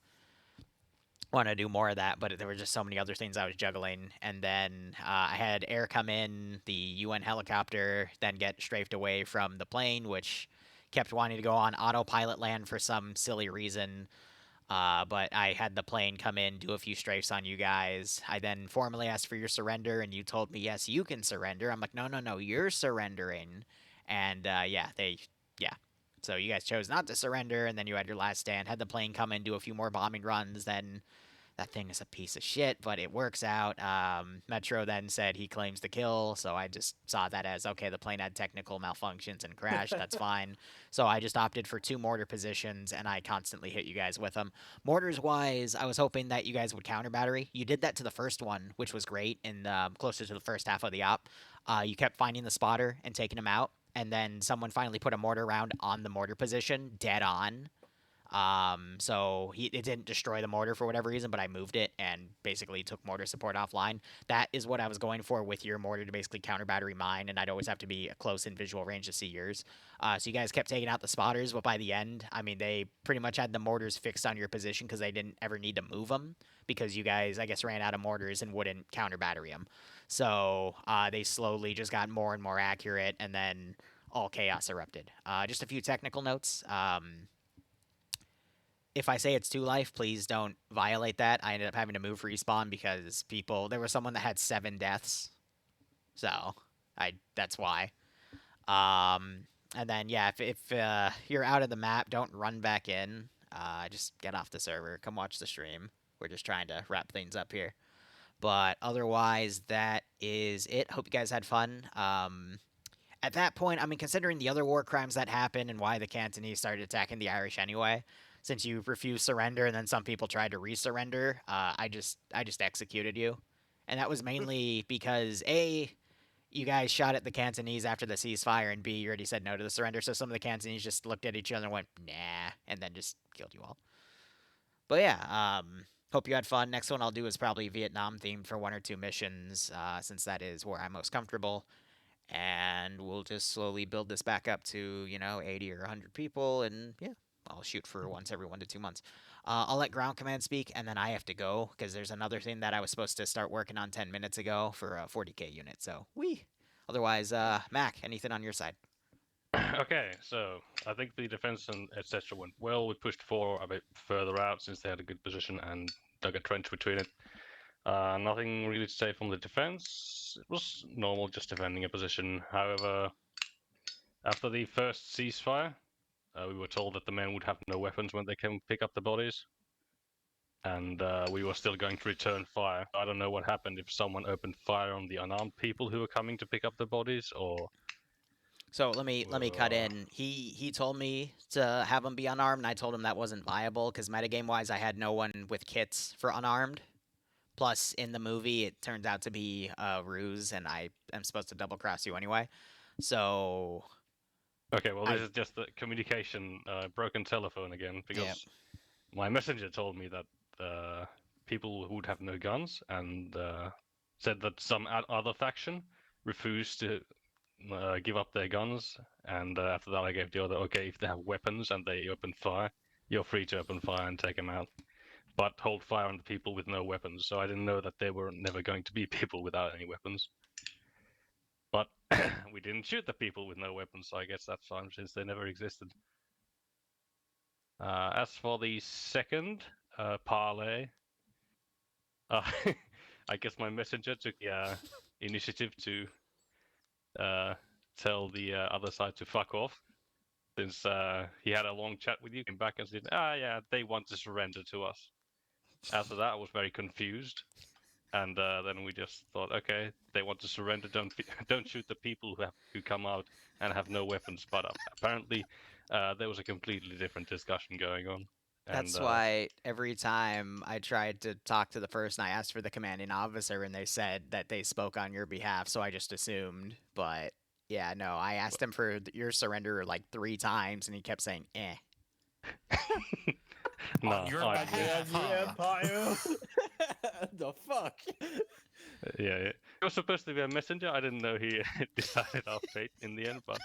Want to do more of that, but there were just so many other things I was juggling. And then I had air come in, the UN helicopter, then get strafed away from the plane, which kept wanting to go on autopilot land for some silly reason. But I had the plane come in, do a few strafes on you guys. I then formally asked for your surrender, and you told me, yes, you can surrender. I'm like, no, you're surrendering. And, yeah. So you guys chose not to surrender, and then you had your last stand. Had the plane come in, do a few more bombing runs, then that thing is a piece of shit, but it works out. Metro then said he claims the kill, so I just saw that as, okay, the plane had technical malfunctions and crashed, that's fine. So I just opted for 2 mortar positions, and I constantly hit you guys with them. Mortars-wise, I was hoping that you guys would counter battery. You did that to the first one, which was great, and closer to the first half of the op. You kept finding the spotter and taking him out, and then someone finally put a mortar round on the mortar position, dead on. So it didn't destroy the mortar for whatever reason, but I moved it and basically took mortar support offline. That is what I was going for with your mortar, to basically counter battery mine, and I'd always have to be close in visual range to see yours. So you guys kept taking out the spotters, but by the end, I mean, they pretty much had the mortars fixed on your position because they didn't ever need to move them, because you guys, I guess, ran out of mortars and wouldn't counter battery them. So they slowly just got more and more accurate, and then all chaos erupted. Just a few technical notes. If I say it's 2 life, please don't violate that. I ended up having to move respawn because there was someone that had 7 deaths. So, that's why. And then, yeah, if you're out of the map, don't run back in. Just get off the server. Come watch the stream. We're just trying to wrap things up here. But otherwise, that is it. Hope you guys had fun. At that point, I mean, considering the other war crimes that happened and why the Cantonese started attacking the Irish anyway, since you refused surrender and then some people tried to resurrender, I just executed you. And that was mainly because, A, you guys shot at the Cantonese after the ceasefire, and B, you already said no to the surrender, so some of the Cantonese just looked at each other and went, nah, and then just killed you all. But yeah, hope you had fun. Next one I'll do is probably Vietnam-themed for 1 or 2 missions, since that is where I'm most comfortable. And we'll just slowly build this back up to, 80 or 100 people, and yeah. I'll shoot for once every 1 to 2 months. I'll let ground command speak, and then I have to go because there's another thing that I was supposed to start working on 10 minutes ago for a 40k unit. So, wee. Otherwise, Mac, anything on your side? Okay, so I think the defense and etc. went well. We pushed 4 a bit further out since they had a good position and dug a trench between it. Nothing really to say from the defense. It was normal, just defending a position. However, after the first ceasefire, we were told that the men would have no weapons when they came pick up the bodies. And we were still going to return fire. I don't know what happened, if someone opened fire on the unarmed people who were coming to pick up the bodies, or... So let me cut in. He told me to have him be unarmed, and I told him that wasn't viable because metagame wise, I had no one with kits for unarmed. Plus, in the movie, it turns out to be a ruse, and I am supposed to double cross you anyway. So. Okay, well, this is just the communication, broken telephone again, because my messenger told me that people would have no guns, and said that some other faction refused to give up their guns, and after that I gave the order, okay, if they have weapons and they open fire, you're free to open fire and take them out. But hold fire on the people with no weapons, so I didn't know that there were never going to be people without any weapons. But we didn't shoot the people with no weapons, so I guess that's fine, since they never existed. As for the second parley, I guess my messenger took the initiative to tell the other side to fuck off, since he had a long chat with you, came back and said, yeah, they want to surrender to us. After that, I was very confused, and then we just thought, okay, they want to surrender, don't shoot the people who come out and have no weapons. But apparently, there was a completely different discussion going on. That's why every time I tried to talk to the person, I asked for the commanding officer, and they said that they spoke on your behalf, so I just assumed. But yeah, no, I asked him for your surrender like 3 times, and he kept saying, eh. No, on your behalf, Empire. The fuck? Yeah, it was supposed to be a messenger. I didn't know he decided our fate in the end, but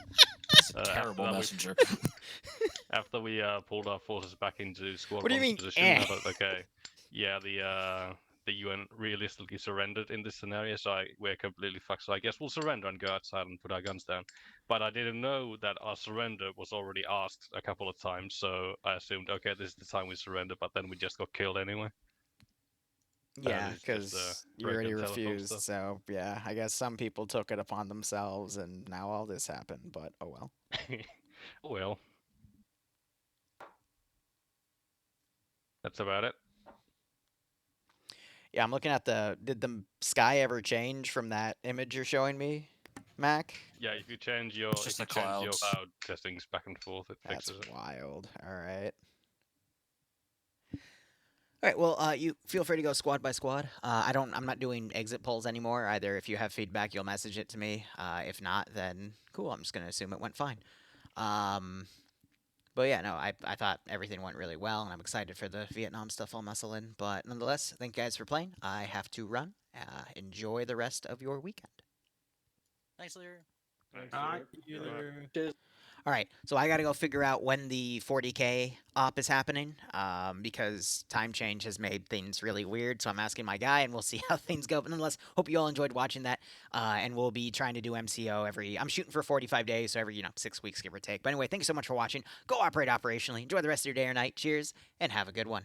terrible messenger. After we pulled our forces back into squad What do you mean, position, I thought, okay, yeah, the UN realistically surrendered in this scenario, so we're completely fucked. So I guess we'll surrender and go outside and put our guns down. But I didn't know that our surrender was already asked a couple of times, so I assumed, okay, this is the time we surrender, but then we just got killed anyway. Yeah, because you already refused, so yeah, I guess some people took it upon themselves, and now all this happened, but oh well. Oh well. That's about it. Yeah, I'm looking at did the sky ever change from that image you're showing me, Mac? Yeah, if you change your, cloud settings back and forth, it fixes it. That's wild. Alright. Alright, well, you feel free to go squad by squad. I'm not doing exit polls anymore. Either if you have feedback, you'll message it to me. If not, then cool, I'm just gonna assume it went fine. But yeah, no, I thought everything went really well, and I'm excited for the Vietnam stuff I'll muscle in. But nonetheless, thank you guys for playing. I have to run. Enjoy the rest of your weekend. Thanks, Liru. All right, so I got to go figure out when the 40k op is happening, because time change has made things really weird. So I'm asking my guy, and we'll see how things go. But nonetheless, hope you all enjoyed watching that. And we'll be trying to do MCO I'm shooting for 45 days, so every 6 weeks, give or take. But anyway, thank you so much for watching. Go operate operationally. Enjoy the rest of your day or night. Cheers, and have a good one.